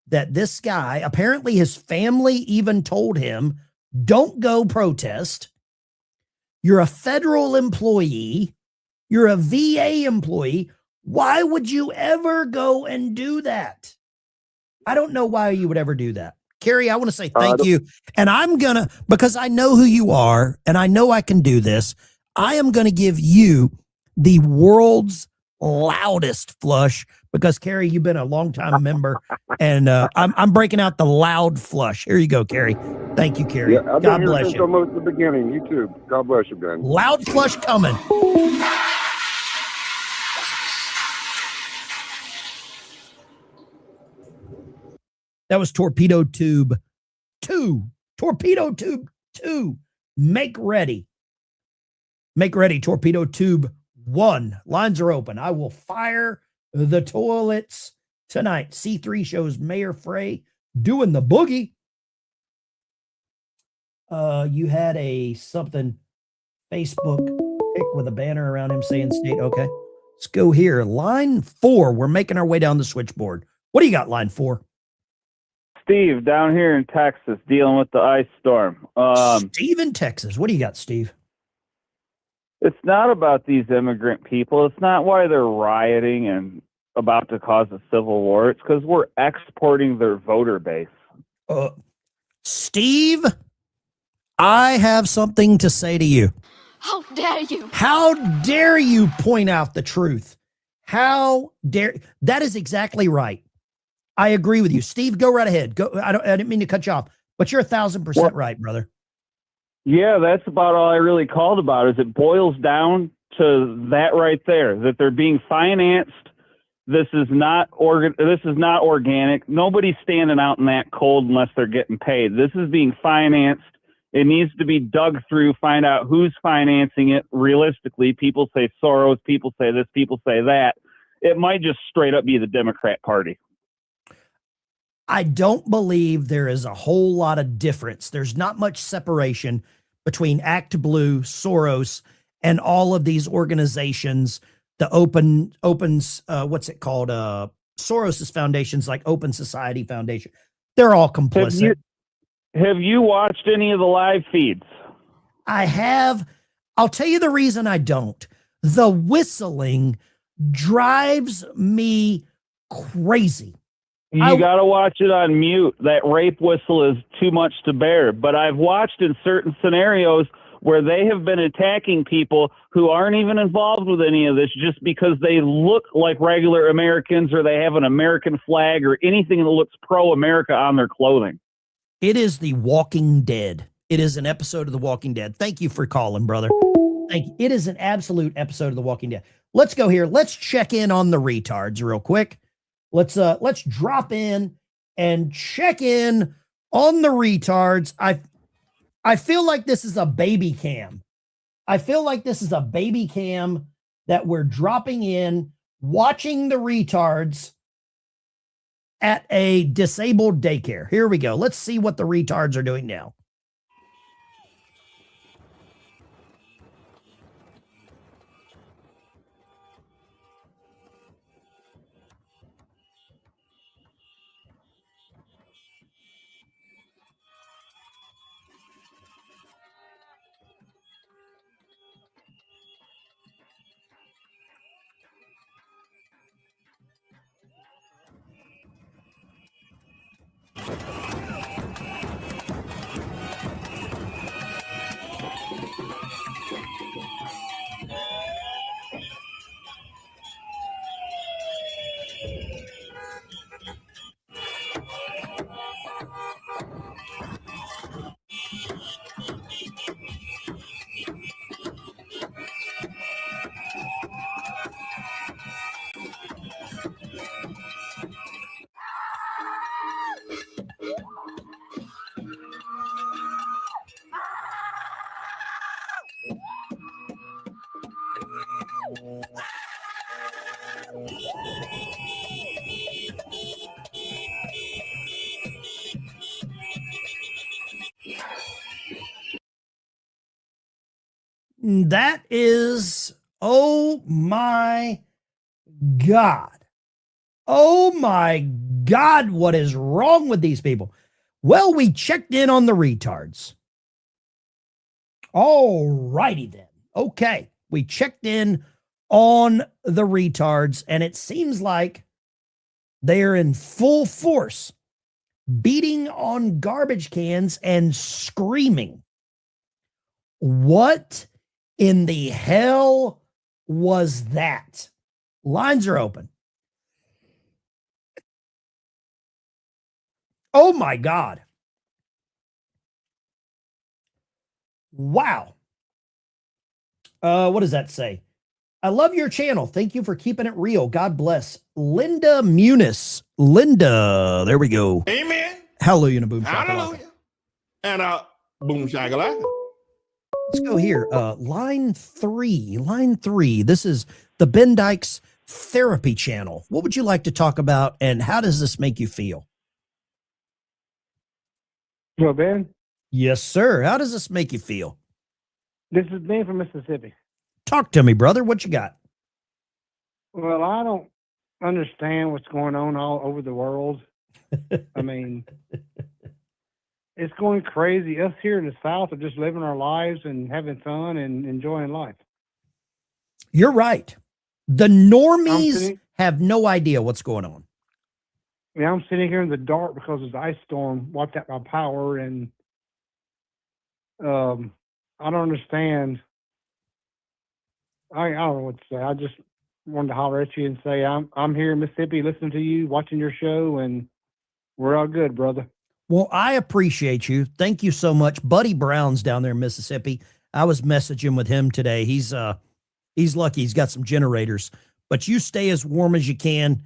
that this guy, apparently his family even told him, don't go protest. You're a federal employee. You're a VA employee. Why would you ever go and do that? I don't know why you would ever do that. Carrie, I want to say thank you. And I'm going to, because I know who you are and I know I can do this, I am going to give you the world's loudest flush because Carrie, you've been a longtime member, and I'm breaking out the loud flush. Here you go, Carrie. Thank you, Carrie. Yeah, I've been God here bless since you. almost the beginning. You too. God bless you, Ben. Loud flush coming. That was Torpedo Tube 2. Torpedo Tube 2. Make ready. Make ready, Torpedo Tube 1. Lines are open. I will fire the toilets tonight. C3 shows Mayor Frey doing the boogie. You had a something Facebook pic with a banner around him saying state. Okay. Let's go here. Line 4. We're making our way down the switchboard. What do you got, line 4? Steve, down here in Texas, dealing with the ice storm. Steve in Texas. What do you got, Steve? It's not about these immigrant people. It's not why they're rioting and about to cause a civil war. It's because we're exporting their voter base. Steve, I have something to say to you. How dare you? How dare you point out the truth? How dare... That is exactly right. I agree with you. Steve, go right ahead. Go. I didn't mean to cut you off, but you're 1,000% right, brother. Yeah, that's about all I really called about. Is it boils down to that right there, that they're being financed. This is not organic. Nobody's standing out in that cold unless they're getting paid. This is being financed. It needs to be dug through, find out who's financing it realistically. People say Soros, people say this, people say that. It might just straight up be the Democrat Party. I don't believe there is a whole lot of difference. There's not much separation between Act Blue, Soros, and all of these organizations. The what's it called? Soros's foundations, like Open Society Foundation. They're all complicit. Have you watched any of the live feeds? I have. I'll tell you the reason I don't. The whistling drives me crazy. You got to watch it on mute. That rape whistle is too much to bear. But I've watched in certain scenarios where they have been attacking people who aren't even involved with any of this just because they look like regular Americans or they have an American flag or anything that looks pro-America on their clothing. It is The Walking Dead. It is an episode of The Walking Dead. Thank you for calling, brother. Thank you. It is an absolute episode of The Walking Dead. Let's go here. Let's check in on the retards real quick. Let's drop in and check in on the retards. I feel like this is a baby cam. I feel like this is a baby cam that we're dropping in, watching the retards at a disabled daycare. Here we go. Let's see what the retards are doing now. That is, oh my God. Oh my God, what is wrong with these people? Well, we checked in on the retards. All righty then. Okay, we checked in on the retards, and it seems like they're in full force, beating on garbage cans and screaming. What in the hell was that? Lines are open. Oh my God. Wow. What does that say? I love your channel. Thank you for keeping it real. God bless. Linda Muniz. Linda, there we go. Amen. Hallelujah and a boom shakalaka. Hallelujah. And boom shakalaka. Let's go here. Line 3. Line 3. This is the Ben Dykes Therapy Channel. What would you like to talk about, and how does this make you feel? Well, Ben, Yes, sir. How does this make you feel? this is Ben from Mississippi. Talk to me, brother. What you got? Well, I don't understand what's going on all over the world. I mean, it's going crazy. Us here in the South are just living our lives and having fun and enjoying life. You're right. The normies have no idea what's going on. Yeah, I'm sitting here in the dark because of the ice storm wiped out my power, and I don't understand. I don't know what to say. I just wanted to holler at you and say I'm here in Mississippi listening to you, watching your show, and we're all good, brother. Well, I appreciate you. Thank you so much. Buddy Brown's down there in Mississippi. I was messaging with him today. He's lucky. He's got some generators. But you stay as warm as you can.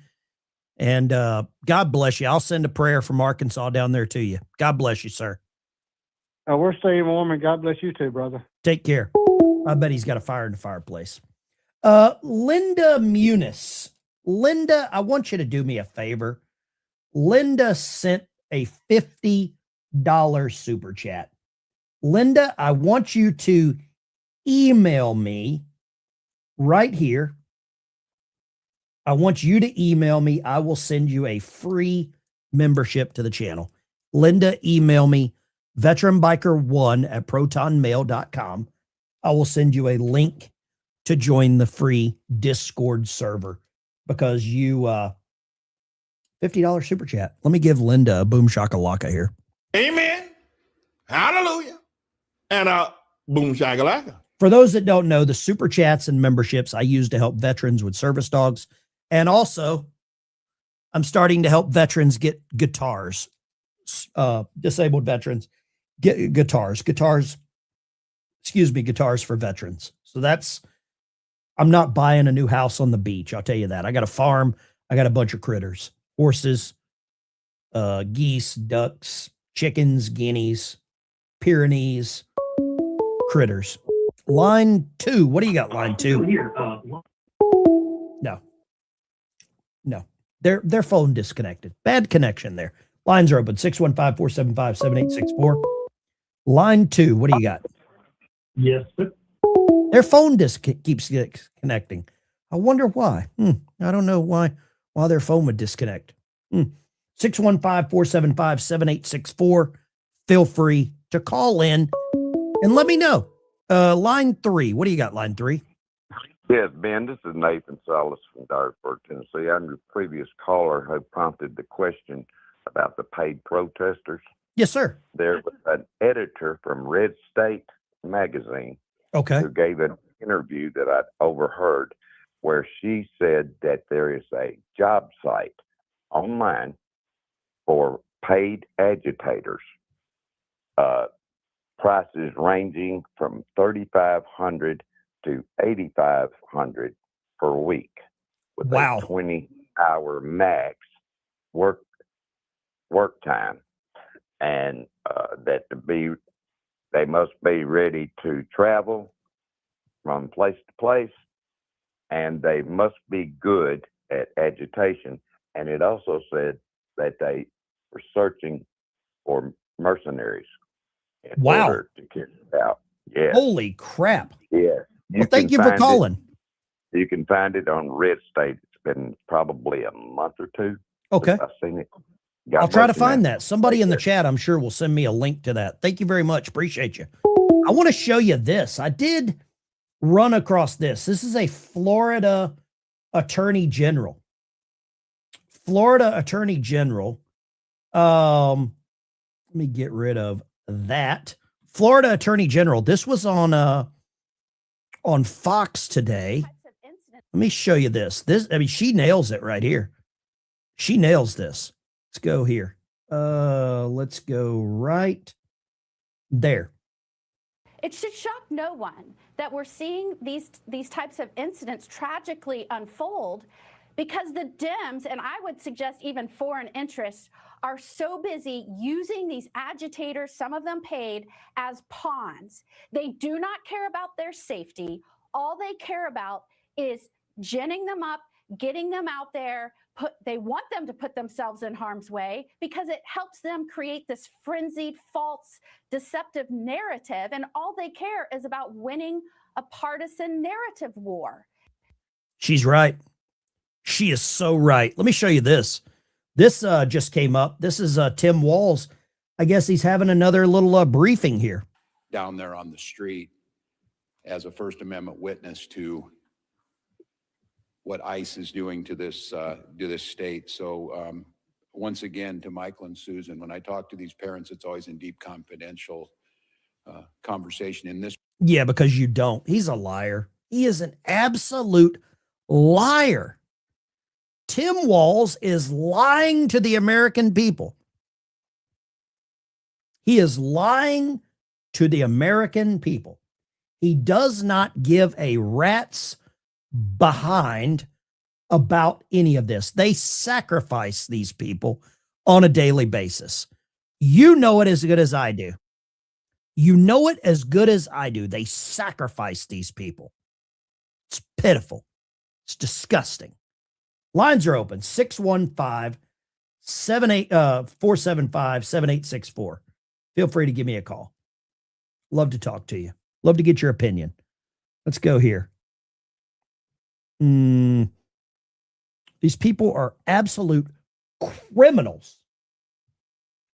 And God bless you. I'll send a prayer from Arkansas down there to you. God bless you, sir. We're staying warm, and God bless you too, brother. Take care. I bet he's got a fire in the fireplace. Linda Muniz. Linda, I want you to do me a favor. Linda sent a $50 super chat. Linda, I want you to email me right here. I want you to email me. I will send you a free membership to the channel. Linda, email me veteranbiker1@protonmail.com. I will send you a link to join the free Discord server because you $50 super chat. Let me give Linda a boom shakalaka here. Amen. Hallelujah. And boom shakalaka. For those that don't know, the super chats and memberships I use to help veterans with service dogs. And also, I'm starting to help veterans get guitars, disabled veterans get guitars for veterans. So I'm not buying a new house on the beach. I'll tell you that. I got a farm. I got a bunch of critters, horses, geese, ducks, chickens, guineas, Pyrenees, critters. Line 2. What do you got, line 2? No. Their phone disconnected. Bad connection there. Lines are open. 615-475-7864. Line 2. What do you got? Yes, sir. Their phone keeps connecting. I wonder why. I don't know why their phone would disconnect. 615-475-7864. Feel free to call in and let me know. Line 3. What do you got, line 3? Yes, Ben, this is Nathan Salas from Dyersburg, Tennessee. I'm your previous caller who prompted the question about the paid protesters. Yes, sir. There was an editor from Red State magazine who gave an interview that I'd overheard where she said that there is a job site online for paid agitators. Prices ranging from $3,500 to $8,500 per week with a 20-hour max work time, and they must be ready to travel from place to place, and they must be good at agitation. And it also said that they were searching for mercenaries in order to carry it out. Yes. Holy crap. Yes. Well, thank you for calling. You can find it on Red State. It's been probably a month or two. Okay. I've seen it. I'll try to find that. Somebody in the chat, I'm sure, will send me a link to that. Thank you very much. Appreciate you. I want to show you this. I did run across this. This is a Florida Attorney General. Florida Attorney General. Let me get rid of that. Florida Attorney General. This was on Fox today. Let me show you this. She nails it right here. She nails this. Let's go here. Let's go right there. It should shock no one that we're seeing these types of incidents tragically unfold because the Dems, and I would suggest even foreign interests, are so busy using these agitators, some of them paid, as pawns. They do not care about their safety. All they care about is ginning them up, getting them out there. They want them to put themselves in harm's way because it helps them create this frenzied, false, deceptive narrative. And all they care is about winning a partisan narrative war. She's right. She is so right. Let me show you this. This just came up. This is Tim Walz. I guess he's having another little briefing here. Down there on the street as a First Amendment witness to what ICE is doing to this state. So once again, to Michael and Susan, when I talk to these parents, it's always in deep confidential conversation. In this, Yeah, because you don't. He's a liar. He is an absolute liar. Tim Walz is lying to the American people. He is lying to the American people. He does not give a rat's behind about any of this. They sacrifice these people on a daily basis. You know it as good as I do. You know it as good as I do. They sacrifice these people. It's pitiful. It's disgusting. Lines are open. 615-475-7864. Feel free to give me a call. Love to talk to you. Love to get your opinion. Let's go here. These people are absolute criminals.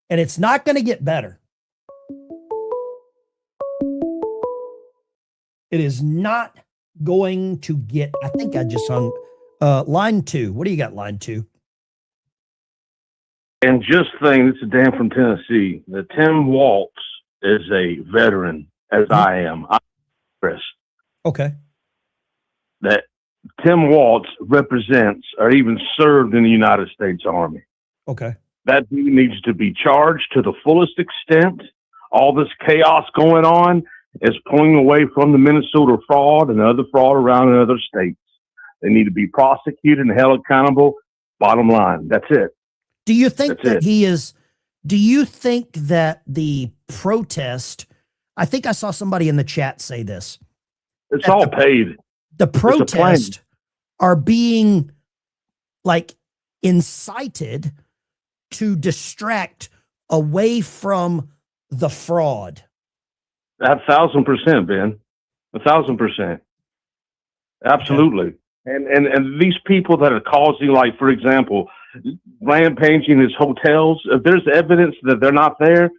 And it's not going to get better. It is not going to get, I think I just hung line 2. What do you got, line 2? And just think, this is Dan from Tennessee, that Tim Walz is a veteran, as I am. I'm Chris. Okay. That Tim Walz represents or even served in the United States Army. Okay. That dude needs to be charged to the fullest extent. All this chaos going on is pulling away from the Minnesota fraud and other fraud around in other states. They need to be prosecuted and held accountable. Bottom line. That's it. Do you think That's it. Do you think that the protest, I think I saw somebody in the chat say this. It's all paid. The It's a plan. protests are being like incited to distract away from the fraud. 1,000%, Ben. 1,000%. Absolutely. And these people that are causing, like, for example, rampaging his hotels, if there's evidence that they're not there,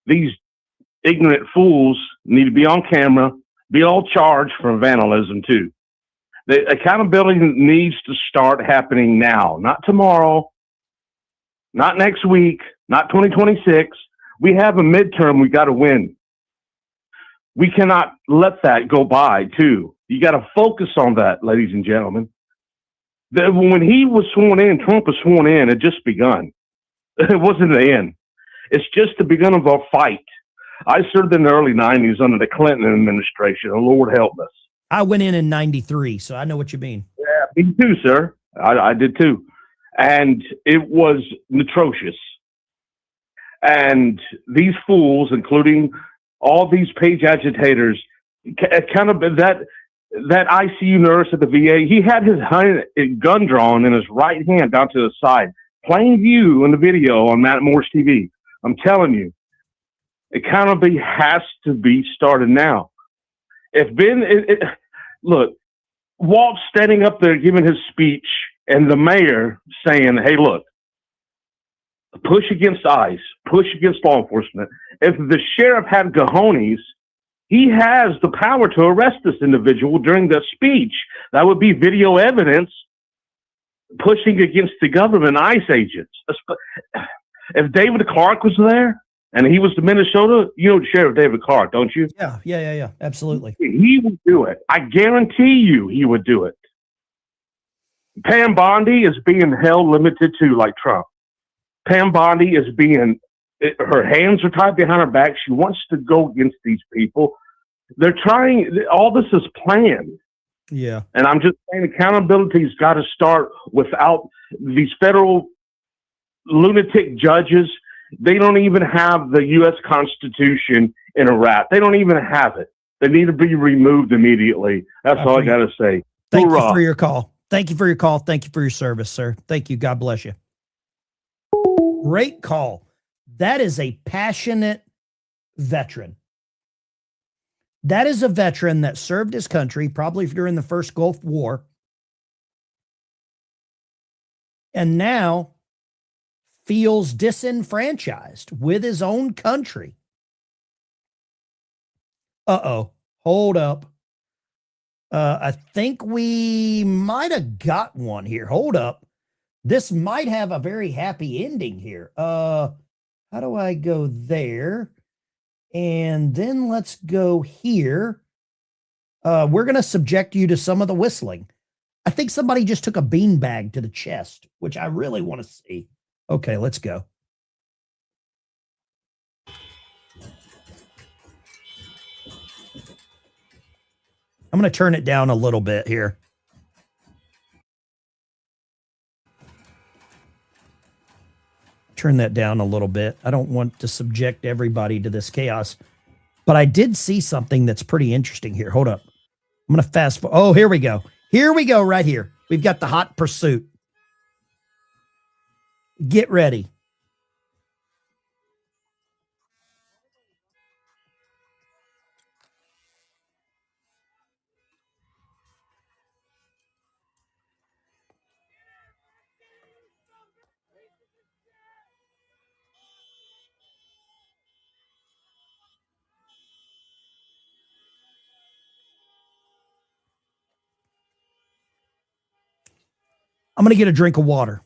these ignorant fools need to be on camera, be all charged for vandalism too. The accountability needs to start happening now, not tomorrow, not next week, not 2026. We have a midterm we got to win. We cannot let that go by too. You got to focus on that, ladies and gentlemen. When he was sworn in, Trump was sworn in, it just begun. It wasn't the end. It's just the beginning of our fight. I served in the early 90s under the Clinton administration, and Lord help us. I went in 93, so I know what you mean. Yeah, me too, sir. I did too. And it was atrocious. And these fools, including all these page agitators, kind of that ICU nurse at the VA, he had his gun drawn in his right hand down to the side. Plain view in the video on Matt Moore's TV. I'm telling you, accountability has to be started now. If look, Walt standing up there giving his speech and the mayor saying, hey, look, push against ICE, push against law enforcement. If the sheriff had cojones, he has the power to arrest this individual during the speech. That would be video evidence pushing against the government ICE agents. If David Clark was there and he was to Minnesota, you know Sheriff David Clark, don't you? Yeah. Absolutely. He would do it. I guarantee you he would do it. Pam Bondi is being held limited to like Trump. Pam Bondi is her hands are tied behind her back. She wants to go against these people. They're trying, all this is planned. Yeah. And I'm just saying accountability's got to start without these federal lunatic judges. They don't even have the U.S. Constitution in a wrap. They don't even have it. They need to be removed immediately. That's all I got to say. Thank Hoorah. you for your call. Thank you for your call. Thank you for your service, sir. Thank you. God bless you. Great call. That is a passionate veteran. That is a veteran that served his country, probably during the first Gulf War. And now feels disenfranchised with his own country. Uh-oh. Hold up. I think we might have got one here. Hold up. This might have a very happy ending here. How do I go there? And then let's go here. We're going to subject you to some of the whistling. I think somebody just took a beanbag to the chest, which I really want to see. Okay, let's go. I'm going to turn it down a little bit here. Turn that down a little bit. I don't want to subject everybody to this chaos, but I did see something that's pretty interesting here. Hold up. I'm going to fast forward. Oh, here we go. Here we go right here. We've got the hot pursuit. Get ready. I'm going to get a drink of water.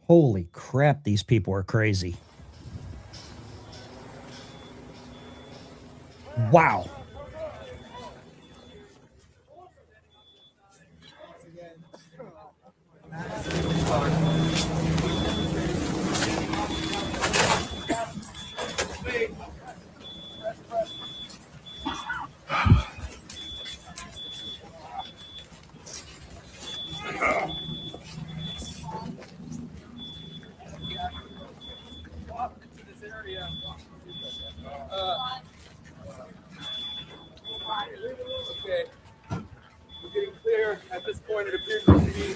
Holy crap, these people are crazy. Wow. Okay. We're getting clear. At this point, it appears to be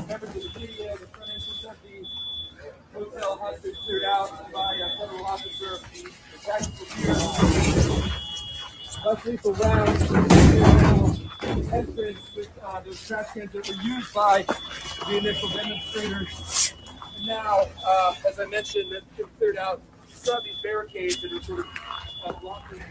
members of the media. The front entrance of the hotel has been cleared out by a federal officer. The tactical gear, less lethal rounds, entrance with those trash cans that were used by the initial demonstrators. And now, as I mentioned, they've been cleared out. You still have these barricades that are sort of blocking.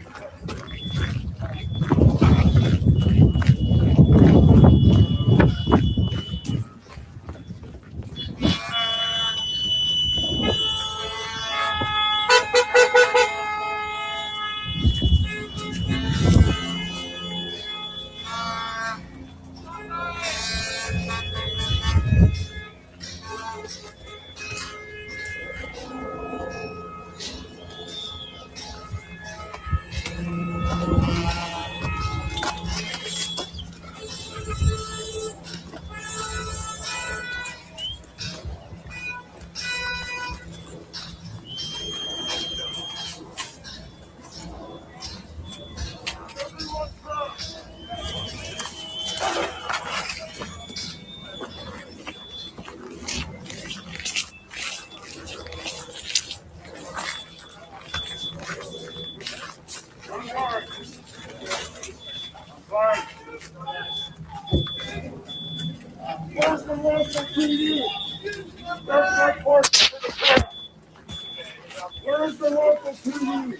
Where's the local PD?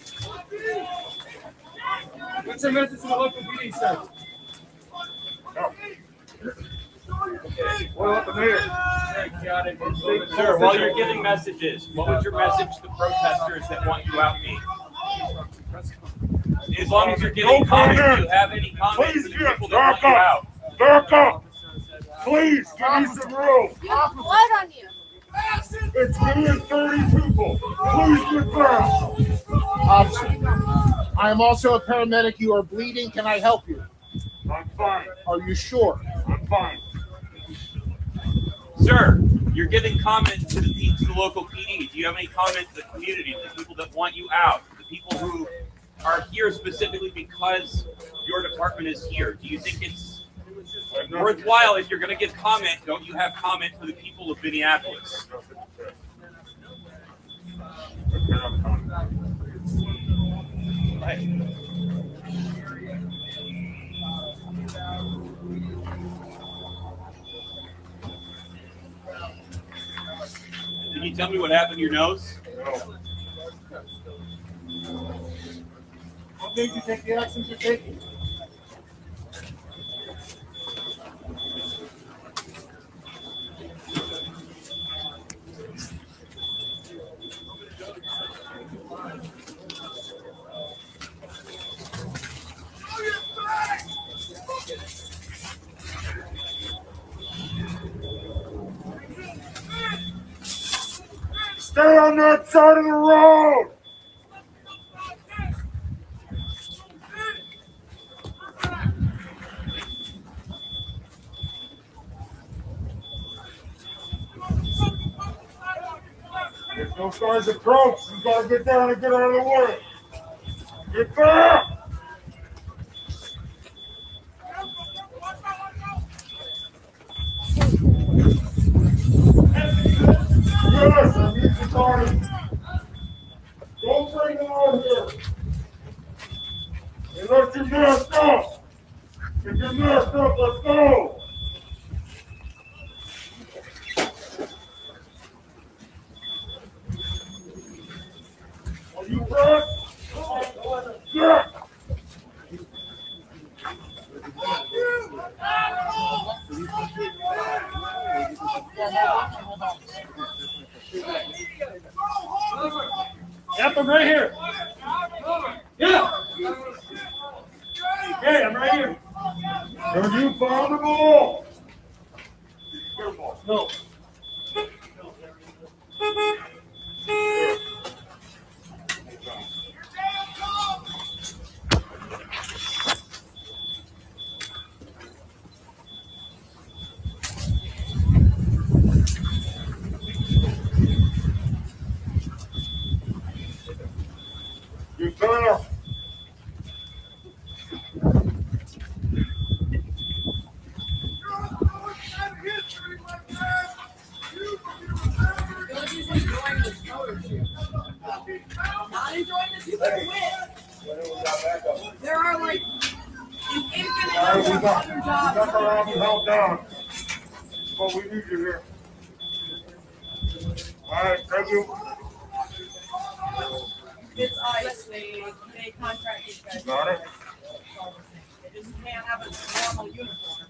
What's your message to the local PD, sir? Okay, well, up the mayor. Sir, while you're giving messages, what would your message to the protesters that want you out be? As long as you're giving comments, do you have any comments to the people that want you out? Back up! Please, give me some room. You have blood on you. It's me and 30 people. Please get down. Officer, I am also a paramedic. You are bleeding. Can I help you? I'm fine. Are you sure? I'm fine. Sir, you're giving comments to the local PD. Do you have any comments to the community, to the people that want you out, to the people who are here specifically because your department is here? Do you think it's worthwhile if you're going to give comment? Don't you have comment for the people of Minneapolis? Can you tell me what happened to your nose? What made you take the actions you're taking? Stay on that side of the road! If those guys approach, you gotta get down and get out of the way. Get back! Yes, I need the body. Don't bring them out here. Unless you're masked up. If you're masked up, let's go. Are you dressed? Yeah. Yep, I'm right here. Yeah. Hey, I'm right here. Have you found the ball? No. You turn up. Not enjoying this, you better win. There are like an infinite All right, we number of got other jobs. jump around and help down. But we need you here. All right, thank you. It's ICE. They contract these guys. Got it? They just can't have a normal uniform.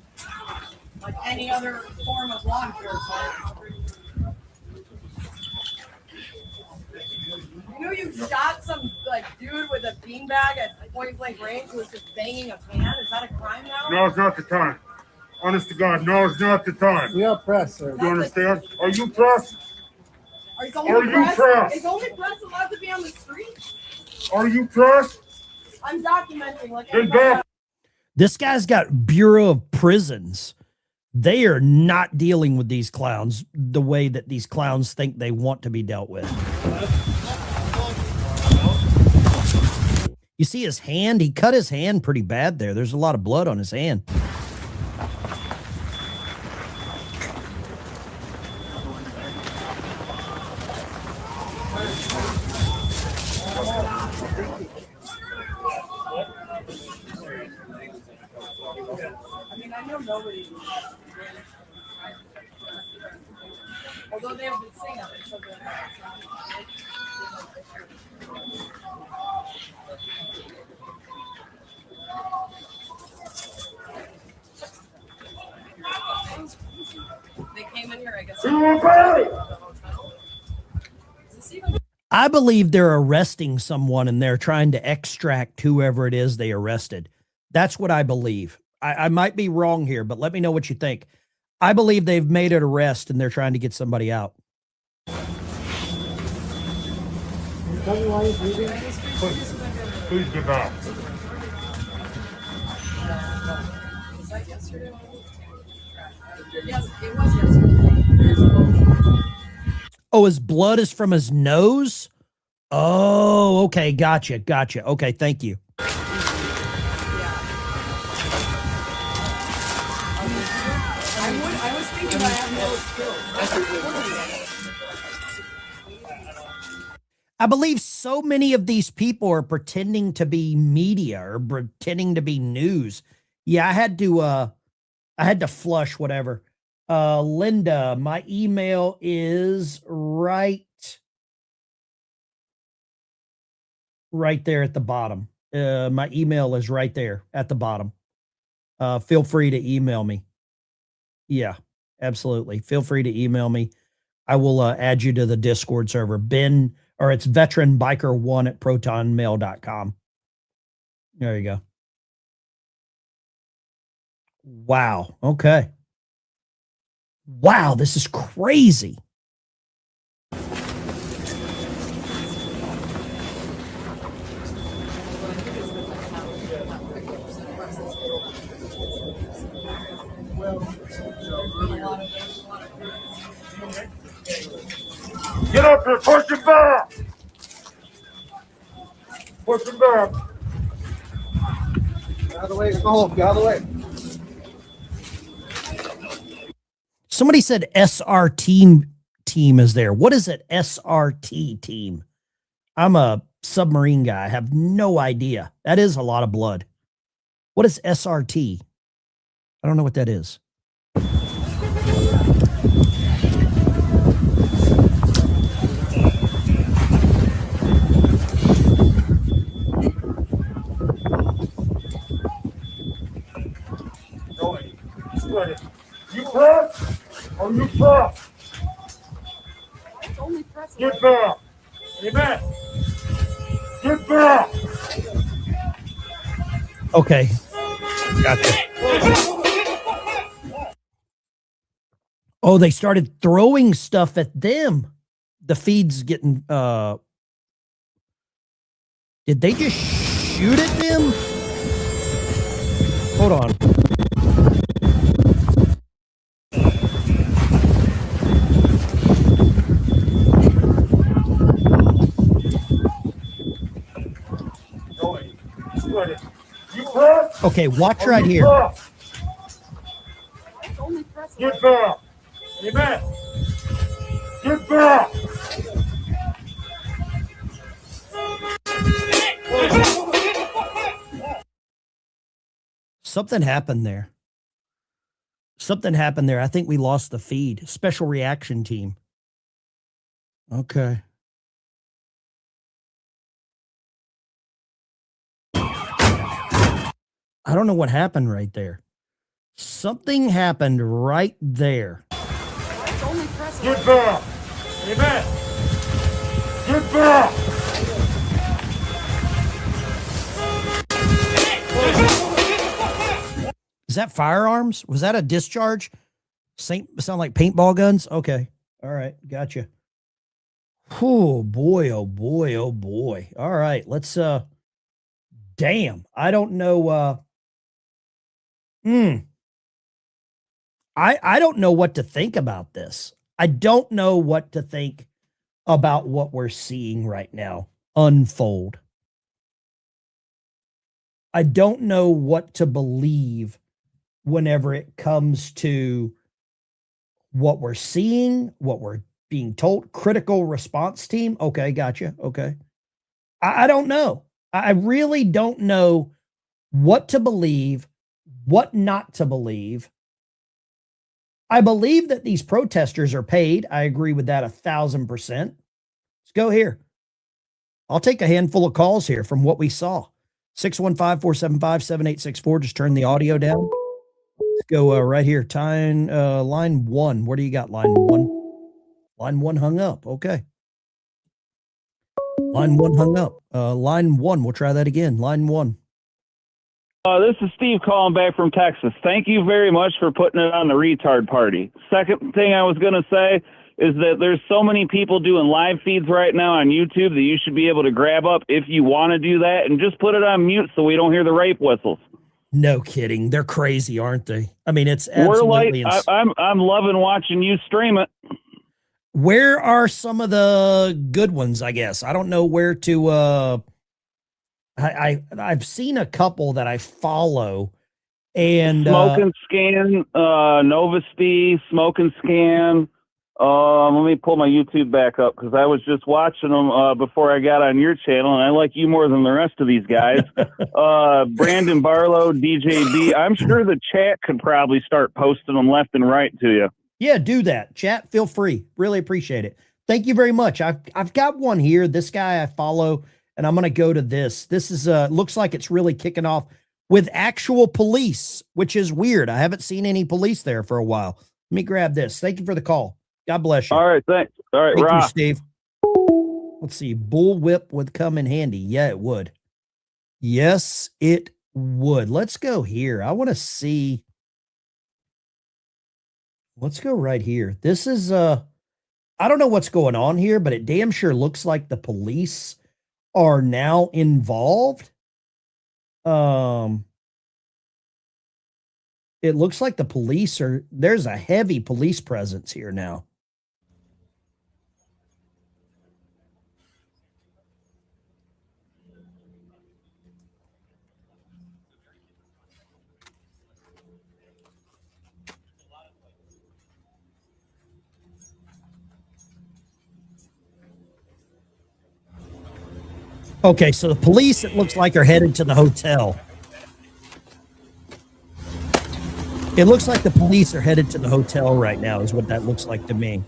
Like any other form of law enforcement. You know you shot some like dude with a beanbag at point blank range who was just banging a pan? Is that a crime now? No, it's not the time. Honest to God, no, it's not the time. We are pressed, sir. You understand? Are you pressed? Is Are only you press, pressed? is only press allowed to be on the street? Are you pressed? I'm documenting like Then everybody back. else. This guy's got Bureau of Prisons. They are not dealing with these clowns the way that these clowns think they want to be dealt with. You see his hand? He cut his hand pretty bad there. There's a lot of blood on his hand. I mean, I know nobody. Although they have been singing it, so they came in here, I guess. I believe they're arresting someone and they're trying to extract whoever it is they arrested. That's what I believe. I might be wrong here, but let me know what you think. I believe they've made an arrest and they're trying to get somebody out. Please get back. Was that yesterday? Yes, it was yesterday. Oh, his blood is from his nose? Oh, okay. Gotcha. Okay, thank you. I was thinking I have no skills. I believe so many of these people are pretending to be media or pretending to be news. Yeah, I had to flush whatever. Linda, my email is right there at the bottom. My email is right there at the bottom. Feel free to email me. Yeah, absolutely. Feel free to email me. I will add you to the Discord server. It's veteranbiker1@protonmail.com. There you go. Wow. Okay. Wow, this is crazy. Get up here, push him back. Push him back. Get out of the way, go, get out of the way. Somebody said SRT team is there. What is it? SRT team. I'm a submarine guy. I have no idea. That is a lot of blood. What is SRT? I don't know what that is. You press or you press? Get back. Amen. Get back. Okay. Gotcha. Oh, they started throwing stuff at them. The feed's getting did they just shoot at them? Hold on. Okay, watch right here. Get back. Amen. Get back. Something happened there. Something happened there. I think we lost the feed. Special reaction team. Okay. I don't know what happened right there. Something happened right there. Get back. Amen. Get back. Is that firearms? Was that a discharge? Sound like paintball guns? Okay. All right. Gotcha. Oh boy. Oh boy. Oh boy. All right. Let's damn. I don't know. I don't know what to think about this. I don't know what to think about what we're seeing right now unfold. I don't know what to believe whenever it comes to what we're seeing, what we're being told. Critical response team. Okay, gotcha. Okay. I don't know. I really don't know what to believe, what not to believe. I believe that these protesters are paid. I agree with that 1,000%. Let's go here. I'll take a handful of calls here from what we saw. 615-475-7864. Just turn the audio down. Let's go right here. Line 1. Where do you got line 1? Line 1 hung up. Okay. Line 1 hung up. Line 1. We'll try that again. Line 1. This is Steve calling back from Texas. Thank you very much for putting it on the retard party. Second thing I was going to say is that there's so many people doing live feeds right now on YouTube that you should be able to grab up if you want to do that and just put it on mute so we don't hear the rape whistles. No kidding. They're crazy, aren't they? I mean, it's absolutely I'm loving watching you stream it. Where are some of the good ones, I guess? I don't know where to I've seen a couple that I follow, and Smoke and Scan, Novasti, Smoke and Scan. Let me pull my YouTube back up because I was just watching them before I got on your channel, and I like you more than the rest of these guys. Brandon Barlow, DJB. I'm sure the chat could probably start posting them left and right to you. Yeah, do that. Chat, feel free. Really appreciate it. Thank you very much. I've got one here. This guy I follow, and I'm going to go to this. This is looks like it's really kicking off with actual police, which is weird. I haven't seen any police there for a while. Let me grab this. Thank you for the call. God bless you. All right, thanks. All right, Thank Rob. you, Steve. Let's see. Bullwhip would come in handy. Yeah, it would. Yes, it would. Let's go here. I want to see. Let's go right here. This is I don't know what's going on here, but it damn sure looks like the police are now involved. It looks like the police there's a heavy police presence here now. Okay, so the police, it looks like, are headed to the hotel. It looks like the police are headed to the hotel right now, is what that looks like to me.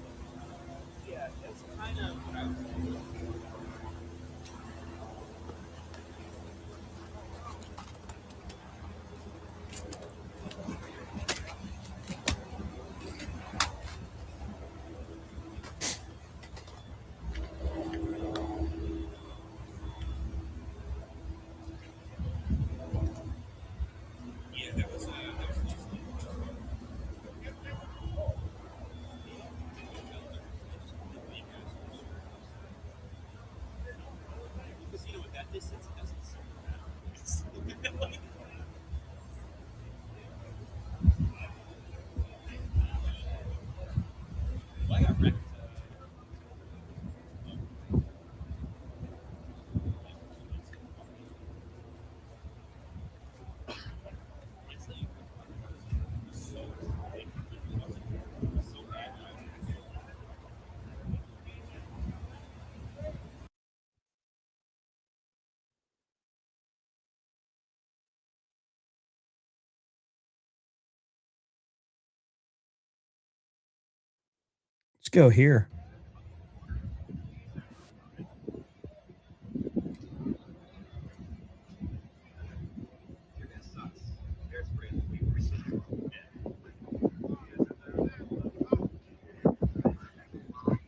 Let's go here.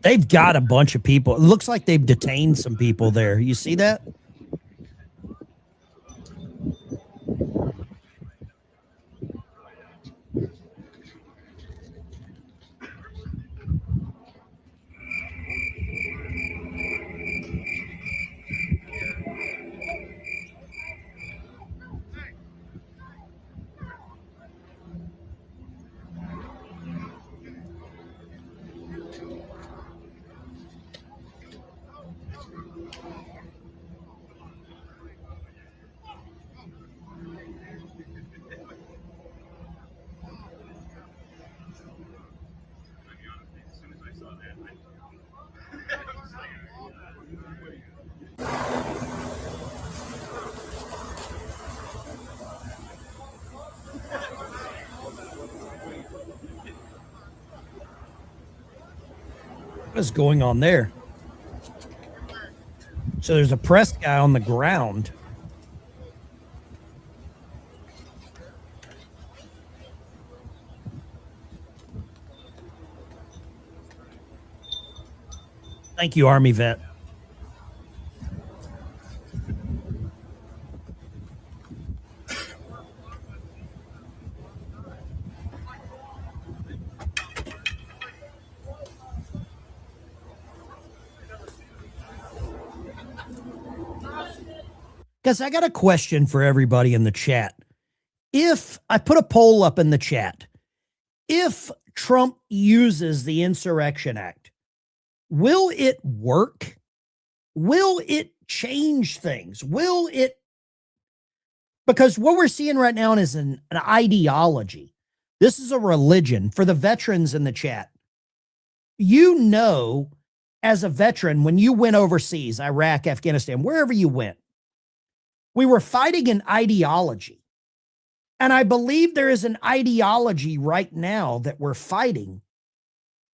They've got a bunch of people. It looks like they've detained some people there. You see that? What's going on there? So there's a press guy on the ground. Thank you, Army vet. Guys, I got a question for everybody in the chat. If I put a poll up in the chat, if Trump uses the Insurrection Act, will it work? Will it change things? Will it? Because what we're seeing right now is an ideology. This is a religion. For the veterans in the chat, you know, as a veteran, when you went overseas, Iraq, Afghanistan, wherever you went, we were fighting an ideology. And I believe there is an ideology right now that we're fighting.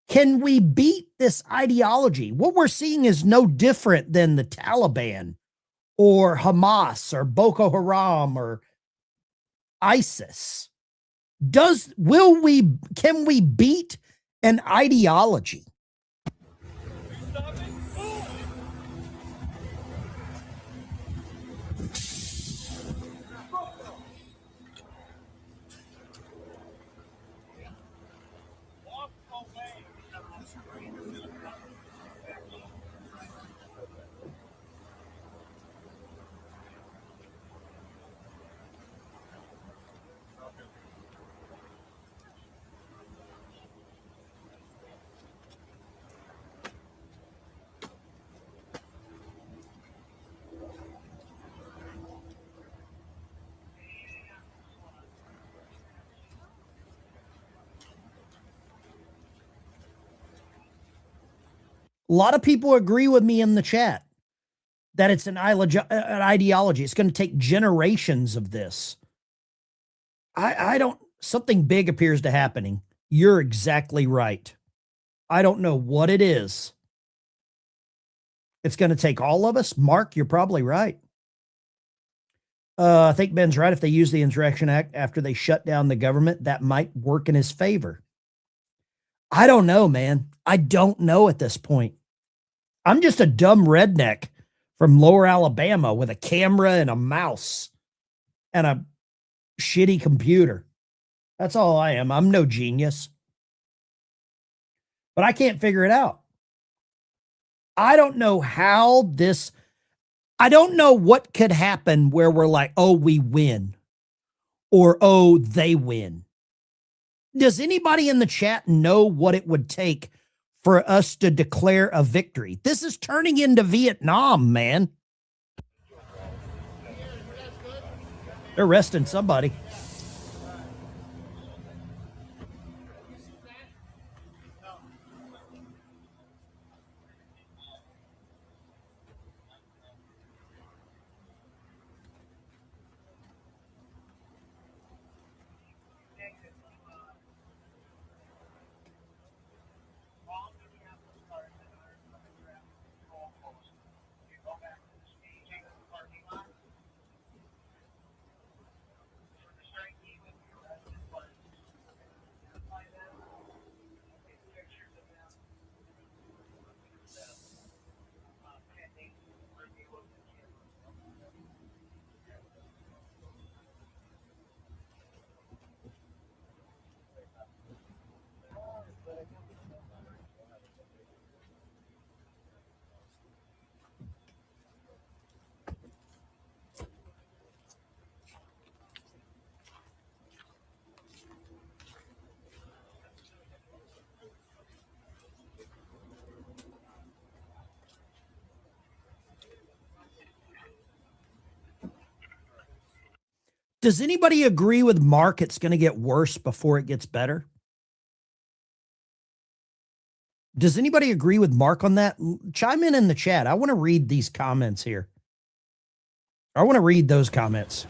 Can we beat this ideology? What we're seeing is no different than the Taliban or Hamas or Boko Haram or ISIS. Can we beat an ideology? A lot of people agree with me in the chat that it's an ideology. It's going to take generations of this. I don't, something big appears to happening. You're exactly right. I don't know what it is. It's going to take all of us. Mark, you're probably right. I think Ben's right. If they use the Insurrection Act after they shut down the government, that might work in his favor. I don't know, man. I don't know at this point. I'm just a dumb redneck from lower Alabama with a camera and a mouse and a shitty computer. That's all I am. I'm no genius. But I can't figure it out. I don't know how this, I don't know what could happen where we're like, oh, we win, or oh, they win. Does anybody in the chat know what it would take for us to declare a victory? This is turning into Vietnam, man. They're arresting somebody. Does anybody agree with Mark it's going to get worse before it gets better? Does anybody agree with Mark on that? Chime in the chat. I want to read these comments here. I want to read those comments.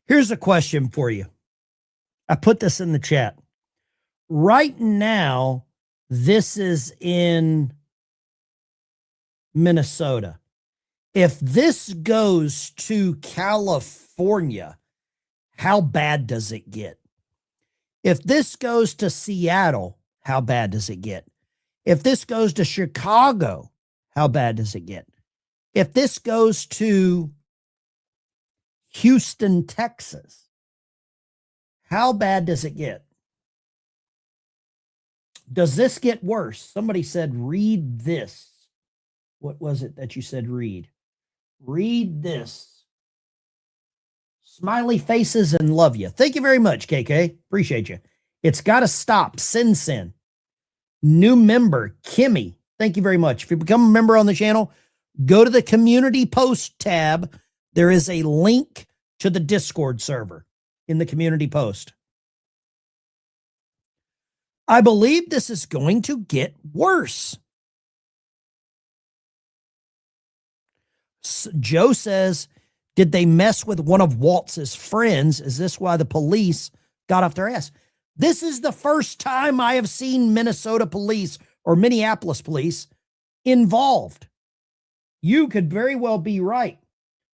Here's a question for you. I put this in the chat. Right now, this is in Minnesota. If this goes to California, how bad does it get? If this goes to Seattle, how bad does it get? If this goes to Chicago, how bad does it get? If this goes to Houston, Texas, how bad does it get? Does this get worse? Somebody said, read this. What was it that you said read? Read this. Smiley faces and love you. Thank you very much, KK. Appreciate you. It's got to stop. Sin. New member, Kimmy. Thank you very much. If you become a member on the channel, go to the community post tab. There is a link to the Discord server in the community post. I believe this is going to get worse. Joe says, did they mess with one of Waltz's friends? Is this why the police got off their ass? This is the first time I have seen Minnesota police or Minneapolis police involved. You could very well be right.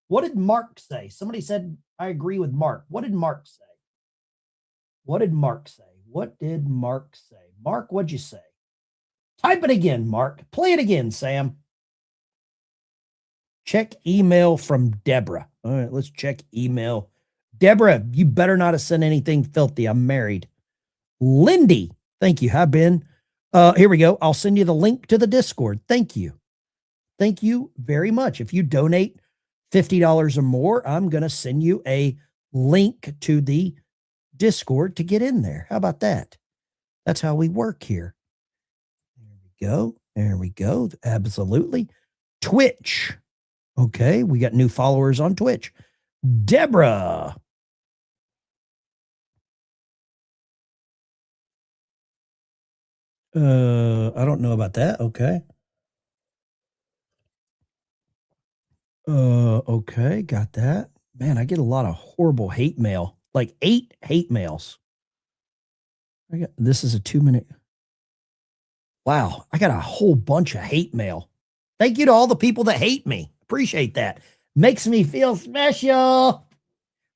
What did Mark say? Somebody said, I agree with Mark. What did Mark say? What did Mark say? What did Mark say? Mark, what'd you say? Type it again, Mark. Play it again, Sam. Check email from Deborah. All right, let's check email. Deborah, you better not have sent anything filthy. I'm married. Lindy, thank you. Hi, Ben. Here we go. I'll send you the link to the Discord. Thank you. Thank you very much. If you donate $50 or more, I'm going to send you a link to the Discord to get in there. How about that? That's how we work here. There we go. There we go. Absolutely. Twitch. Okay, we got new followers on Twitch. Deborah. I don't know about that. Okay. Okay, got that. Man, I get a lot of horrible hate mail. Like 8 hate mails. This is a 2-minute. Wow, I got a whole bunch of hate mail. Thank you to all the people that hate me. Appreciate that. Makes me feel special.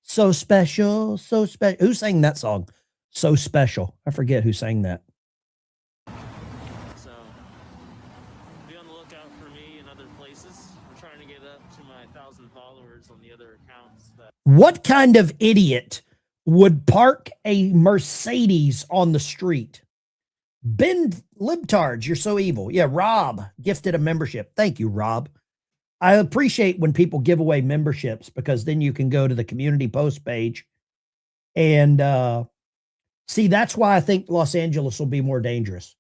So special, so special. Who sang that song? So special. I forget who sang that. So be on the lookout for me in other places. I'm trying to get up to my 1,000 followers on the other accounts. What kind of idiot would park a Mercedes on the street? Ben Libtards, you're so evil. Yeah, Rob gifted a membership. Thank you, Rob. I appreciate when people give away memberships because then you can go to the community post page and see, that's why I think Los Angeles will be more dangerous.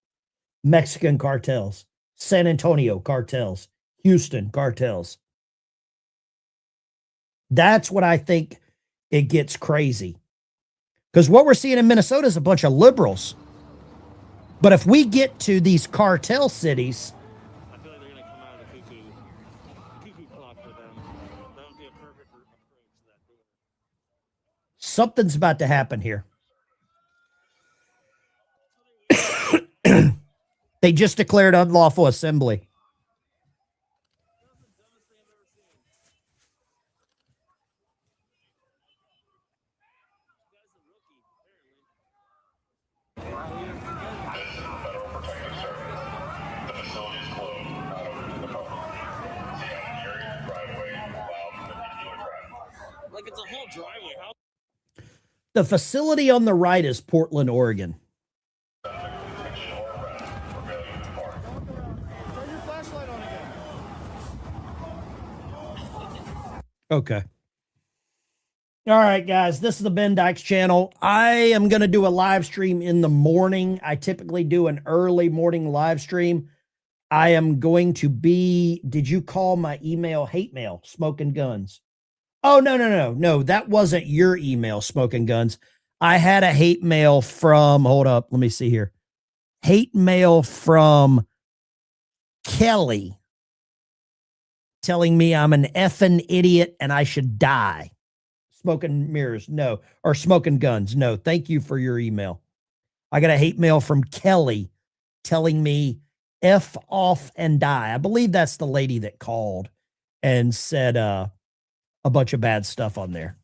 Mexican cartels, San Antonio cartels, Houston cartels. That's what I think it gets crazy. Because what we're seeing in Minnesota is a bunch of liberals. But if we get to these cartel cities, I feel like they're going to come out of the cuckoo clock for them. That would be a perfect approach to that door. something's about to happen here. They just declared unlawful assembly. Like it's a whole driveway. How? The facility on the right is Portland, Oregon. Okay. All right, guys, this is the Ben Dykes channel. I am going to do a live stream in the morning. I typically do an early morning live stream. I am going to be, did you call my email hate mail, Smoking Guns? Oh, no. That wasn't your email, Smoking Guns. I had a hate mail from, hold up, let me see here. Hate mail from Kelly telling me I'm an effing idiot and I should die. Smoking mirrors, no. Or smoking guns, no. Thank you for your email. I got a hate mail from Kelly telling me F off and die. I believe that's the lady that called and said a bunch of bad stuff on there.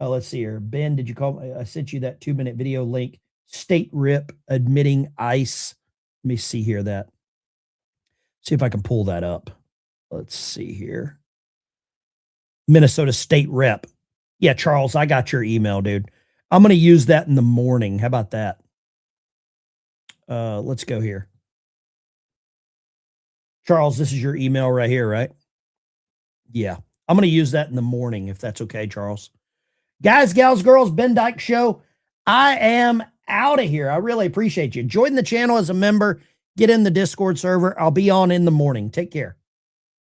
Let's see here. Ben, did you call? I sent you that 2-minute video link. State rip admitting ICE. Let me see here that. See if I can pull that up. Let's see here. Minnesota state rep. Yeah, Charles, I got your email, dude. I'm going to use that in the morning. How about that? Let's go here. Charles, this is your email right here, right? Yeah. I'm going to use that in the morning if that's okay, Charles. Guys, gals, girls, Ben Dyke Show. I am out of here. I really appreciate you. Join the channel as a member. Get in the Discord server. I'll be on in the morning. Take care.